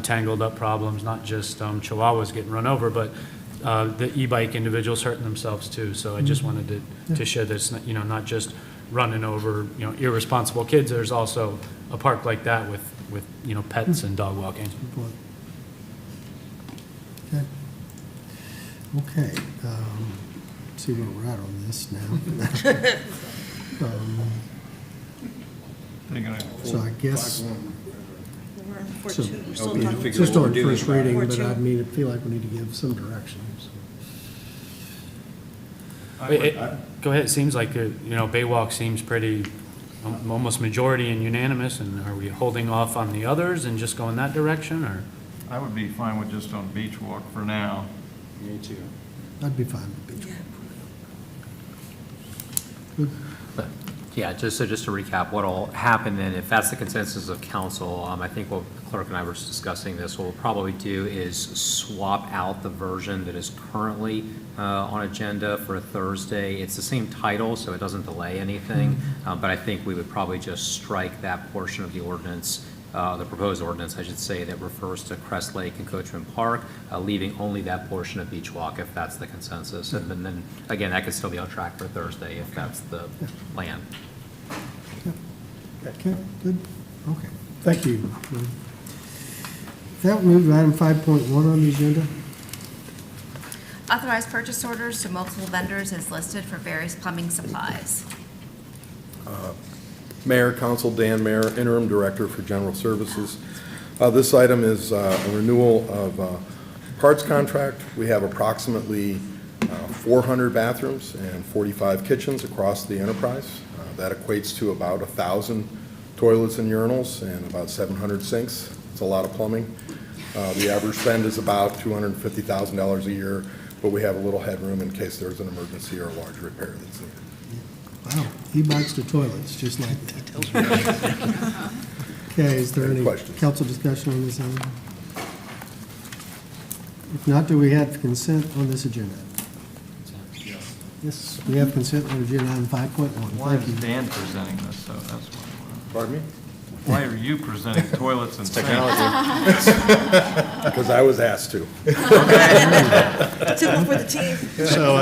tangled up problems, not just chihuahuas getting run over, but the e-bike individuals hurting themselves too. So I just wanted to share this, you know, not just running over, you know, irresponsible kids. There's also a park like that with you know, pets and dog walking. Okay. Let's see where we're at on this now. So I guess. We're in So, 4-2. We're still talking. just on first reading, but 4-2. I mean, I feel like we need to give some direction. Go ahead. It seems like, you know, Baywalk seems pretty, almost majority and unanimous. And are we holding off on the others and just going that direction, or? I would be fine with just on Beach Walk for now. Me too. I'd be fine with Beach Walk. Good. Yeah, just to recap, what'll happen then, if that's the consensus of council, I think what the clerk and I were discussing this, what we'll probably do is swap out the version that is currently on agenda for Thursday. It's the same title, so it doesn't delay anything, but I think we would probably just strike that portion of the ordinance, the proposed ordinance, I should say, that refers to Crest Lake and Coachman Park, leaving only that portion of Beach Walk if that's the consensus. And then, again, that could still be on track for Thursday if that's the plan. Okay, good. Okay, thank you. That will move to item 5.1 on the agenda. Authorize purchase orders to multiple vendors as listed for various plumbing supplies. Mayor, Council, Dan Mayer, Interim Director for General Services. This item is a renewal of parts contract. We have approximately 400 bathrooms and 45 kitchens across the enterprise. That equates to about 1,000 toilets and urinals and about 700 sinks. It's a lot of plumbing. The average spend is about $250,000 a year, but we have a little headroom in case there's an emergency or a large repair that's needed. Wow, he bikes to toilets, just like that. Okay, is there any council discussion on this item? If not, do we have consent on this agenda? Yes, we have consent on agenda item 5.1. Why is Thank you. Dan presenting this, so that's why? Pardon me? Why are you presenting toilets and sinks? Because I was asked to. Took one for the team. So,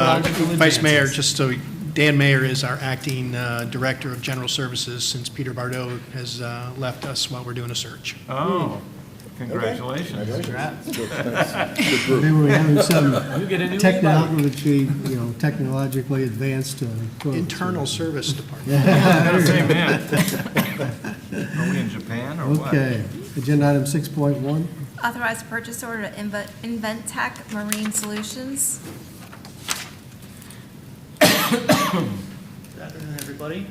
Vice Mayor, just so, Dan Mayer is our acting Director of General Services since Peter Bardot has left us while we're doing a search. Oh, congratulations. Maybe we're having some technologically advanced. Internal Service Department. Amen. Are we in Japan or what? Okay, agenda item 6.1. Authorize purchase order to Inventec Marine Solutions. Good afternoon, everybody.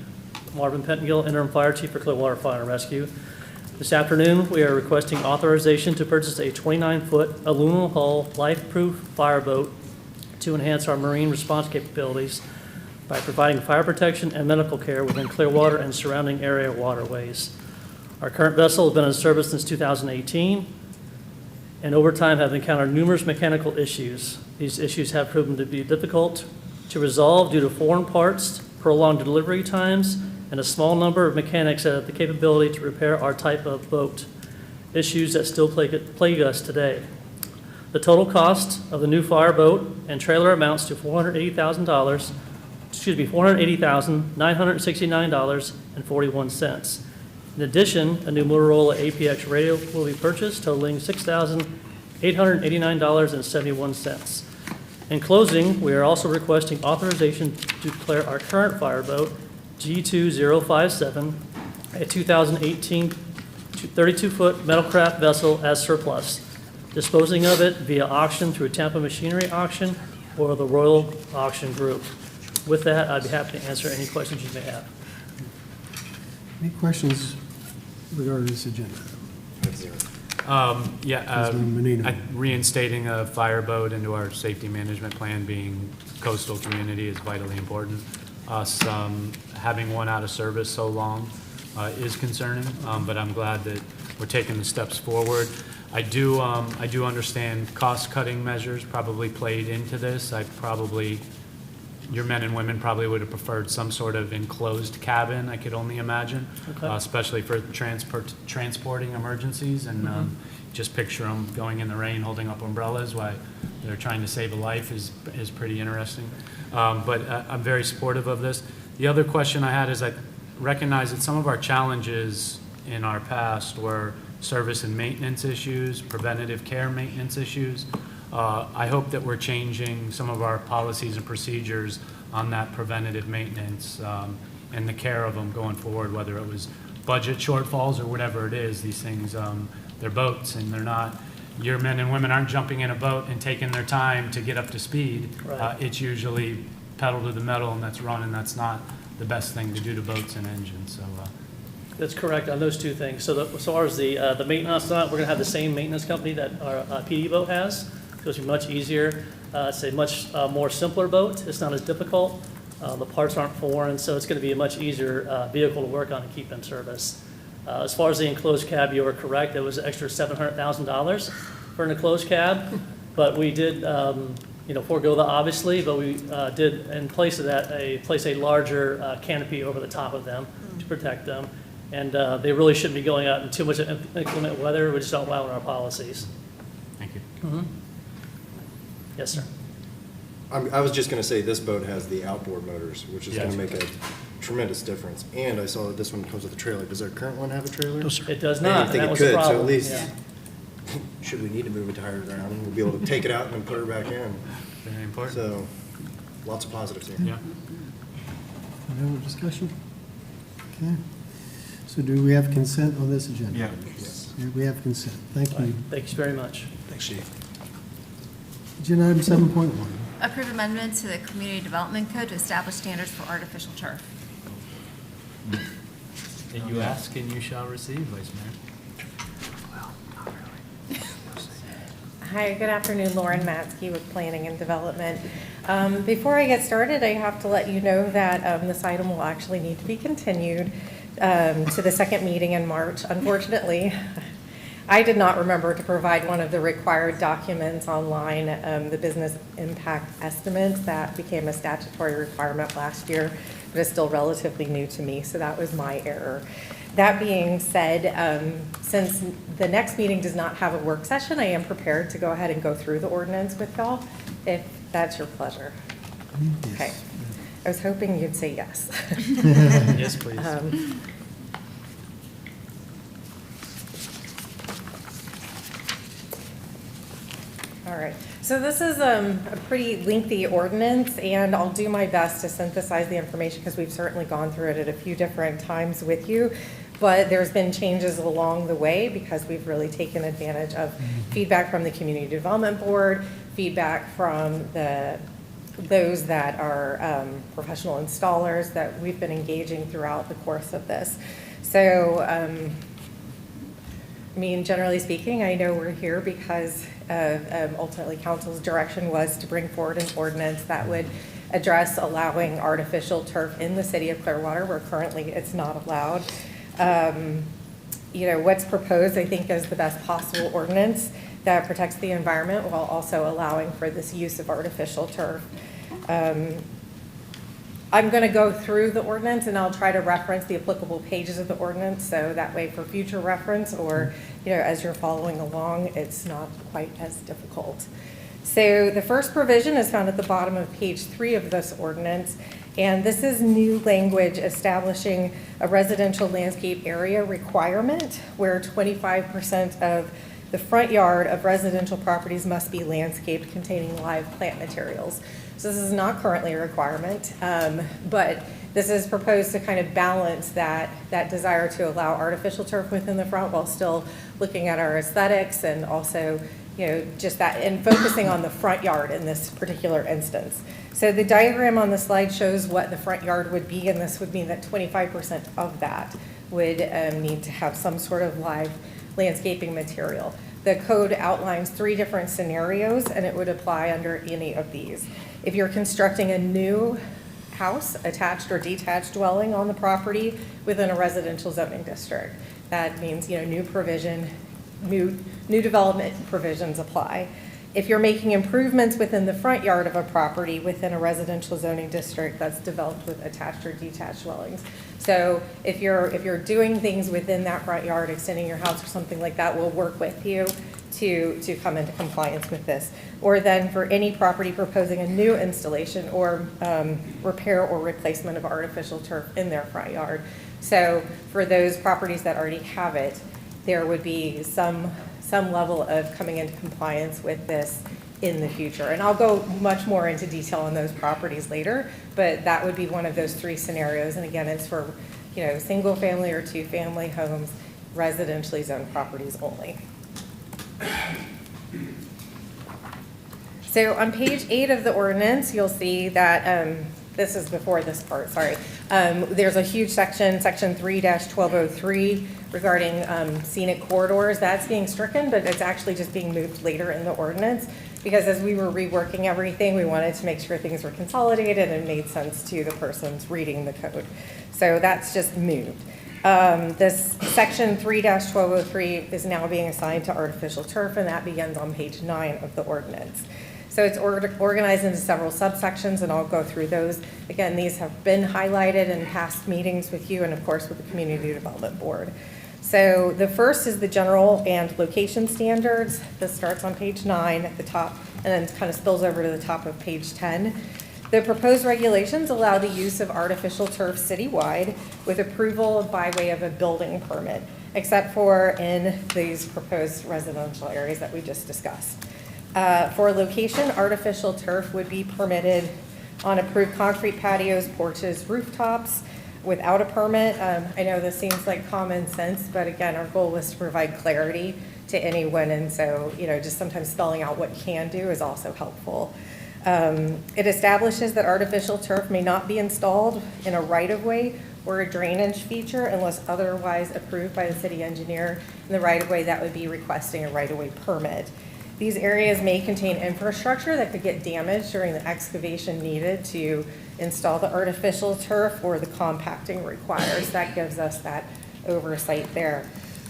Marvin Pettengill, Interim Fire Chief for Clearwater Fire and Rescue. This afternoon, we are requesting authorization to purchase a 29-foot aluminum hull life-proof fireboat to enhance our marine response capabilities by providing fire protection and medical care within Clearwater and surrounding area waterways. Our current vessel has been in service since 2018, and over time have encountered numerous mechanical issues. These issues have proven to be difficult to resolve due to foreign parts, prolonged delivery times, and a small number of mechanics that have the capability to repair our type of boat, issues that still plague us today. The total cost of the new fireboat and trailer amounts to $480,969.41. In addition, a new Motorola APX radio will be purchased, totaling $6,889.71. In closing, we are also requesting authorization to declare our current fireboat, G2057, a 2018 32-foot metalcraft vessel, as surplus, disposing of it via auction through Tampa Machinery Auction or the Royal Auction Group. With that, I'd be happy to answer any questions you may have. Any questions regarding this agenda? Reinstating a fireboat into our safety management plan, being coastal community, is vitally important. Us having one out of service so long is concerning, but I'm glad that we're taking the steps forward. I do understand cost-cutting measures probably played into this. Your men and women probably would have preferred some sort of enclosed cabin, I could only imagine, especially for transporting emergencies. And just picture them going in the rain, holding up umbrellas while they're trying to save a life is pretty interesting. But I'm very supportive of this. The other question I had is, I recognize that some of our challenges in our past were service and maintenance issues, preventative care maintenance issues. I hope that we're changing some of our policies and procedures on that preventative maintenance and the care of them going forward, whether it was budget shortfalls or whatever it is. These things, they're boats, and they're not, your men and women aren't jumping in a boat and taking their time to get up to speed. Right. It's usually pedal to the metal, and that's running. That's not the best thing to do to boats and engines. So That's correct on those two things. So as far as the maintenance on it, we're going to have the same maintenance company that our PD boat has. It's going to be much easier. It's a much more simpler boat. It's not as difficult. The parts aren't foreign, so it's going to be a much easier vehicle to work on and keep in service. As far as the enclosed cab, you are correct. It was an extra $700,000 for an enclosed cab, but we did, forego that obviously. But we did, in place of that, place a larger canopy over the top of them to protect them. And they really shouldn't be going out in too much inclement weather. We just don't allow in our policies. Thank you. Yes, sir. I was just going to say, this boat has the outboard motors, which is going to make a tremendous difference. And I saw that this one comes with a trailer. Does our current one have a trailer? No, sir. It does not, I think and that it was the could, so problem. at least Yeah. should we need to move it to higher ground, we'll be able to take it out and then put her back in. Very important. So, lots of positives here. Yeah. Any other discussion? Okay. So do we have consent on this agenda? Yeah. Yes. Yeah, we have consent. Thank you. Thank you very much. Thanks, Chief. Agenda item 7.1. Approve amendment to the Community Development Code to establish standards for artificial turf. And you ask and you shall receive, Vice Mayor. Hi, good afternoon, Lauren Matzke with Planning and Development. Before I get started, I have to let you know that this item will actually need to be continued to the second meeting in March. Unfortunately, I did not remember to provide one of the required documents online, the business impact estimate that became a statutory requirement last year, but is still relatively new to me, so that was my error. That being said, since the next meeting does not have a work session, I am prepared to go ahead and go through the ordinance with y'all, if that's your pleasure. Yes. Okay. I was hoping you'd say yes. Yes, please. All right, so this is a pretty lengthy ordinance, and I'll do my best to synthesize the information because we've certainly gone through it at a few different times with you, but there's been changes along the way because we've really taken advantage of feedback from the Community Development Board, feedback from those that are professional installers that we've been engaging throughout the course of this. So, I mean, generally speaking, I know we're here because ultimately council's direction was to bring forward an ordinance that would address allowing artificial turf in the city of Clearwater, where currently it's not allowed. You know, what's proposed, I think, is the best possible ordinance that protects the environment while also allowing for this use of artificial turf. I'm going to go through the ordinance and I'll try to reference the applicable pages of the ordinance, so that way for future reference or, you know, as you're following along, it's not quite as difficult. So the first provision is found at the bottom of page 3 of this ordinance, and this is new language establishing a residential landscape area requirement where 25% of the front yard of residential properties must be landscaped containing live plant materials. So this is not currently a requirement, but this is proposed to kind of balance that desire to allow artificial turf within the front while still looking at our aesthetics and also, you know, just that, and focusing on the front yard in this particular instance. So the diagram on the slide shows what the front yard would be, and this would mean that 25% of that would need to have some sort of live landscaping material. The code outlines 3 different scenarios, and it would apply under any of these. If you're constructing a new house, attached or detached dwelling on the property within a residential zoning district, that means, you know, new provision, new development provisions apply. If you're making improvements within the front yard of a property within a residential zoning district that's developed with attached or detached dwellings. So if you're doing things within that front yard, extending your house or something like that, we'll work with you to come into compliance with this. Or then for any property proposing a new installation or repair or replacement of artificial turf in their front yard. So for those properties that already have it, there would be some level of coming into compliance with this in the future. And I'll go much more into detail on those properties later, but that would be one of those 3 scenarios. And again, it's for, you know, single family or 2-family homes, residentially zoned properties only. So on page 8 of the ordinance, you'll see that, this is before this part, sorry. There's a huge section, section 3-1203, regarding scenic corridors. That's being stricken, but it's actually just being moved later in the ordinance, because as we were reworking everything, we wanted to make sure things were consolidated and made sense to the persons reading the code. So that's just moved. This section 3-1203 is now being assigned to artificial turf, and that begins on page 9 of the ordinance. So it's organized into several subsections, and I'll go through those. Again, these have been highlighted in past meetings with you and, of course, with the Community Development Board. So the first is the general and location standards. This starts on page 9 at the top and then kind of spills over to the top of page 10. The proposed regulations allow the use of artificial turf citywide with approval by way of a building permit. except for in these proposed residential areas that we just discussed. For location, artificial turf would be permitted on approved concrete patios, porches, rooftops, without a permit. I know this seems like common sense, but again, our goal is to provide clarity to anyone, and so, just sometimes spelling out what you can do is also helpful. It establishes that artificial turf may not be installed in a right-of-way or a drainage feature unless otherwise approved by the city engineer. In the right-of-way, that would be requesting a right-of-way permit. These areas may contain infrastructure that could get damaged during the excavation needed to install the artificial turf or the compacting requires. That gives us that oversight there.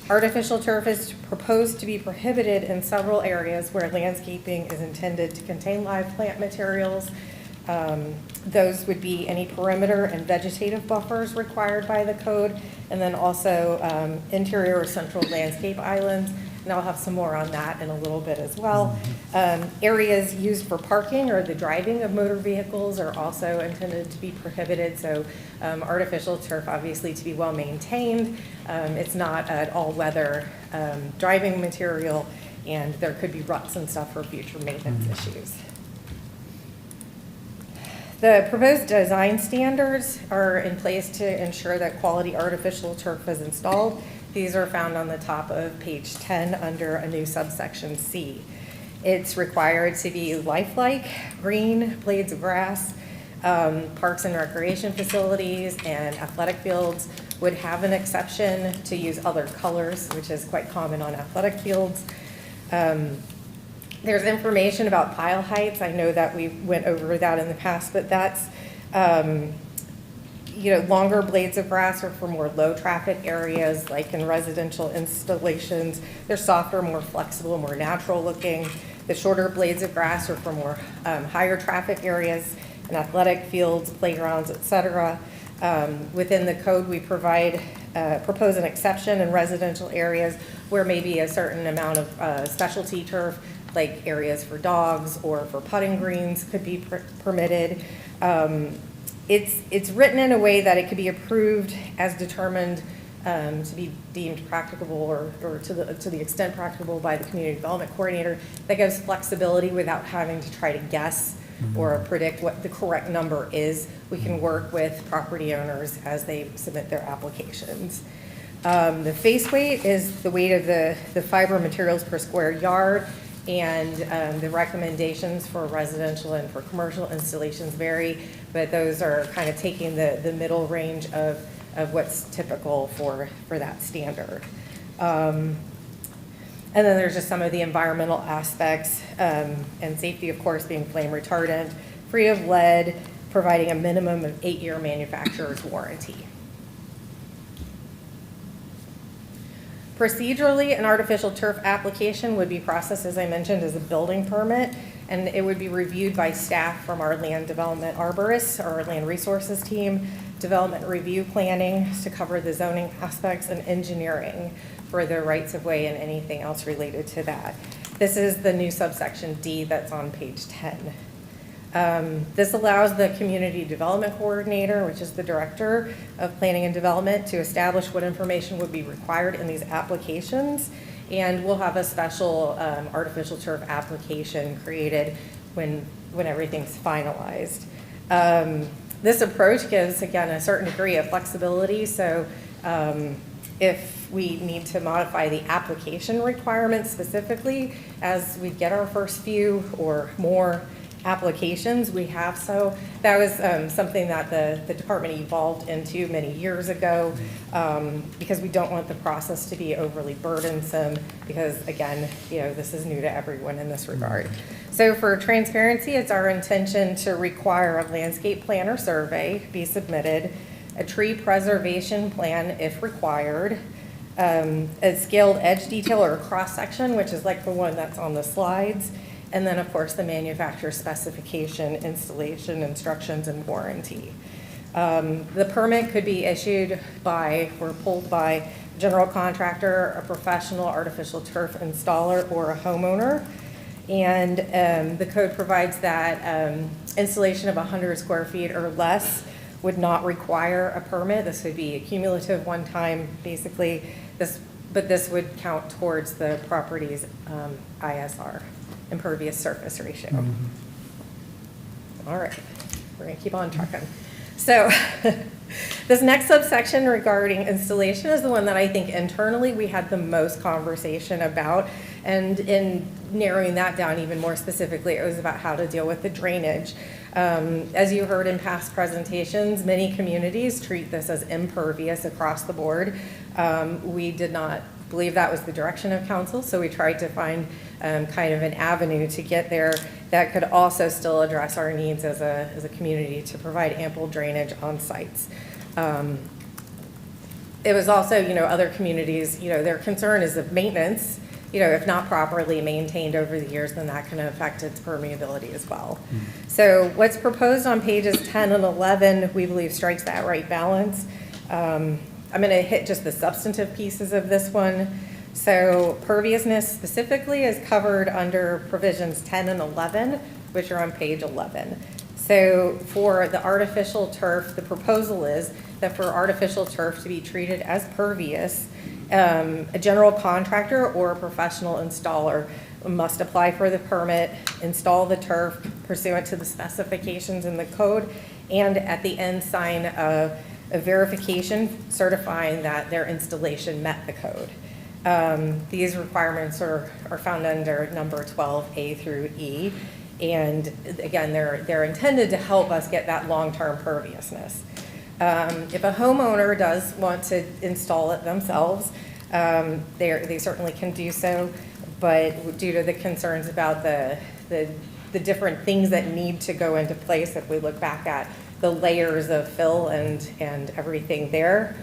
Artificial turf is proposed to be prohibited in several areas where landscaping is intended to contain live plant materials. Those would be any perimeter and vegetative buffers required by the code, and then also interior or central landscape islands. And I'll have some more on that in a little bit as well. Areas used for parking or the driving of motor vehicles are also intended to be prohibited. So artificial turf, obviously, to be well maintained. It's not an all-weather driving material, and there could be ruts and stuff for future maintenance issues. The proposed design standards are in place to ensure that quality artificial turf is installed. These are found on the top of page 10 under a new subsection C. It's required to be lifelike, green, blades of grass. Parks and recreation facilities and athletic fields would have an exception to use other colors, which is quite common on athletic fields. There's information about pile heights. I know that we went over that in the past, but that's, longer blades of grass are for more low traffic areas, like in residential installations. They're softer, more flexible, more natural looking. The shorter blades of grass are for more higher traffic areas and athletic fields, playgrounds, et cetera. Within the code, we propose an exception in residential areas where maybe a certain amount of specialty turf, like areas for dogs or for putting greens, could be permitted. It's written in a way that it could be approved as determined to be deemed practicable or to the extent practicable by the community development coordinator. That gives flexibility without having to try to guess or predict what the correct number is. We can work with property owners as they submit their applications. The face weight is the weight of the fiber materials per square yard, and the recommendations for residential and for commercial installations vary, but those are kind of taking the middle range of what's typical for that standard. And then there's just some of the environmental aspects, and safety, of course, being flame retardant, free of lead, providing a minimum of 8-year manufacturer's warranty. Procedurally, an artificial turf application would be processed, as I mentioned, as a building permit, and it would be reviewed by staff from our land development arborists, our land resources team, development review planning to cover the zoning aspects, and engineering for the rights of way and anything else related to that. This is the new subsection D that's on page 10. This allows the community development coordinator, which is the director of planning and development, to establish what information would be required in these applications. And we'll have a special artificial turf application created when everything's finalized. This approach gives, again, a certain degree of flexibility. So if we need to modify the application requirements specifically as we get our first few or more applications, we have. So that was something that the department evolved into many years ago, because we don't want the process to be overly burdensome, because again, this is new to everyone in this regard. So for transparency, it's our intention to require a landscape plan or survey be submitted, a tree preservation plan if required, a scaled edge detail or a cross section, which is like the one that's on the slides, and then, of course, the manufacturer's specification, installation, instructions, and warranty. The permit could be issued by or pulled by a general contractor, a professional artificial turf installer, or a homeowner. And the code provides that installation of 100 square feet or less would not require a permit. This would be a cumulative one time. Basically, this but this would count towards the property's ISR, impervious surface ratio. All right, we're gonna keep on trucking. So this next subsection regarding installation is the one that I think internally we had the most conversation about. And in narrowing that down even more specifically, it was about how to deal with the drainage. As you heard in past presentations, many communities treat this as impervious across the board. We did not believe that was the direction of council, so we tried to find kind of an avenue to get there that could also still address our needs as a community to provide ample drainage on sites. It was also, other communities, their concern is the maintenance. If not properly maintained over the years, then that can affect its permeability as well. So what's proposed on pages 10 and 11, we believe strikes that right balance. I'm going to hit just the substantive pieces of this one. So perviousness specifically is covered under provisions 10 and 11, which are on page 11. So for the artificial turf, the proposal is that for artificial turf to be treated as pervious, a general contractor or a professional installer must apply for the permit, install the turf pursuant to the specifications in the code, and at the end sign a verification certifying that their installation met the code. These requirements are found under number 12A through E. And again, they're intended to help us get that long-term perviousness. If a homeowner does want to install it themselves, they certainly can do so, but due to the concerns about the different things that need to go into place, if we look back at the layers of fill and everything there,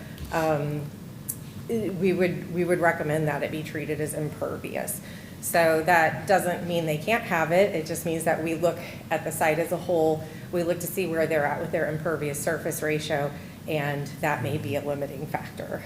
we would recommend that it be treated as impervious. So that doesn't mean they can't have it. It just means that we look at the site as a whole. We look to see where they're at with their impervious surface ratio, and that may be a limiting factor.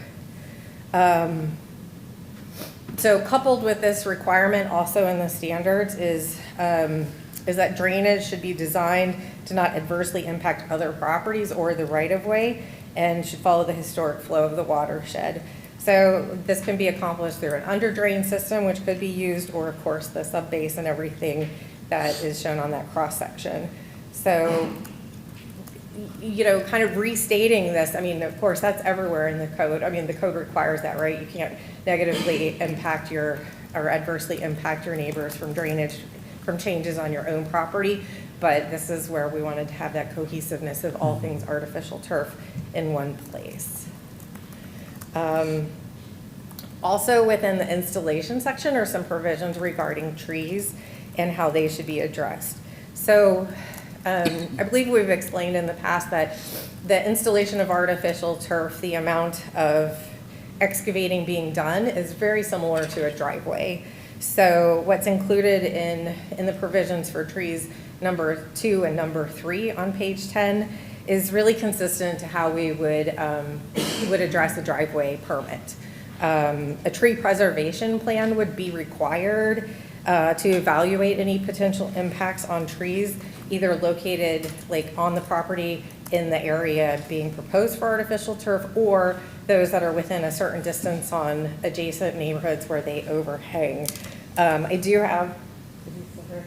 So coupled with this requirement also in the standards is that drainage should be designed to not adversely impact other properties or the right-of-way and should follow the historic flow of the watershed. So this can be accomplished through an under drain system, which could be used, or of course the sub-base and everything that is shown on that cross section. So, kind of restating this, I mean, of course that's everywhere in the code. I mean, the code requires that, right? You can't negatively impact or adversely impact your neighbors from drainage, from changes on your own property. But this is where we wanted to have that cohesiveness of all things artificial turf in one place. Also within the installation section are some provisions regarding trees and how they should be addressed. So I believe we've explained in the past that the installation of artificial turf, the amount of excavating being done is very similar to a driveway. So what's included in the provisions for trees number 2 and number 3 on page 10 is really consistent to how we would address a driveway permit. A tree preservation plan would be required to evaluate any potential impacts on trees, either located like on the property in the area being proposed for artificial turf, or those that are within a certain distance on adjacent neighborhoods where they overhang. I do have,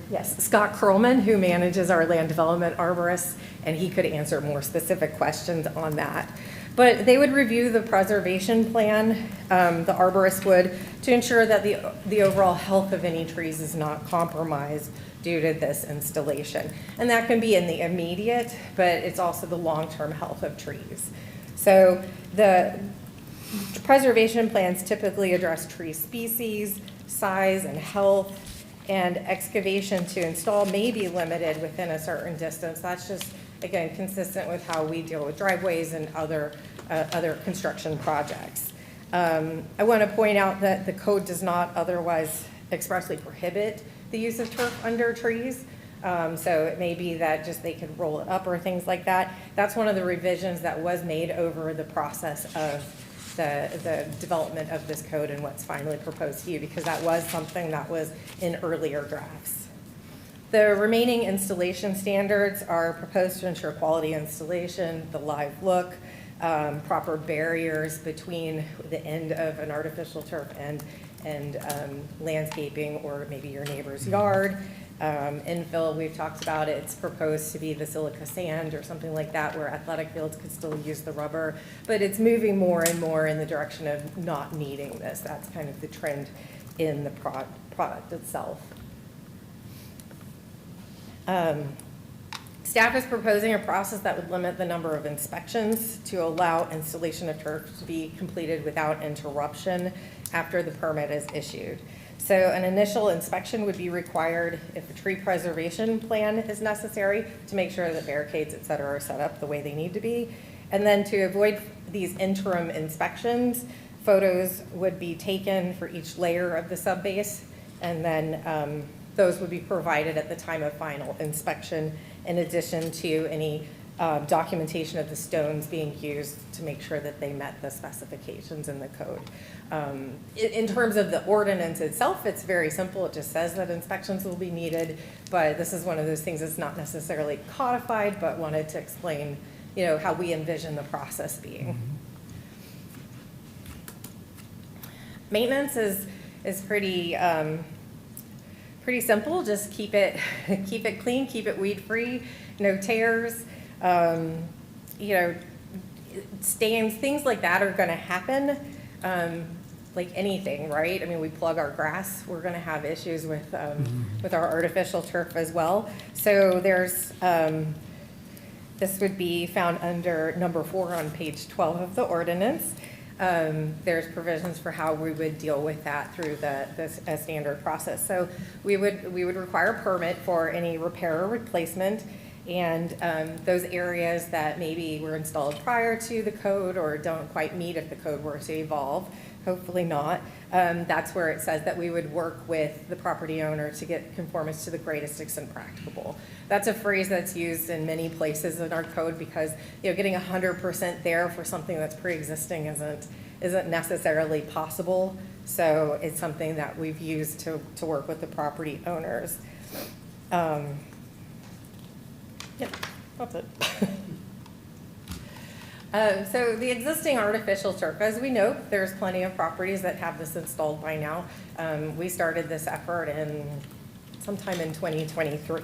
yes, Scott Krollman, who manages our land development arborist, and he could answer more specific questions on that. But they would review the preservation plan, the arborist would, to ensure that the overall health of any trees is not compromised due to this installation. And that can be in the immediate, but it's also the long-term health of trees. So the preservation plans typically address tree species, size, and health, and excavation to install may be limited within a certain distance. That's just, again, consistent with how we deal with driveways and other construction projects. I want to point out that the code does not otherwise expressly prohibit the use of turf under trees. So it may be that just they could roll it up or things like that. That's one of the revisions that was made over the process of the development of this code and what's finally proposed to you, because that was something that was in earlier drafts. The remaining installation standards are proposed to ensure quality installation, the live look, proper barriers between the end of an artificial turf and landscaping or maybe your neighbor's yard. Infill, we've talked about it. It's proposed to be the silica sand or something like that where athletic fields could still use the rubber, but it's moving more and more in the direction of not needing this. That's kind of the trend in the product itself. Staff is proposing a process that would limit the number of inspections to allow installation of turf to be completed without interruption after the permit is issued. So an initial inspection would be required if a tree preservation plan is necessary to make sure that barricades, et cetera, are set up the way they need to be. And then to avoid these interim inspections, photos would be taken for each layer of the subbase, and then those would be provided at the time of final inspection, in addition to any documentation of the stones being used to make sure that they met the specifications in the code. In terms of the ordinance itself, it's very simple. It just says that inspections will be needed, but this is one of those things that's not necessarily codified, but wanted to explain, how we envision the process being. Maintenance is pretty simple. Just keep it clean, keep it weed free, no tears. Stains, things like that are going to happen, like anything, right? I mean, we plug our grass, we're going to have issues with our artificial turf as well. So there's, this would be found under number 4 on page 12 of the ordinance. There's provisions for how we would deal with that through a standard process. So we would require a permit for any repair or replacement. And those areas that maybe were installed prior to the code or don't quite meet if the code were to evolve, hopefully not, that's where it says that we would work with the property owner to get conformance to the greatest extent practicable. That's a phrase that's used in many places in our code because getting 100% there for something that's pre-existing isn't necessarily possible. So it's something that we've used to work with the property owners. Yep, that's it. So the existing artificial turf, as we know, there's plenty of properties that have this installed by now. We started this effort sometime in 2023.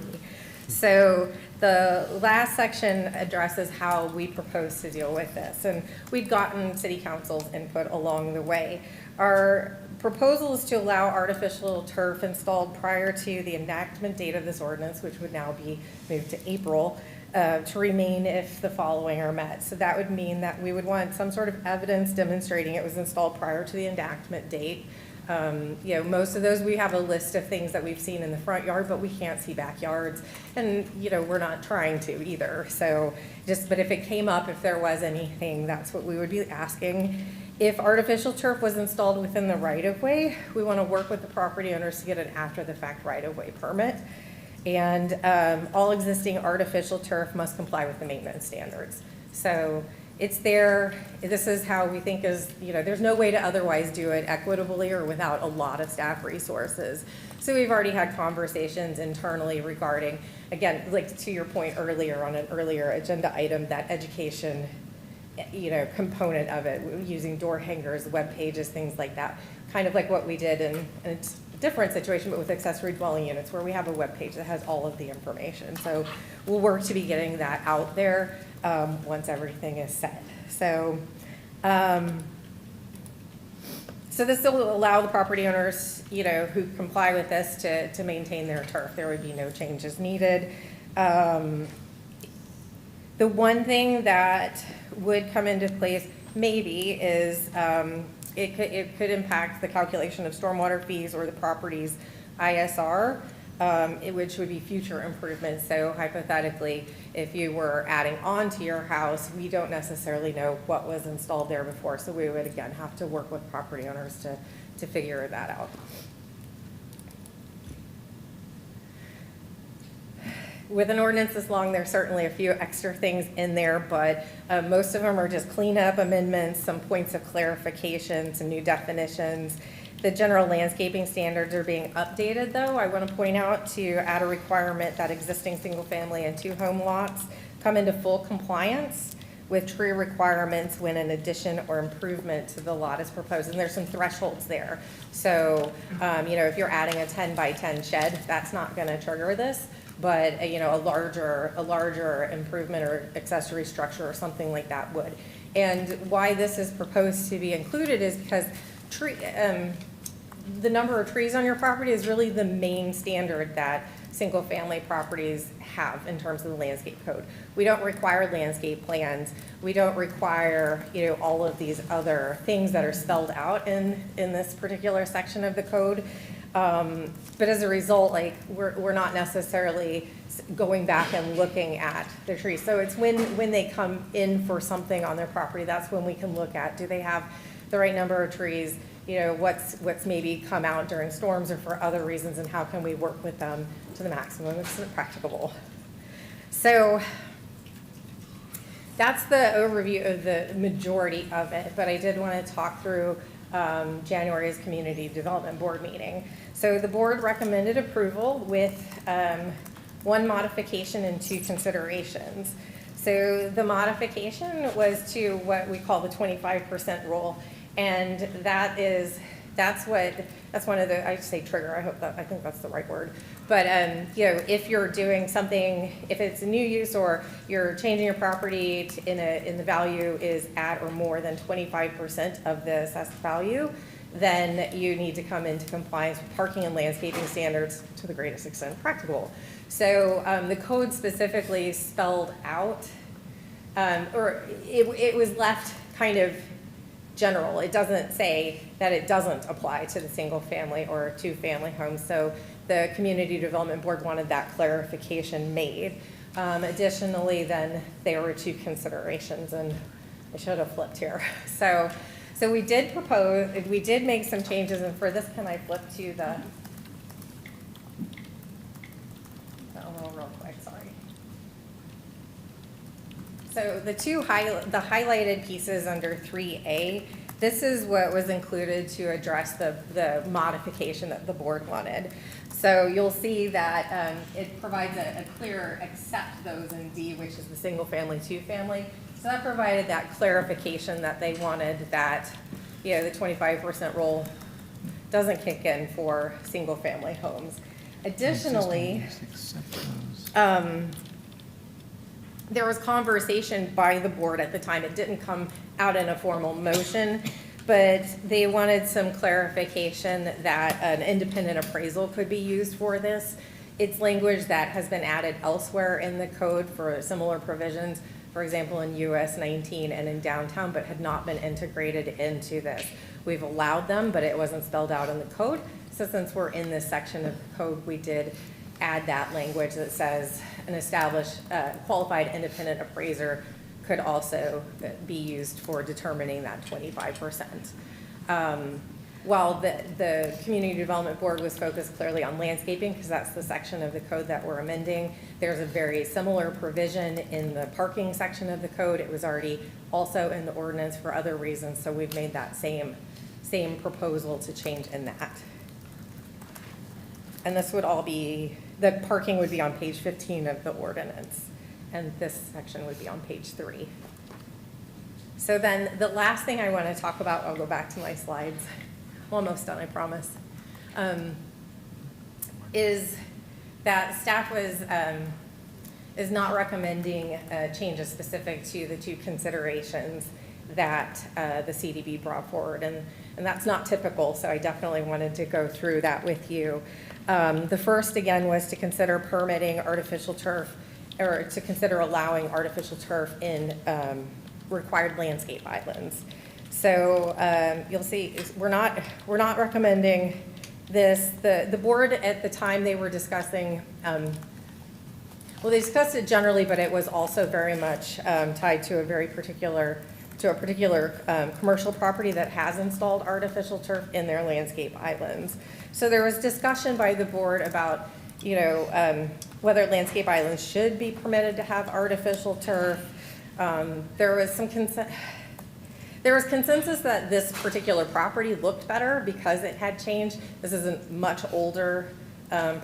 So the last section addresses how we propose to deal with this. And we've gotten city council's input along the way. Our proposal is to allow artificial turf installed prior to the enactment date of this ordinance, which would now be moved to April, to remain if the following are met. So that would mean that we would want some sort of evidence demonstrating it was installed prior to the enactment date. Most of those, we have a list of things that we've seen in the front yard, but we can't see backyards. And, we're not trying to either. So but if it came up, if there was anything, that's what we would be asking. If artificial turf was installed within the right-of-way, we want to work with the property owners to get an after-the-fact right-of-way permit. And all existing artificial turf must comply with the maintenance standards. So it's there. This is how we think there's no way to otherwise do it equitably or without a lot of staff resources. So we've already had conversations internally regarding, again, like to your point earlier on an earlier agenda item, that education component of it, using door hangers, web pages, things like that, kind of like what we did in a different situation, but with accessory dwelling units, where we have a web page that has all of the information. So we'll work to be getting that out there once everything is set. So, so this will allow the property owners, who comply with this to maintain their turf. There would be no changes needed. The one thing that would come into place maybe is it could impact the calculation of stormwater fees or the property's ISR, which would be future improvements. So hypothetically, if you were adding on to your house, we don't necessarily know what was installed there before. So we would, again, have to work with property owners to figure that out. With an ordinance this long, there's certainly a few extra things in there, but most of them are just cleanup amendments, some points of clarification, some new definitions. The general landscaping standards are being updated, though. I want to point out to add a requirement that existing single-family and 2-home lots come into full compliance with tree requirements when an addition or improvement to the lot is proposed. And there's some thresholds there. So, if you're adding a 10 by 10 shed, that's not going to trigger this. But, a larger improvement or accessory structure or something like that would. And why this is proposed to be included is because the number of trees on your property is really the main standard that single-family properties have in terms of the landscape code. We don't require landscape plans. We don't require, all of these other things that are spelled out in this particular section of the code. But as a result, we're not necessarily going back and looking at the trees. So it's when they come in for something on their property, that's when we can look at, do they have the right number of trees? What's maybe come out during storms or for other reasons, and how can we work with them to the maximum extent practicable? So that's the overview of the majority of it, but I did want to talk through January's Community Development Board meeting. So the board recommended approval with one modification and two considerations. So the modification was to what we call the 25% rule. And that's one of the, I say trigger, I think that's the right word. But, if you're doing something, if it's a new use or you're changing your property in the value is at or more than 25% of the assessed value, then you need to come into compliance with parking and landscaping standards to the greatest extent practicable. So the code specifically spelled out, or it was left kind of general. It doesn't say that it doesn't apply to the single family or two family homes. So the Community Development Board wanted that clarification made. Additionally, then there were two considerations, and I should have flipped here. So we did make some changes, and for this, can I flip to the, real quick, sorry. So the highlighted pieces under 3A, this is what was included to address the modification that the board wanted. So you'll see that it provides a clear except those in D, which is the single family, two family. So that provided that clarification that they wanted, that the 25% rule doesn't kick in for single family homes. Additionally, there was conversation by the board at the time. It didn't come out in a formal motion, but they wanted some clarification that an independent appraisal could be used for this. It's language that has been added elsewhere in the code for similar provisions, for example, in US 19 and in downtown, but had not been integrated into this. We've allowed them, but it wasn't spelled out in the code. So since we're in this section of the code, we did add that language that says an established qualified independent appraiser could also be used for determining that 25%. While the Community Development Board was focused clearly on landscaping, because that's the section of the code that we're amending, there's a very similar provision in the parking section of the code. It was already also in the ordinance for other reasons, so we've made that same proposal to change in that. And this would all be, the parking would be on page 15 of the ordinance, and this section would be on page 3. So then the last thing I want to talk about, I'll go back to my slides, almost done, I promise, is that staff is not recommending changes specific to the two considerations that the CDB brought forward, and that's not typical, so I definitely wanted to go through that with you. The first, again, was to consider permitting artificial turf, or to consider allowing artificial turf in required landscape islands. So you'll see, we're not recommending this. The board at the time they were discussing, well, they discussed it generally, but it was also very much tied to a particular commercial property that has installed artificial turf in their landscape islands. So there was discussion by the board about, whether landscape islands should be permitted to have artificial turf. There was consensus that this particular property looked better because it had changed. This is a much older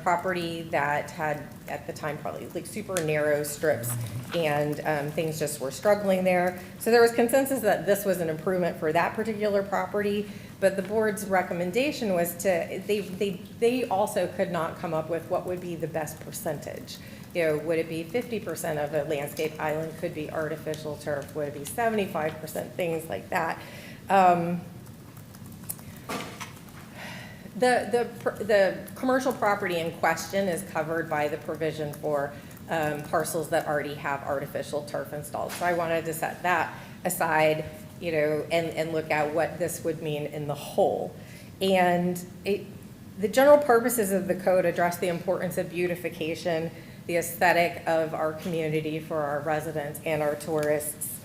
property that had, at the time, probably like super narrow strips, and things just were struggling there. So there was consensus that this was an improvement for that particular property, but the board's recommendation was to, they also could not come up with what would be the best percentage. You know, would it be 50% of a landscape island, could be artificial turf, would it be 75%, things like that. The commercial property in question is covered by the provision for parcels that already have artificial turf installed. So I wanted to set that aside, you know, and look at what this would mean in the whole. And the general purposes of the code address the importance of beautification, the aesthetic of our community for our residents and our tourists.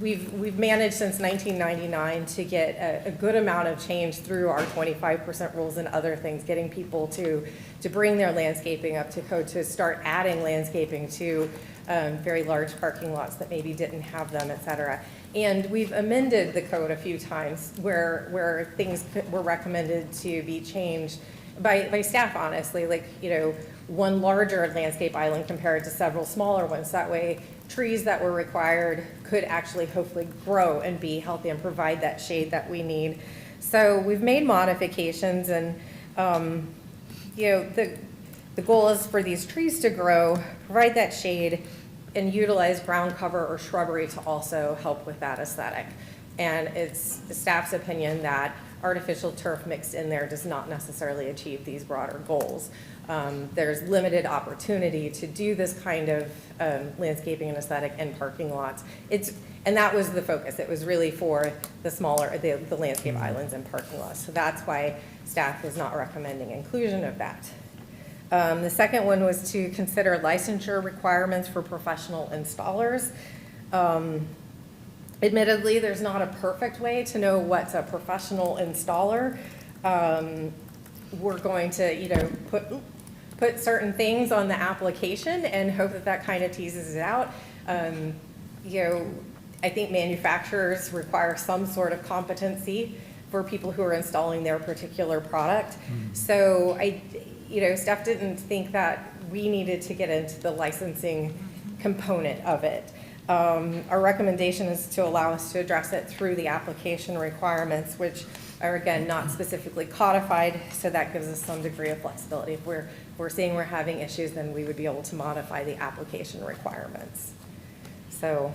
We've managed since 1999 to get a good amount of change through our 25% rules and other things, getting people to bring their landscaping up to code, to start adding landscaping to very large parking lots that maybe didn't have them, et cetera. And we've amended the code a few times where things were recommended to be changed by staff, honestly, like, you know, one larger landscape island compared to several smaller ones. That way, trees that were required could actually hopefully grow and be healthy and provide that shade that we need. So we've made modifications, and you know, the goal is for these trees to grow, provide that shade, and utilize ground cover or shrubbery to also help with that aesthetic. And it's the staff's opinion that artificial turf mixed in there does not necessarily achieve these broader goals. There's limited opportunity to do this kind of landscaping and aesthetic in parking lots. And that was the focus. It was really for the smaller, the landscape islands and parking lots. So that's why staff is not recommending inclusion of that. The second one was to consider licensure requirements for professional installers. Admittedly, there's not a perfect way to know what's a professional installer. We're going to, you know, put certain things on the application and hope that that kind of teases it out. You know, I think manufacturers require some sort of competency for people who are installing their particular product. So you know, staff didn't think that we needed to get into the licensing component of it. Our recommendation is to allow us to address it through the application requirements, which are, again, not specifically codified, so that gives us some degree of flexibility. If we're seeing we're having issues, then we would be able to modify the application requirements. So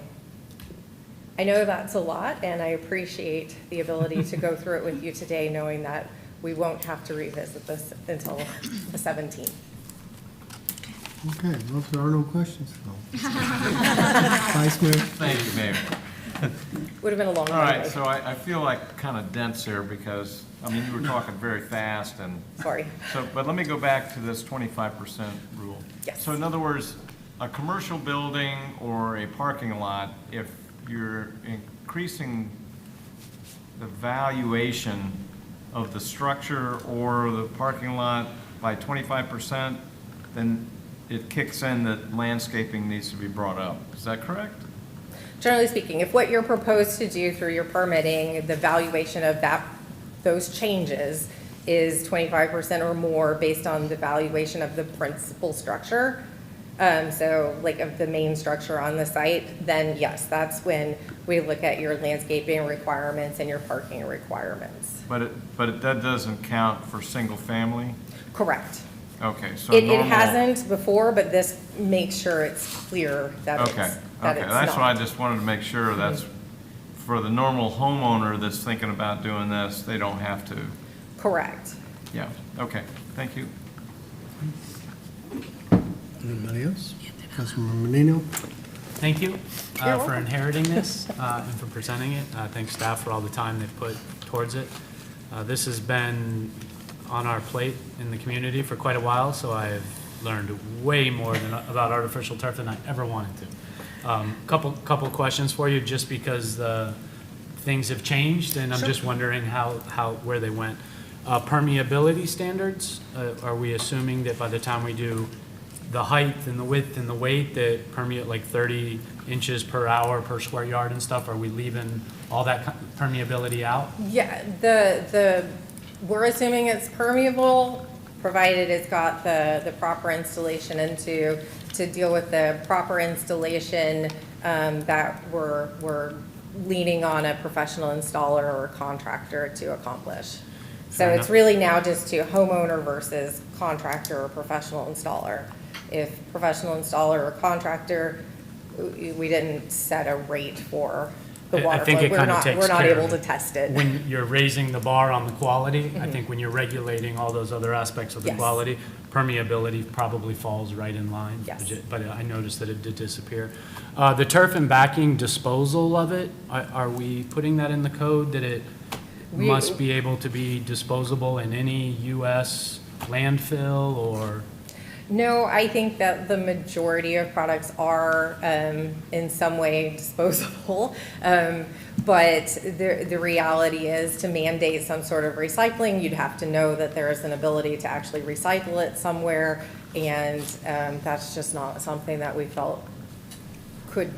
I know that's a lot, and I appreciate the ability to go through it with you today, knowing that we won't have to revisit this until the 17th. Okay, well, if there are no questions, Vice Mayor? Thank you, Mayor. Would have been a long All right, day. so I feel like kind of dense here because, I mean, you were talking very fast and. Sorry. So, but let me go back to this 25% rule. Yes. So in other words, a commercial building or a parking lot, if you're increasing the valuation of the structure or the parking lot by 25%, then it kicks in that landscaping needs to be brought up. Is that correct? Generally speaking, if what you're proposed to do through your permitting, the valuation of those changes is 25% or more based on the valuation of the principal structure, so like of the main structure on the site, then yes, that's when we look at your landscaping requirements and your parking requirements. But that doesn't count for single family? Correct. Okay, so It normal. hasn't before, but this makes sure it's clear that it's, Okay, that okay, it's that's not. why I just wanted to make sure that's, for the normal homeowner that's thinking about doing this, they don't have to. Correct. Yeah, okay, thank you. Anybody else? Councilmember Menino? Thank you You're for welcome. inheriting this and for presenting it. Thanks staff for all the time they've put towards it. This has been on our plate in the community for quite a while, so I've learned way more about artificial turf than I ever wanted to. Couple questions for you, just because things have changed, and I'm just wondering where they went. Permeability standards, are we assuming that by the time we do the height and the width and the weight, that permeate like 30 inches per hour per square yard and stuff, are we leaving all that permeability out? Yeah, the We're assuming it's permeable, provided it's got the proper installation into, to deal with the proper installation that we're leaning on a professional installer or contractor to accomplish. So Fair it's enough. really now just to homeowner versus contractor or professional installer. If professional installer or contractor, we didn't set a rate for the I water think flow. it kind of takes We're not care of able to it. test it. When you're raising the bar on the quality, I Mhm. think when you're regulating all those other aspects of the Yes. quality, permeability probably falls right in line. Yes. But I noticed that it did disappear. The turf and backing disposal of it, are we putting that in the code that it We- must be able to be disposable in any US landfill or? No, I think that the majority of products are in some way disposable. But the reality is to mandate some sort of recycling, you'd have to know that there is an ability to actually recycle it somewhere. And that's just not something that we felt could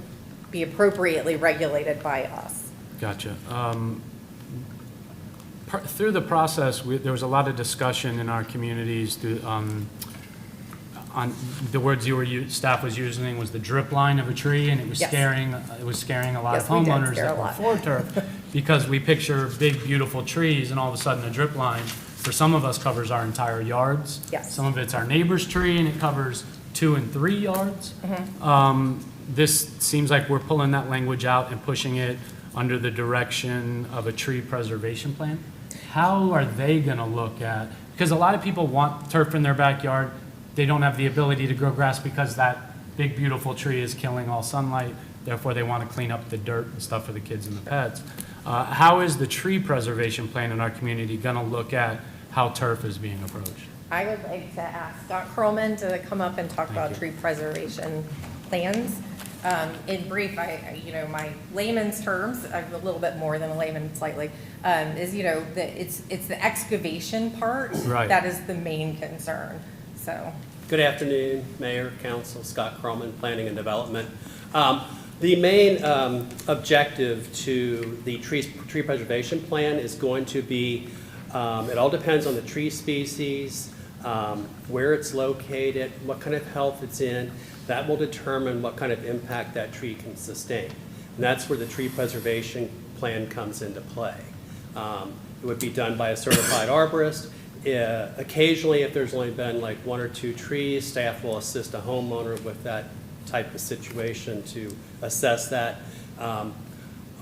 be appropriately regulated by us. Gotcha. Through the process, there was a lot of discussion in our communities on the words staff was using was the drip line of a tree, and it was Yes. scaring a lot Yes, of we did homeowners scare a that were lot. for turf, because we picture big, beautiful trees, and all of a sudden a drip line, for some of us, covers our entire yards. Yes. Some of it's our neighbor's tree, and it covers 2 and 3 yards. This seems like we're pulling that language out and pushing it under the direction of a tree preservation plan. How are they gonna look at, because a lot of people want turf in their backyard, they don't have the ability to grow grass because that big, beautiful tree is killing all sunlight, therefore they want to clean up the dirt and stuff for the kids and the pets. How is the tree preservation plan in our community gonna look at how turf is being approached? I would like to ask Scott Curlman to come up and talk about tree preservation plans. In brief, my layman's terms, I'm a little bit more than a layman slightly, is, it's the excavation part Right. that is the main concern, so. Good afternoon, Mayor, Council, Scott Cromman, Planning and Development. The main objective to the tree preservation plan is going to be, it all depends on the tree species, where it's located, what kind of health it's in. That will determine what kind of impact that tree can sustain. And that's where the tree preservation plan comes into play. It would be done by a certified arborist. Occasionally, if there's only been like 1 or 2 trees, staff will assist a homeowner with that type of situation to assess that.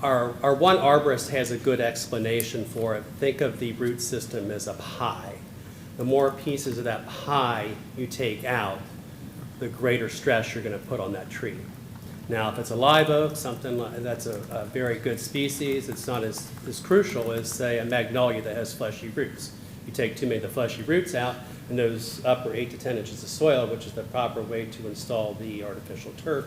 Our one arborist has a good explanation for it. Think of the root system as a pie. The more pieces of that pie you take out, the greater stress you're going to put on that tree. Now, if it's a live oak, something that's a very good species, it's not as crucial as, say, a magnolia that has fleshy roots. You take too many of the fleshy roots out, and those upper 8 to 10 inches of soil, which is the proper way to install the artificial turf,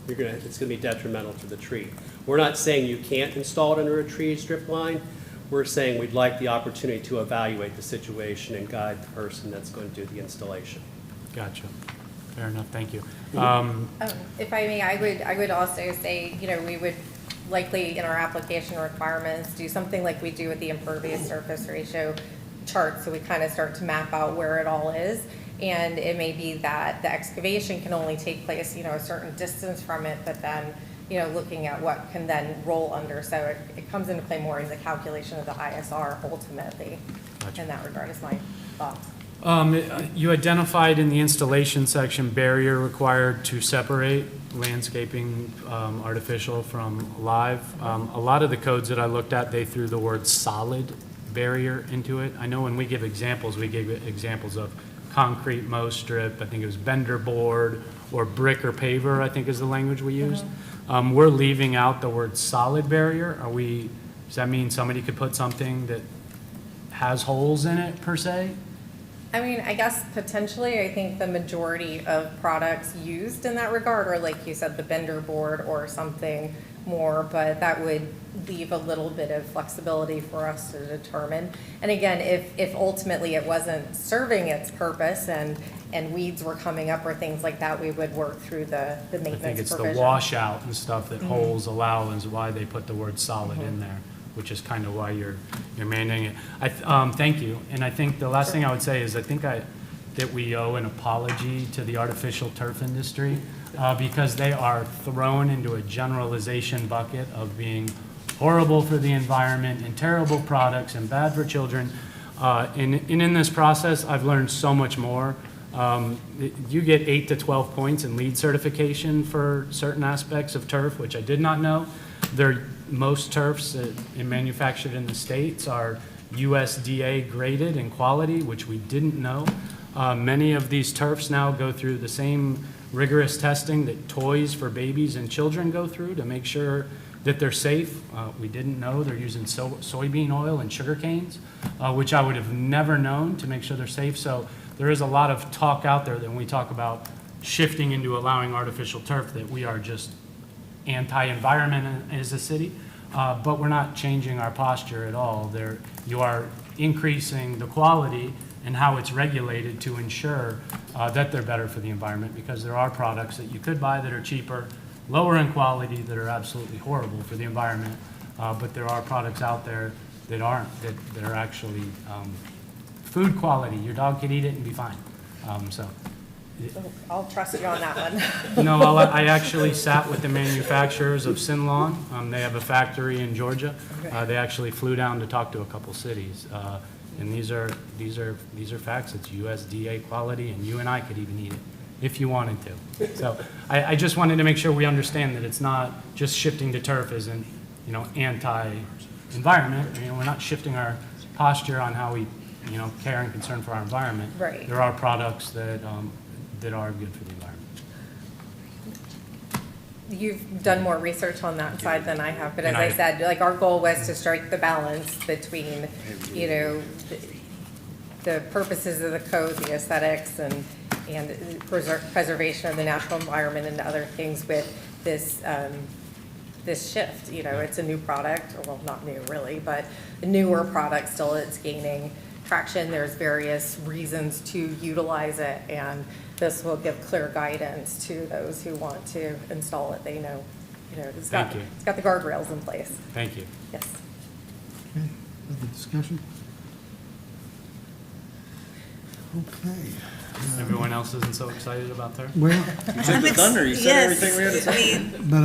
it's going to be detrimental to the tree. We're not saying you can't install it under a tree strip line. We're saying we'd like the opportunity to evaluate the situation and guide the person that's going to do the installation. Gotcha. Fair enough, thank you. If I may, I would also say, we would likely in our application requirements do something like we do with the impervious surface ratio chart, so we kind of start to map out where it all is. And it may be that the excavation can only take place, a certain distance from it, but then, looking at what can then roll under. So it comes into play more in the calculation of the ISR ultimately. Gotcha. In that regard is my thought. You identified in the installation section barrier required to separate landscaping artificial from live. A lot of the codes that I looked at, they threw the word solid barrier into it. I know when we give examples, we give examples of concrete mow strip, I think it was bender board, or brick or paver, I think is the language we used. We're leaving out the word solid barrier. Does that mean somebody could put something that has holes in it per se? I mean, I guess potentially, I think the majority of products used in that regard are, like you said, the bender board or something more, but that would leave a little bit of flexibility for us to determine. And again, if ultimately it wasn't serving its purpose and weeds were coming up or things like that, we would work through the maintenance provision. I think it's the washout and stuff that holes allow is why they put the word solid in there. which is kind of why you're mandating it. Thank you. And I think the last thing I would say is that we owe an apology to the artificial turf industry because they are thrown into a generalization bucket of being horrible for the environment and terrible products and bad for children. And in this process, I've learned so much more. You get 8 to 12 points in LEED certification for certain aspects of turf, which I did not know. Most turfs manufactured in the States are USDA graded in quality, which we didn't know. Many of these turfs now go through the same rigorous testing that toys for babies and children go through to make sure that they're safe. We didn't know they're using soybean oil and sugar canes, which I would have never known to make sure they're safe. So there is a lot of talk out there that when we talk about shifting into allowing artificial turf that we are just anti-environment as a city, but we're not changing our posture at all. You are increasing the quality and how it's regulated to ensure that they're better for the environment, because there are products that you could buy that are cheaper, lower in quality, that are absolutely horrible for the environment, but there are products out there that aren't, that are actually food quality. Your dog could eat it and be fine. I'll trust you on that one. No, I actually sat with the manufacturers of Sinlawn. They have a factory in Georgia. They actually flew down to talk to a couple cities. And these are facts. It's USDA quality, and you and I could even eat it if you wanted to. So I just wanted to make sure we understand that it's not just shifting to turf isn't, anti-environment. We're not shifting our posture on how we, care and concern for our environment. Right. There are products that are good for the environment. You've done more research on that side than I have, but as I said, like, our goal was to strike the balance between, the purposes of the code, the aesthetics, and preservation of the natural environment and other things with this, this shift. It's a new product, well, not new really, but a newer product still. It's gaining traction. There's various reasons to utilize it, and this will give clear guidance to those who want to install it. They know, it's got the guardrails in place. Thank you. Yes. Okay, other discussion? Okay. Everyone else isn't so excited about turf? Well, You took the thunder, you said everything we had to say. but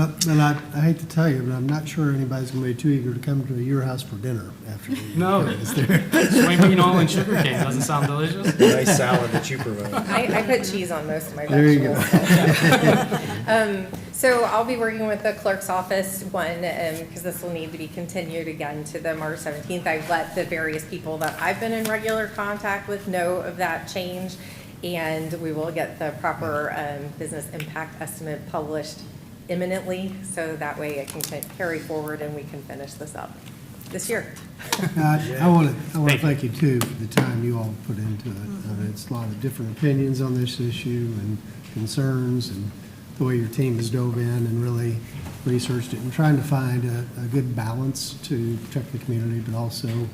I hate to tell you, but I'm not sure anybody's gonna be too eager to come to your house for dinner after we No. finish there. Soybean oil and sugar cane doesn't sound delicious? Nice salad that you provide. I put cheese on most of my There you go. vegetables. So I'll be working with the clerk's office, because this will need to be continued again to the March 17th. I've let the various people that I've been in regular contact with know of that change, and we will get the proper business impact estimate published imminently, so that way it can carry forward and we can finish this up this year. I want to thank you too for the time you all put into it. It's a lot of different opinions on this issue and concerns, and the way your team has dove in and really researched it and trying to find a good balance to protect the community, but also,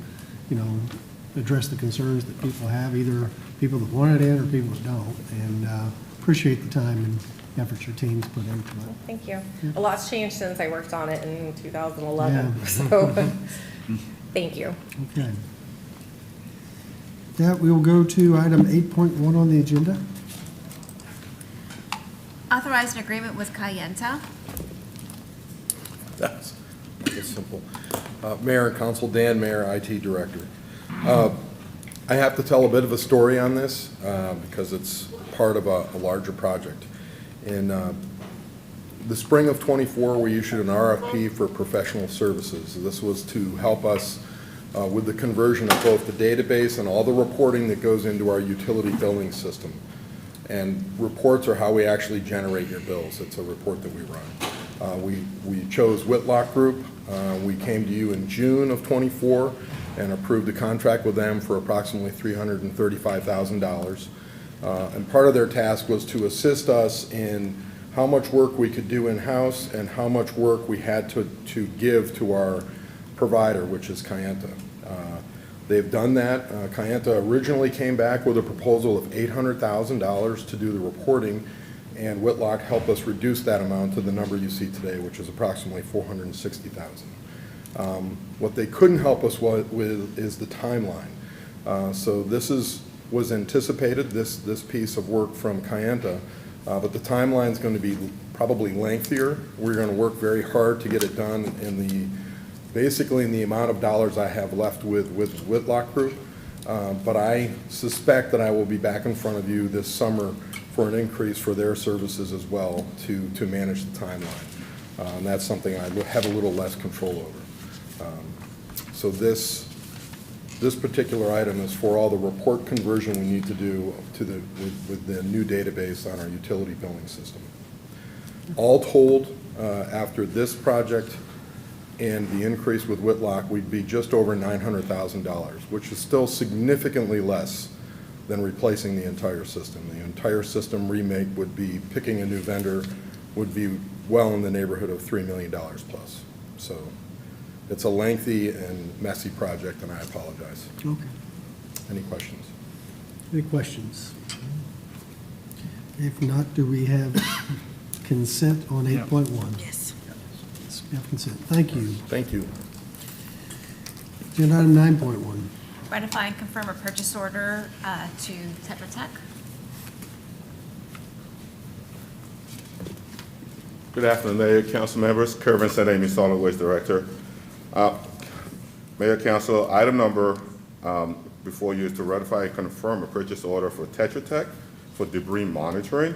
address the concerns that people have, either people that want it in or people that don't. And appreciate the time and effort your team's put into it. Thank you. A lot's changed since I worked on it in 2011, so thank you. Okay. That we will go to item 8.1 on the agenda. Authorize an agreement with Cayenta. That's simple. Mayor and Council, Dan Mayer, IT Director. I have to tell a bit of a story on this because it's part of a larger project. In the spring of '24, we issued an RFP for professional services. This was to help us with the conversion of both the database and all the reporting that goes into our utility billing system. And reports are how we actually generate your bills. It's a report that we run. We chose Whitlock Group. We came to you in June of '24 and approved a contract with them for approximately $335,000. And part of their task was to assist us in how much work we could do in-house and how much work we had to give to our provider, which is Cayenta. They've done that. Cayenta originally came back with a proposal of $800,000 to do the reporting, and Whitlock helped us reduce that amount to the number you see today, which is approximately $460,000. What they couldn't help us with is the timeline. So this was anticipated, this piece of work from Kayenta, but the timeline's going to be probably lengthier. We're going to work very hard to get it done basically in the amount of dollars I have left with Whitlock Group. But I suspect that I will be back in front of you this summer for an increase for their services as well to manage the timeline. And that's something I have a little less control over. So this particular item is for all the report conversion we need to do with the new database on our utility billing system. All told, after this project and the increase with Whitlock, we'd be just over $900,000, which is still significantly less than replacing the entire system. The entire system remake would be, picking a new vendor, would be well in the neighborhood of $3 million plus. So it's a lengthy and messy project, and I apologize. Okay. Any questions? Any questions? If not, do we have consent on 8.1? Yes. We have consent. Thank you. Thank you. Agenda item 9.1. Ratify and confirm a purchase order to Tetra Tech. Good afternoon, Mayor, Council members. Kervin St. Amy, Solid Waste Director. Mayor, Council, item number before you is to ratify and confirm a purchase order for Tetra Tech for debris monitoring.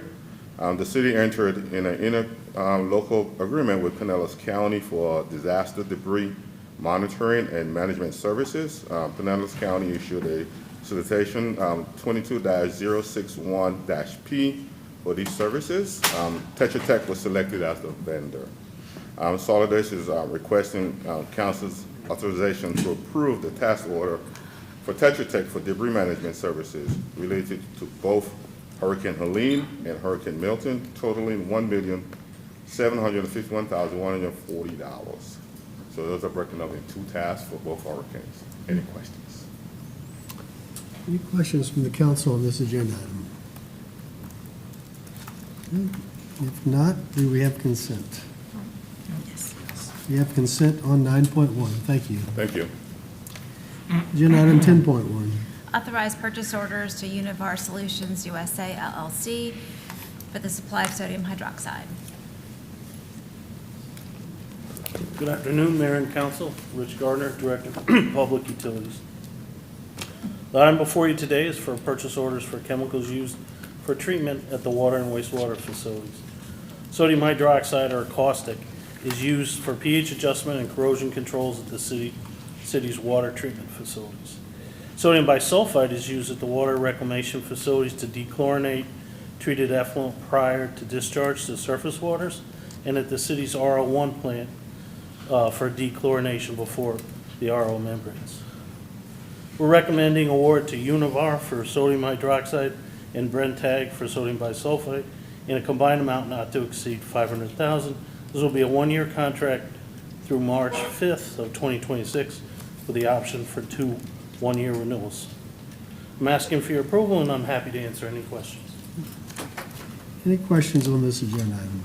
The city entered in an interlocal agreement with Pinellas County for disaster debris monitoring and management services. Pinellas County issued a solicitation 22-061-P for these services. Tetra Tech was selected as the vendor. Solid Waste is requesting Council's authorization to approve the task order for Tetra Tech for debris management services related to both Hurricane Helene and Hurricane Milton, totaling $1,751,140. So those are broken up in two tasks for both hurricanes. Any questions? Any questions from the council on this agenda item? If not, do we have consent? Yes. We have consent on 9.1. Thank you. Thank you. Agenda item 10.1. Authorize purchase orders to Univar Solutions USA LLC for the supply of sodium hydroxide. Good afternoon, Mayor and Council. Rich Gardner, Director of Public Utilities. The item before you today is for purchase orders for chemicals used for treatment at the water and wastewater facilities. Sodium hydroxide, or caustic, is used for pH adjustment and corrosion controls at the city's water treatment facilities. Sodium bisulfite is used at the water reclamation facilities to dechlorinate treated effluent prior to discharge to surface waters, and at the city's RO1 plant for dechlorination before the RO membranes. We're recommending award to Univar for sodium hydroxide and Brentag for sodium bisulfite in a combined amount not to exceed $500,000. This will be a one-year contract through March 5th of 2026 with the option for 2 one-year renewals. I'm asking for your approval, and I'm happy to answer any questions. Any questions on this agenda item?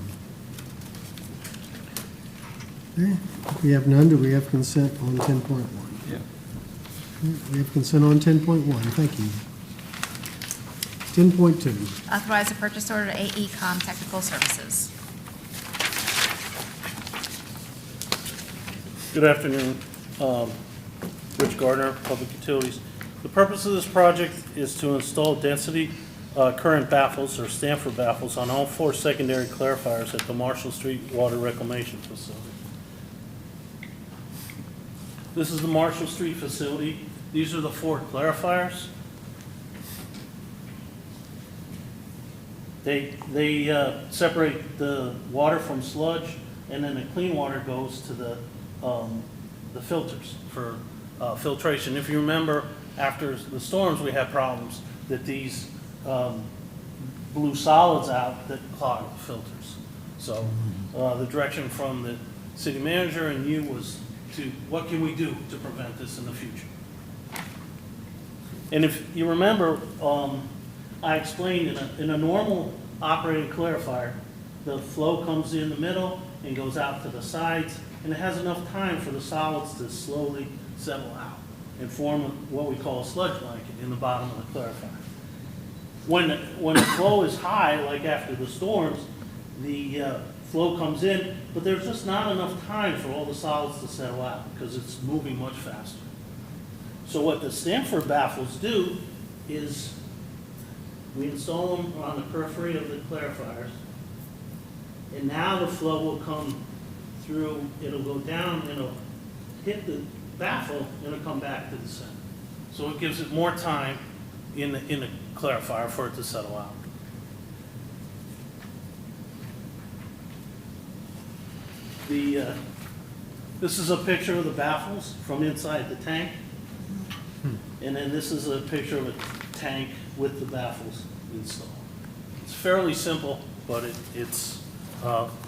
Okay, if we have none, do we have consent on 10.1? Yeah. We have consent on 10.1. Thank you. 10.2. Authorize a purchase order to AECom Technical Services. Good afternoon. Rich Gardner, Public Utilities. The purpose of this project is to install density current baffles, or Stanford baffles, on all 4 secondary clarifiers at the Marshall Street Water Reclamation Facility. This is the Marshall Street facility. These are the 4 clarifiers. They separate the water from sludge, and then the clean water goes to the filters for filtration. If you remember, after the storms, we had problems that these blew solids out that clogged the filters. So the direction from the city manager and you was to, what can we do to prevent this in the future? And if you remember, I explained in a normal operating clarifier, the flow comes in the middle and goes out to the sides and it has enough time for the solids to slowly settle out and form what we call a sludge blanket in the bottom of the clarifier. When the flow is high, like after the storms, the flow comes in, but there's just not enough time for all the solids to settle out because it's moving much faster. So what the Stanford baffles do is we install them on the periphery of the clarifiers, and now the flow will come through, it'll go down, it'll hit the baffle, and it'll come back to the center. So it gives it more time in the clarifier for it to settle out. This is a picture of the baffles from inside the tank. And then this is a picture of a tank with the baffles installed. It's fairly simple, but it's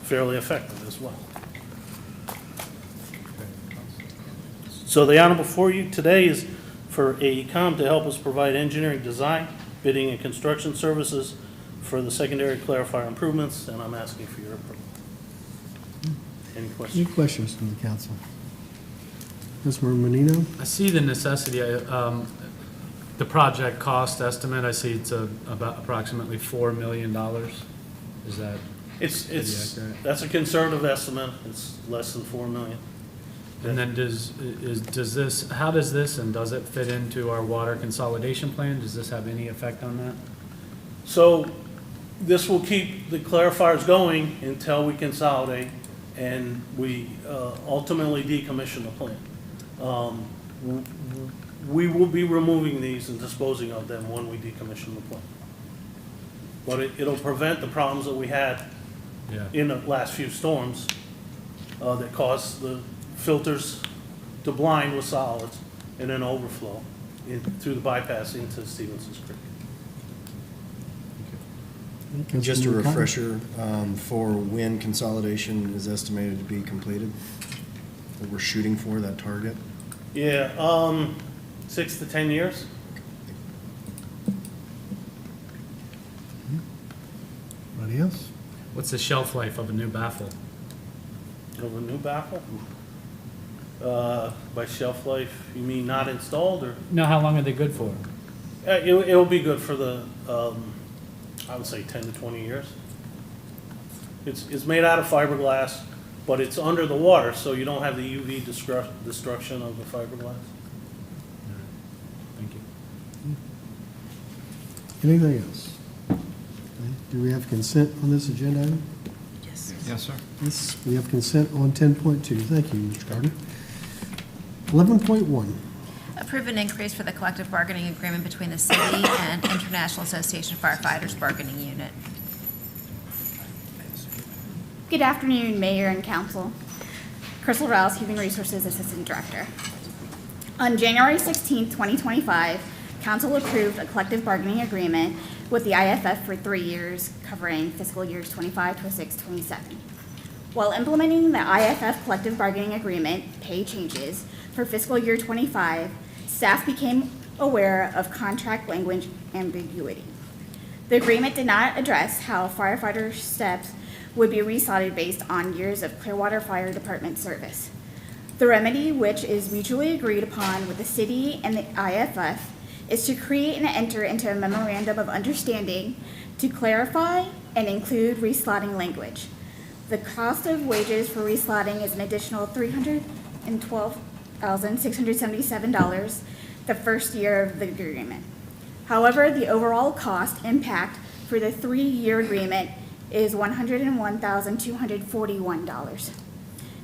fairly effective as well. So the item before you today is for AECom to help us provide engineering design, bidding, and construction services for the secondary clarifier improvements, and I'm asking for your approval. Any questions? Any questions from the council? Councilmember Menino? I see the necessity, the project cost estimate, I see it's about approximately $4 million. Is that It's accurate? that's a conservative estimate. It's less than $4 million. And then how does this and does it fit into our water consolidation plan? Does this have any effect on that? So this will keep the clarifiers going until we consolidate and we ultimately decommission the plant. We will be removing these and disposing of them when we decommission the plant. But it'll prevent the problems that we had in the last few storms that caused the filters to blind with solids and then overflow through the bypass into Stevenson's Creek. Just a Councilmember Cotton? refresher, for when consolidation is estimated to be completed, what we're shooting for, that target? Yeah, 6 to 10 years. Anybody else? What's the shelf life of a new baffle? Of a new baffle? By shelf life, you mean not installed or? No, how long are they good for? It'll be good for the, I would say 10 to 20 years. It's made out of fiberglass, but it's under the water, so you don't have the UV destruction of the fiberglass. Thank you. Anything else? Okay. Do we have consent on this agenda item? Yes. Yes, sir. Yes, we have consent on 10.2. Thank you, Mr. Gardner. 11.1. Approve an increase for the collective bargaining agreement between the city and International Association Firefighters Bargaining Unit. Good afternoon, Mayor and Council. Crystal Rouse, Human Resources Assistant Director. On January 16, 2025, Council approved a collective bargaining agreement with the IFF for 3 years, covering fiscal years 25, 26, 27. While implementing the IFF collective bargaining agreement pay changes for fiscal year 25, staff became aware of contract language ambiguity. The agreement did not address how firefighter steps would be reslotted based on years of Clearwater Fire Department service. The remedy, which is mutually agreed upon with the city and the IFF, is to create and enter into a memorandum of understanding to clarify and include reslotting language. The cost of wages for reslotting is an additional $312,677 the first year of the agreement. However, the overall cost impact for the 3-year agreement is $101,241.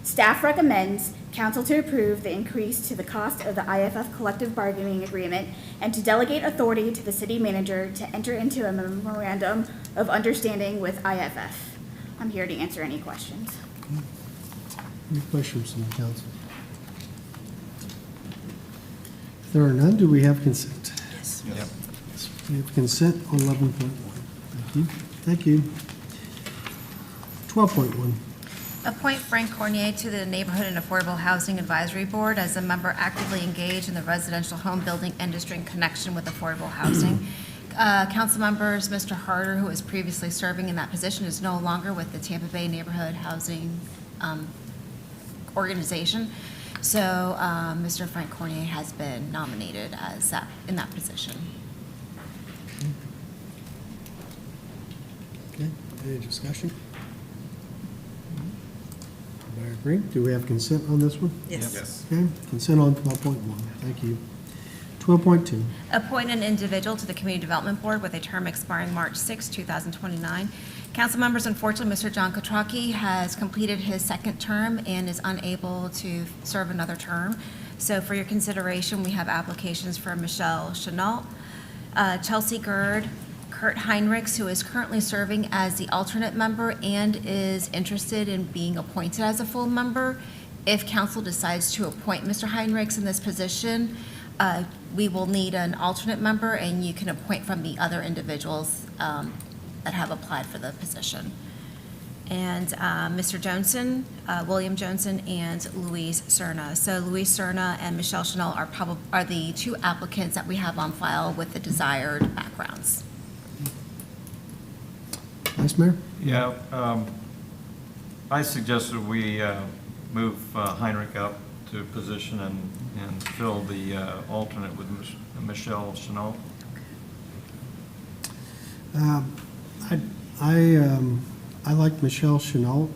Staff recommends Council to approve the increase to the cost of the IFF collective bargaining agreement and to delegate authority to the city manager to enter into a memorandum of understanding with IFF. I'm here to answer any questions. Any questions from the council? If there are none, do we have consent? Yes. Yep. We have consent on 11.1. Thank you. Thank you. 12.1. Appoint Frank Cornier to the Neighborhood and Affordable Housing Advisory Board as a member actively engaged in the residential home building industry in connection with affordable housing. Council members, Mr. Harder, who was previously serving in that position, is no longer with the Tampa Bay Neighborhood Housing organization. So Mr. Frank Cornier has been nominated as in that position. Okay, any discussion? Everybody agree? Do we have consent on this one? Yes. Yes. Okay, consent on 12.1, thank you. 12.2, Appoint an individual to the Community Development Board with a term expiring March 6, 2029. Council members, unfortunately, Mr. John Kotraki has completed his second term and is unable to serve another term. So for your consideration, we have applications for Michelle Chenault, Chelsea Gerd, Kurt Heinrichs, who is currently serving as the alternate member and is interested in being appointed as a full member. If council decides to appoint Mr. Heinrichs in this position, we will need an alternate member, and you can appoint from the other individuals that have applied for the position. And Mr. Johnson, William Johnson, and Louise Cerna. So Louise Cerna and Michelle Chenault are the two applicants that we have on file with the desired backgrounds. Vice Mayor? Yeah, I suggested we move Heinrich up to position and fill the alternate with Michelle Chenault. I like Michelle Chenault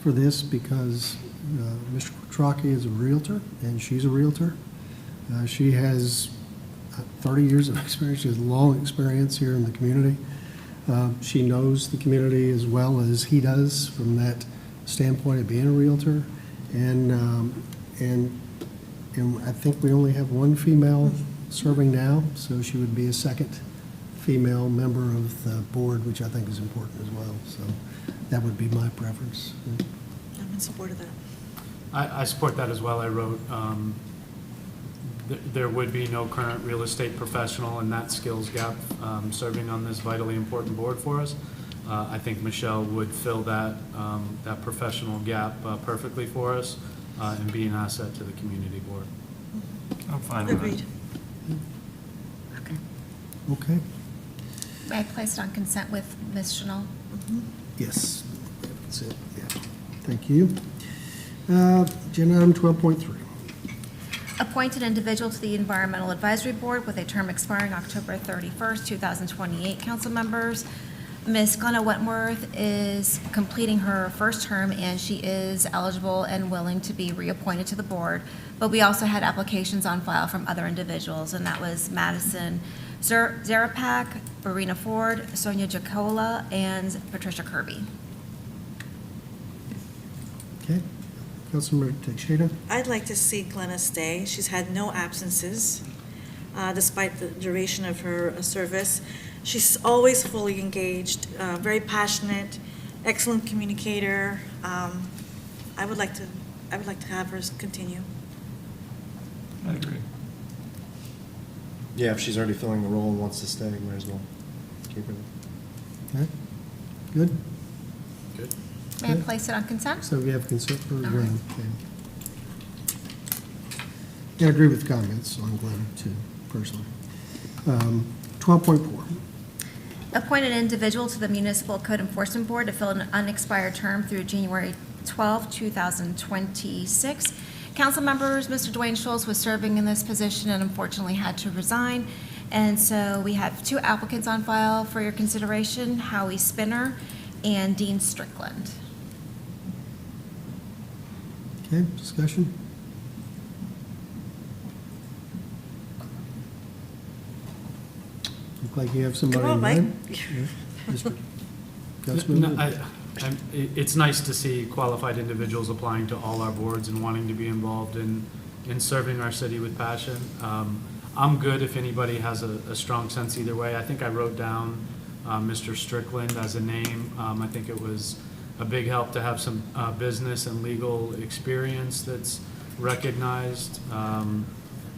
for this because Mr. Kotraki is a Realtor, and she's a Realtor. She has 30 years of experience. She has long experience here in the community. She knows the community as well as he does from that standpoint of being a Realtor. And I think we only have one female serving now, so she would be a second female member of the board, which I think is important as well. So that would be my preference. I'm in support of that. I support that as well. I wrote, there would be no current real estate professional in that skills gap serving on this vitally important board for us. I think Michelle would fill that professional gap perfectly for us and be an asset to the community board. I'm fine with Agreed. it. Okay? May I place it on consent with Ms. Chenault? Yes. That's it, yeah. Thank you. Agenda item 12.3. Appoint an individual to the Environmental Advisory Board with a term expiring October 31st, 2028. Council members, Ms. Glenna Wentworth is completing her first term, and she is eligible and willing to be reappointed to the board. But we also had applications on file from other individuals, and that was Madison Zarapak, Barina Ford, Sonia Jacola, and Patricia Kirby. Okay. Councilmember Teixeira? I'd like to see Glenna stay. She's had no absences, despite the duration of her service. She's always fully engaged, very passionate, excellent communicator. I would like to have her continue. I agree. Yeah, if she's already filling the role and wants to stay, might as well keep her. Okay. Good. Good. May I place it on consent? So we have consent for Glenn. Okay. Yeah, I agree with the comments on Glenn too, personally. 12.4. Appoint an individual to the Municipal Code Enforcement Board to fill an unexpired term through January 12, 2026. Council members, Mr. Dwayne Schultz was serving in this position and unfortunately had to resign. And so we have two applicants on file for your consideration, Howie Spinner and Dean Strickland. Okay, discussion? Look like you have somebody Come on, in Mike. mind. Yeah, Mr. Councilmember? It's nice to see qualified individuals applying to all our boards and wanting to be involved in serving our city with passion. I'm good if anybody has a strong sense either way. I think I wrote down Mr. Strickland as a name. I think it was a big help to have some business and legal experience that's recognized.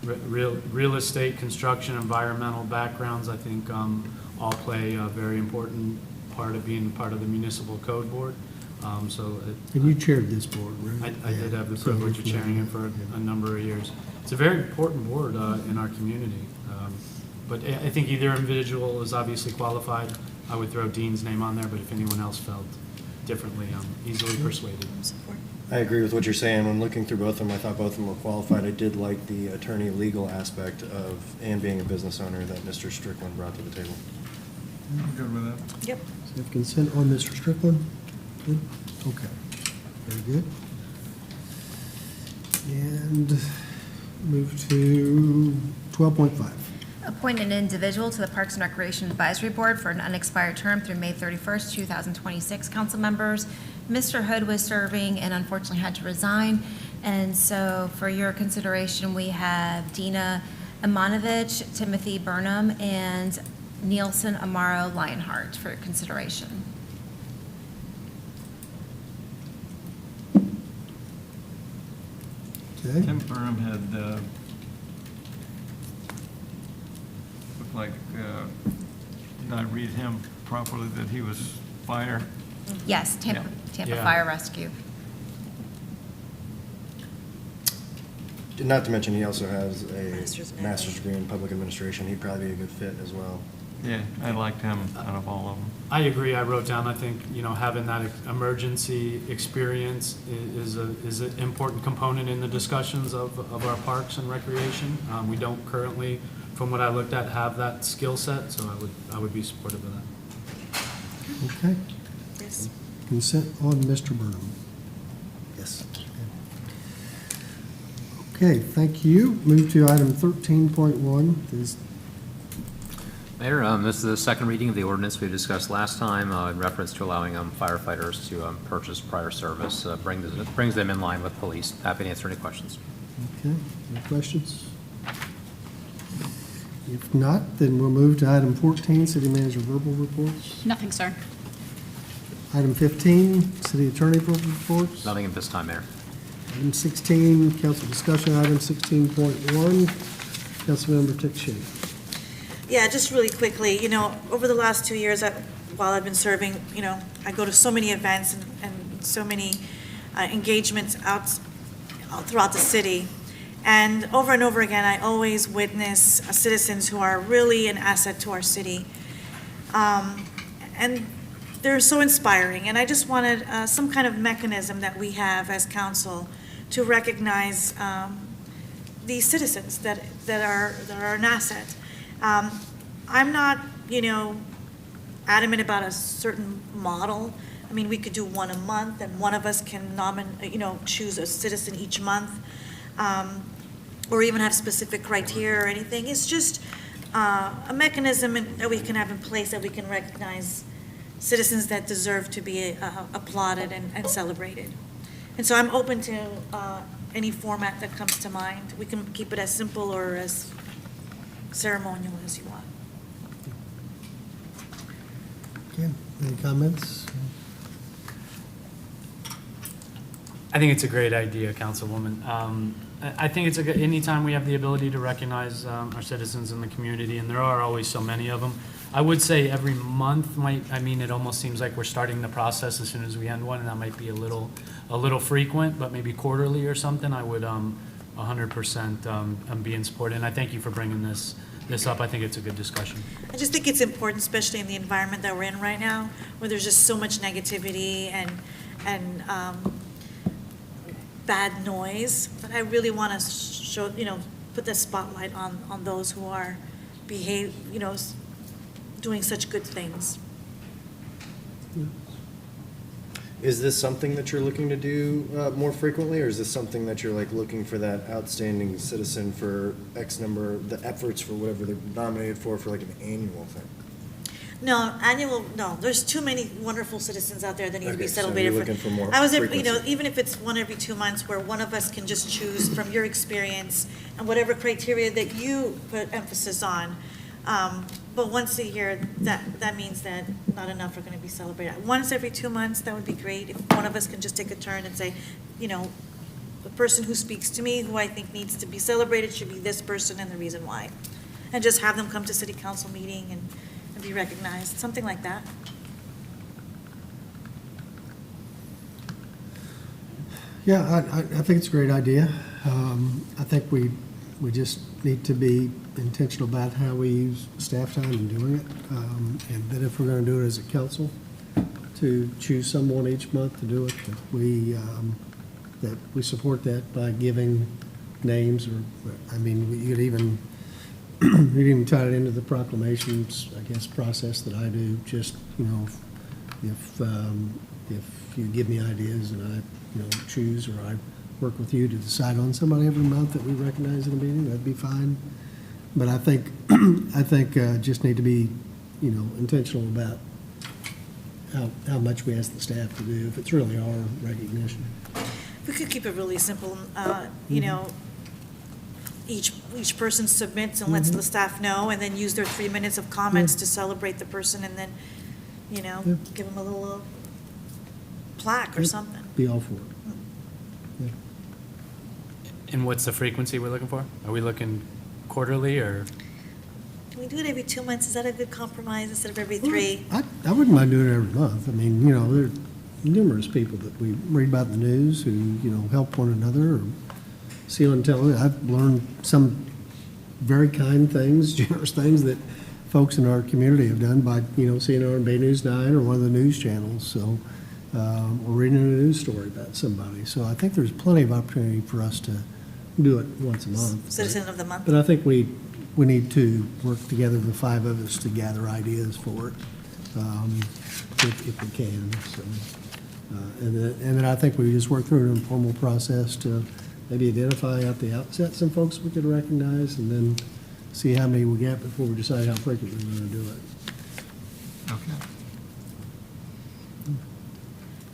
Real estate, construction, environmental backgrounds, I think all play a very important part of being part of the municipal code board. And you chaired this board, right? I did have the privilege of chairing it for a number of years. It's a very important board in our community. But I think either individual is obviously qualified. I would throw Dean's name on there, but if anyone else felt differently, I'm easily persuaded. Support. I agree with what you're saying. When looking through both of them, I thought both of them were qualified. I did like the attorney legal aspect of, and being a business owner that Mr. Strickland brought to the table. Good with that? Yep. So we have consent on Mr. Strickland? Good? Okay. Very good. And move to 12.5. Appoint an individual to the Parks and Recreation Advisory Board for an unexpired term through May 31st, 2026. Council members, Mr. Hood was serving and unfortunately had to resign. And so for your consideration, we have Dina Imanovich, Timothy Burnham, and Nielsen Amaro Lionheart for consideration. Okay. Tim Burnham had, looked like, did I read him properly, that he was fire? Yes, Tampa Yeah. Fire Rescue. Not to mention, he also has Master's a in master's degree in public administration. He'd probably be a good fit as well. Yeah, I liked him out of all of them. I agree. I wrote down, I think, having that emergency experience is an important component in the discussions of our parks and recreation. We don't currently, from what I looked at, have that skill set, so I would be supportive of that. Okay. Yes. Consent on Mr. Burnham. Yes. Okay, thank you. Move to item 13.1. Mayor, this is the second reading of the ordinance we discussed last time in reference to allowing firefighters to purchase prior service. Brings them in line with police. Happy to answer any questions. Okay, any questions? If not, then we'll move to item 14, city manager verbal reports. Nothing, sir. Item 15, city attorney verbal reports. Nothing at this time, Mayor. Item 16, council discussion, item 16.1, Councilmember Tick. Yeah, just really quickly, over the last 2 years, while I've been serving, I go to so many events and so many engagements out throughout the city. And over again, I always witness citizens who are really an asset to our city. And they're so inspiring. And I just wanted some kind of mechanism that we have as council to recognize these citizens that are an asset. I'm not, adamant about a certain model. I mean, we could do one a month, and one of us can choose a citizen each month, or even have specific criteria or anything. It's just a mechanism that we can have in place that we can recognize citizens that deserve to be applauded and celebrated. And so I'm open to any format that comes to mind. We can keep it as simple or as ceremonial as you want. Okay, any comments? I think it's a great idea, Councilwoman. I think it's anytime we have the ability to recognize our citizens in the community, and there are always so many of them. I would say every month it almost seems like we're starting the process as soon as we end one, and that might be a little frequent, but maybe quarterly or something, I would 100% be in support. And I thank you for bringing this up. I think it's a good discussion. I just think it's important, especially in the environment that we're in right now, where there's just so much negativity and bad noise, that I really want to show, put the spotlight on those who are doing such good things. Is this something that you're looking to do more frequently, or is this something that you're looking for that outstanding citizen for X number, the efforts for whatever they're nominated for an annual thing? No, there's too many wonderful citizens out there that need to be Okay, so celebrated. you're looking for more I was, frequency. even if it's one every 2 months, where one of us can just choose from your experience and whatever criteria that you put emphasis on. But once a year, that means that not enough are going to be celebrated. Once every 2 months, that would be great. If one of us can just take a turn and say, the person who speaks to me, who I think needs to be celebrated, should be this person and the reason why. And just have them come to city council meeting and be recognized, something like that. Yeah, I think it's a great idea. I think we just need to be intentional about how we use staff time in doing it. And then if we're going to do it as a council, to choose someone each month to do it, that we that we support that by giving names, or, I mean, you could even, you could even tie it into the proclamations, I guess, process that I do, just, you know, if you give me ideas and I, you know, choose, or I work with you to decide on somebody every month that we recognize in a meeting, that'd be fine. But I think, just need to be, you know, intentional about how much we ask the staff to do, if it's really our recognition. We could keep it really simple, you know, each person submits and lets the staff know, and then use their 3 minutes of comments to celebrate the person, and then, you know, give them a little plaque or something. Be all for it. And what's the frequency we're looking for? Are we looking quarterly or? Can we do it every 2 months? Is that a good compromise instead of every 3? I wouldn't mind doing it every month. I mean, you know, there are numerous people that we read about in the news who, you know, help one another or see on television. I've learned some very kind things, generous things that folks in our community have done by, you know, seeing it on Bay News 9 or one of the news channels, so, or reading a news story about somebody. So I think there's plenty of opportunity for us to do it once a month. Citizen of the month. But I think we need to work together, the 5 of us, to gather ideas for it, if we can, so. And then I think we just work through an informal process to maybe identify at the outset some folks we could recognize, and then see how many we get before we decide how frequently we're going to do it.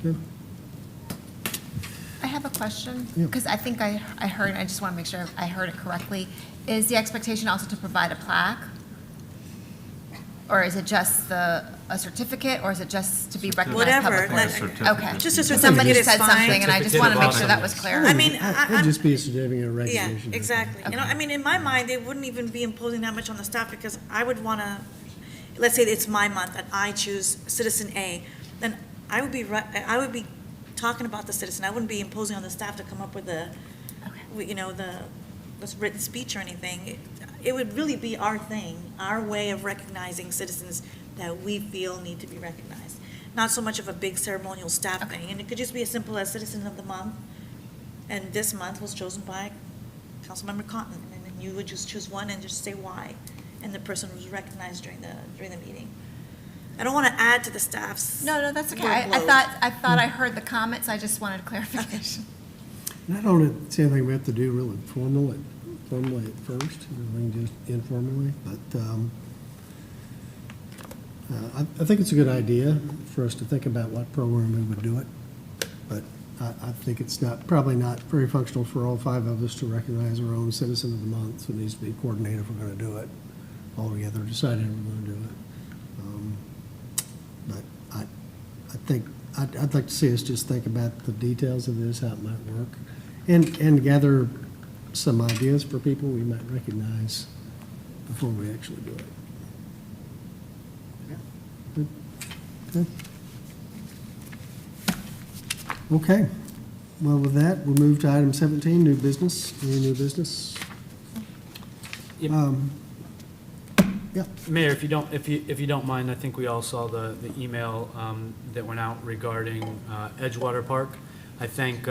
Okay. I have a question, Yeah. because I think I heard, I just want to make sure I heard it correctly. Is the expectation also to provide a plaque? Or is it just a certificate, or is it just to be recognized Whatever. publicly? Okay. Just a So somebody certificate is said fine. something, and I just want to make sure that was clear. I mean, It'd just be a certificate of yeah, recognition. exactly. You know, I mean, in my mind, they wouldn't even be imposing that much on the staff, because I would want to, let's say it's my month and I choose citizen A, then I would be talking about the citizen. I wouldn't be imposing on the staff to come up with you know, this written speech or anything. It would really be our thing, our way of recognizing citizens that we feel need to be recognized. Not so much of a big ceremonial staff thing, and it could just be as simple as Citizen of the Month, and this month was chosen by Councilmember Cotton, and then you would just choose one and just say why, and the person was recognized during the meeting. I don't want to add to the staff's No, that's okay. workload. I thought I heard the comments, I just wanted clarification. And I don't see anything we have to do really formally at first, we can just informally, but I think it's a good idea for us to think about what program we would do it, but I think it's probably not very functional for all 5 of us to recognize our own Citizen of the Month, so it needs to be coordinated if we're going to do it all together, decide how we're going to do it. But I think, I'd like to see us just think about the details of this, how it might work, and gather some ideas for people we might recognize before we actually do it. Good. Okay. Well, with that, we'll move to item 17, new business. Any new business? Yep. Yeah. Mayor, if you don't mind, I think we all saw the email that went out regarding Edgewater Park. I thank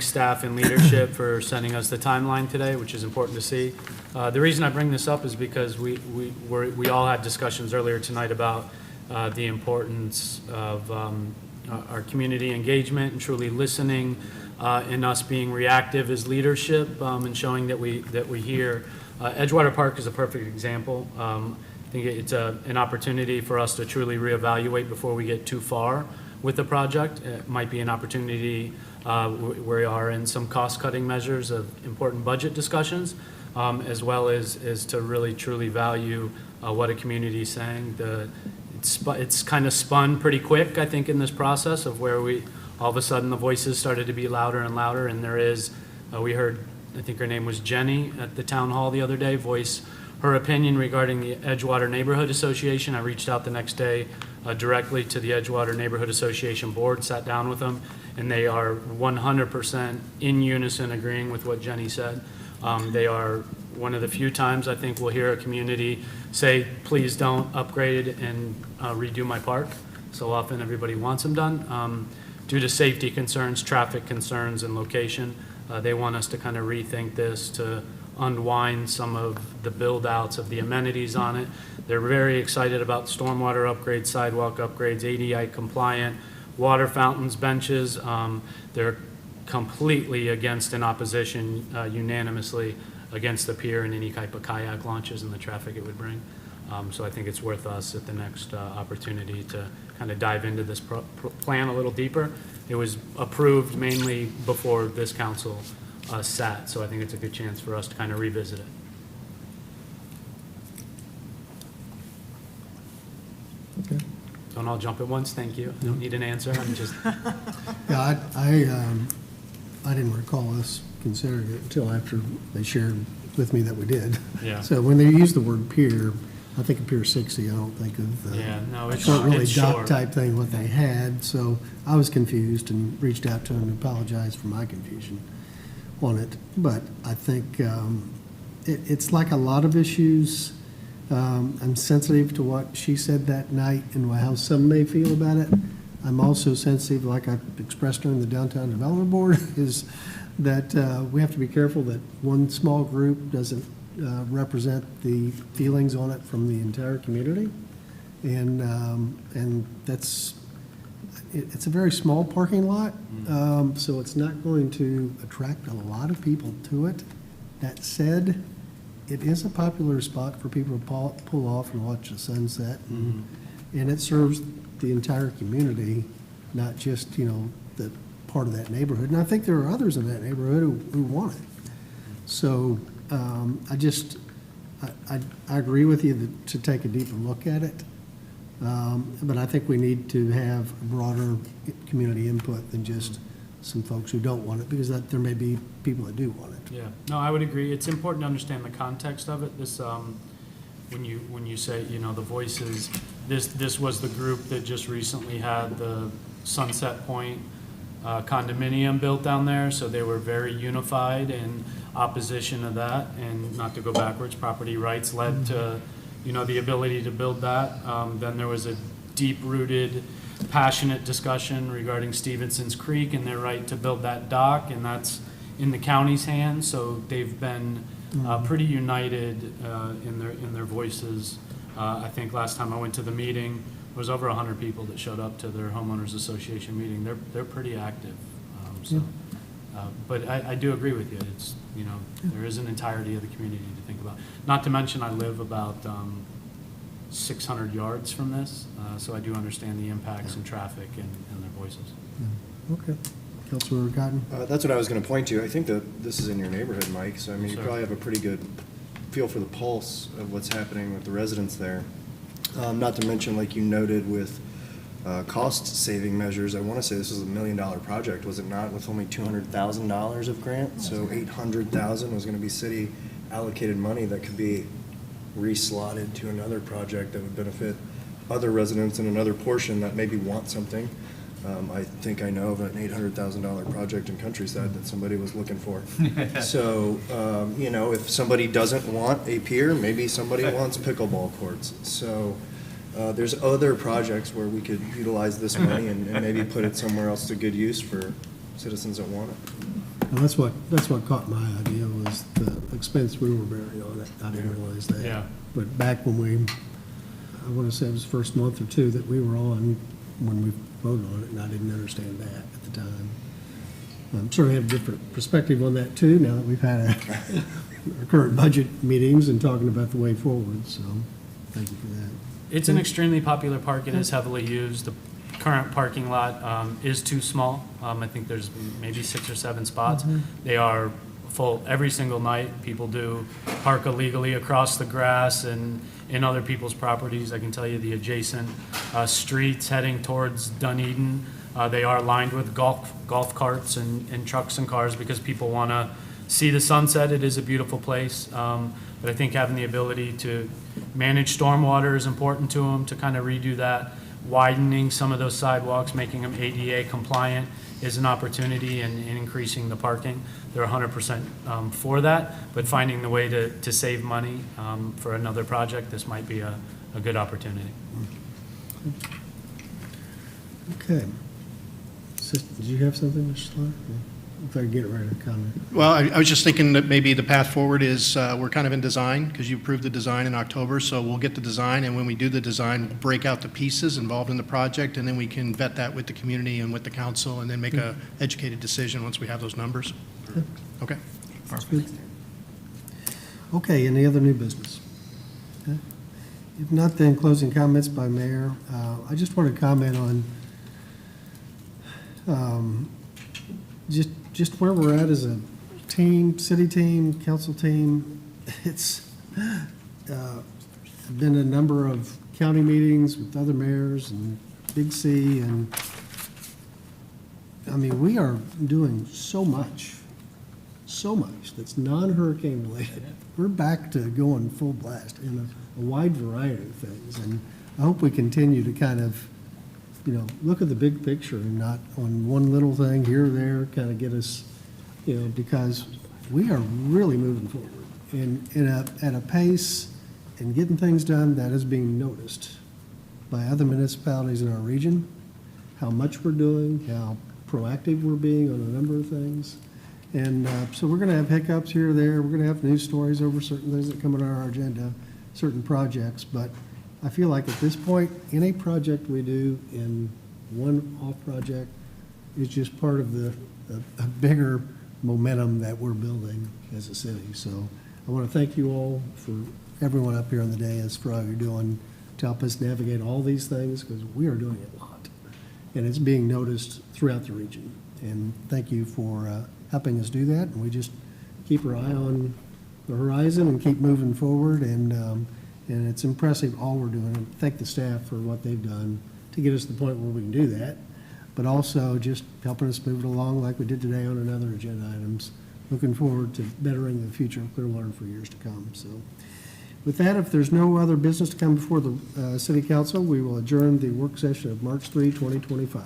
staff and leadership for sending us the timeline today, which is important to see. The reason I bring this up is because we all had discussions earlier tonight about the importance of our community engagement and truly listening, and us being reactive as leadership, and showing that we hear. Edgewater Park is a perfect example. I think it's an opportunity for us to truly reevaluate before we get too far with the project. It might be an opportunity we are in some cost-cutting measures of important budget discussions, as well as to really truly value what a community is saying. It's kind of spun pretty quick, I think, in this process of where all of a sudden the voices started to be louder and louder, and we heard, I think her name was Jenny at the town hall the other day, voice her opinion regarding the Edgewater Neighborhood Association. I reached out the next day directly to the Edgewater Neighborhood Association board, sat down with them, and they are 100% in unison agreeing with what Jenny said. They are one of the few times I think we'll hear a community say, please don't upgrade and redo my park. So often everybody wants them done. due to safety concerns, traffic concerns, and location, they want us to kind of rethink this to unwind some of the build-outs of the amenities on it. They're very excited about stormwater upgrades, sidewalk upgrades, ADI compliant, water fountains, benches. They're completely against in opposition unanimously against the pier and any type of kayak launches and the traffic it would bring. So I think it's worth us at the next opportunity to kind of dive into this plan a little deeper. It was approved mainly before this council sat, so I think it's a good chance for us to kind of revisit it. Okay. Don't all jump at once, thank you. I don't need an answer, I'm just, Yeah, I didn't recall us considering it until after they shared with me that we did. Yeah. So when they use the word pier, I think of Pier 60, I don't think of the Yeah, no, it's short, really it's dock short. type thing, what they had. So I was confused and reached out to them and apologized for my confusion on it. But I think it's like a lot of issues. I'm sensitive to what she said that night and how some may feel about it. I'm also sensitive, like I expressed during the Downtown Development Board, is that we have to be careful that one small group doesn't represent the feelings on it from the entire community. And that's, it's a very small parking lot, so it's not going to attract a lot of people to it. That said, it is a popular spot for people to pull off and watch the sunset. And it serves the entire community, not just, the part of that neighborhood. And I think there are others in that neighborhood who want it. So I agree with you to take a deeper look at it. But I think we need to have broader community input than just some folks who don't want it, because there may be people that do want it. yeah. No, I would agree. It's important to understand the context of it. This, when you say, the voices, this was the group that just recently had the Sunset Point condominium built down there, so they were very unified in opposition of that. And not to go backwards, property rights led to, the ability to build that. Then there was a deep-rooted, passionate discussion regarding Stevenson's Creek and their right to build that dock, and that's in the county's hands. So they've been pretty united in their voices. I think last time I went to the meeting, there was over 100 people that showed up to their homeowners association meeting. They're pretty active. But I do agree with you. It's, there is an entirety of the community to think about. Not to mention, I live about 600 yards from this, so I do understand the impacts and traffic and their voices. Okay. Councilor Cotton? That's what I was going to point to. I think that this is in your neighborhood, Mike, so I mean, you probably have a pretty good feel for the pulse of what's happening with the residents there. Not to mention, like you noted, with cost-saving measures, I want to say this was $1 million project, was it not, with only $200,000 of grant? So $800,000 was going to be city allocated money that could be reslotted to another project that would benefit other residents in another portion that maybe want something. I think I know of an $800,000 project in Countryside that somebody was looking for. So, if somebody doesn't want a pier, maybe somebody wants pickleball courts. So there's other projects where we could utilize this money and maybe put it somewhere else to good use for citizens that want it. And that's what caught my idea, was the expense we were bearing on it. I didn't realize that. Yeah. But back when I want to say it was the first month or two that we were on, when we voted on it, and I didn't understand that at the time. I'm sure I have a different perspective on that too, now that we've had our current budget meetings and talking about the way forward, so thank you for that. It's an extremely popular park. It is heavily used. The current parking lot is too small. I think there's maybe 6 or 7 spots. They are full every single night. People do park illegally across the grass and in other people's properties. I can tell you the adjacent streets heading towards Dunedin, they are lined with golf carts and trucks and cars because people want to see the sunset. It is a beautiful place. But I think having the ability to manage stormwater is important to them, to kind of redo that. Widening some of those sidewalks, making them ADA compliant is an opportunity, and increasing the parking. They're 100% for that, but finding the way to save money for another project, this might be a good opportunity. Okay. Did you have something, Mr. Slaughter? If I could get ready to comment. Well, I was just thinking that maybe the path forward is, we're kind of in design, because you approved the design in October, so we'll get the design, and when we do the design, we'll break out the pieces involved in the project, and then we can vet that with the community and with the council, and then make a educated decision once we have those numbers. Okay? That's good. Okay, any other new business? Okay. If not, then closing comments by mayor. I just want to comment on just where we're at as a team, city team, council team. It's been a number of county meetings with other mayors and Big C, and I mean, we are doing so much that's non-hurricane related. We're back to going full blast in a wide variety of things, and I hope we continue to kind of, look at the big picture and not on one little thing here or there, kind of get us, because we are really moving forward and at a pace and getting things done that is being noticed by other municipalities in our region, how much we're doing, how proactive we're being on a number of things. And so we're going to have hiccups here or there. We're going to have news stories over certain things that come on our agenda, certain projects. But I feel like at this point, any project we do in one off project is just part of a bigger momentum that we're building as a city. So I want to thank you all, for everyone up here on the dais, for all you're doing to help us navigate all these things, because we are doing a lot. And it's being noticed throughout the region. And thank you for helping us do that. And we just keep our eye on the horizon and keep moving forward. And it's impressive all we're doing. And thank the staff for what they've done to get us to the point where we can do that. But also just helping us move it along like we did today on another agenda items. Looking forward to bettering the future of Clearwater for years to come. So with that, if there's no other business to come before the City Council, we will adjourn the work session of March 3, 2025.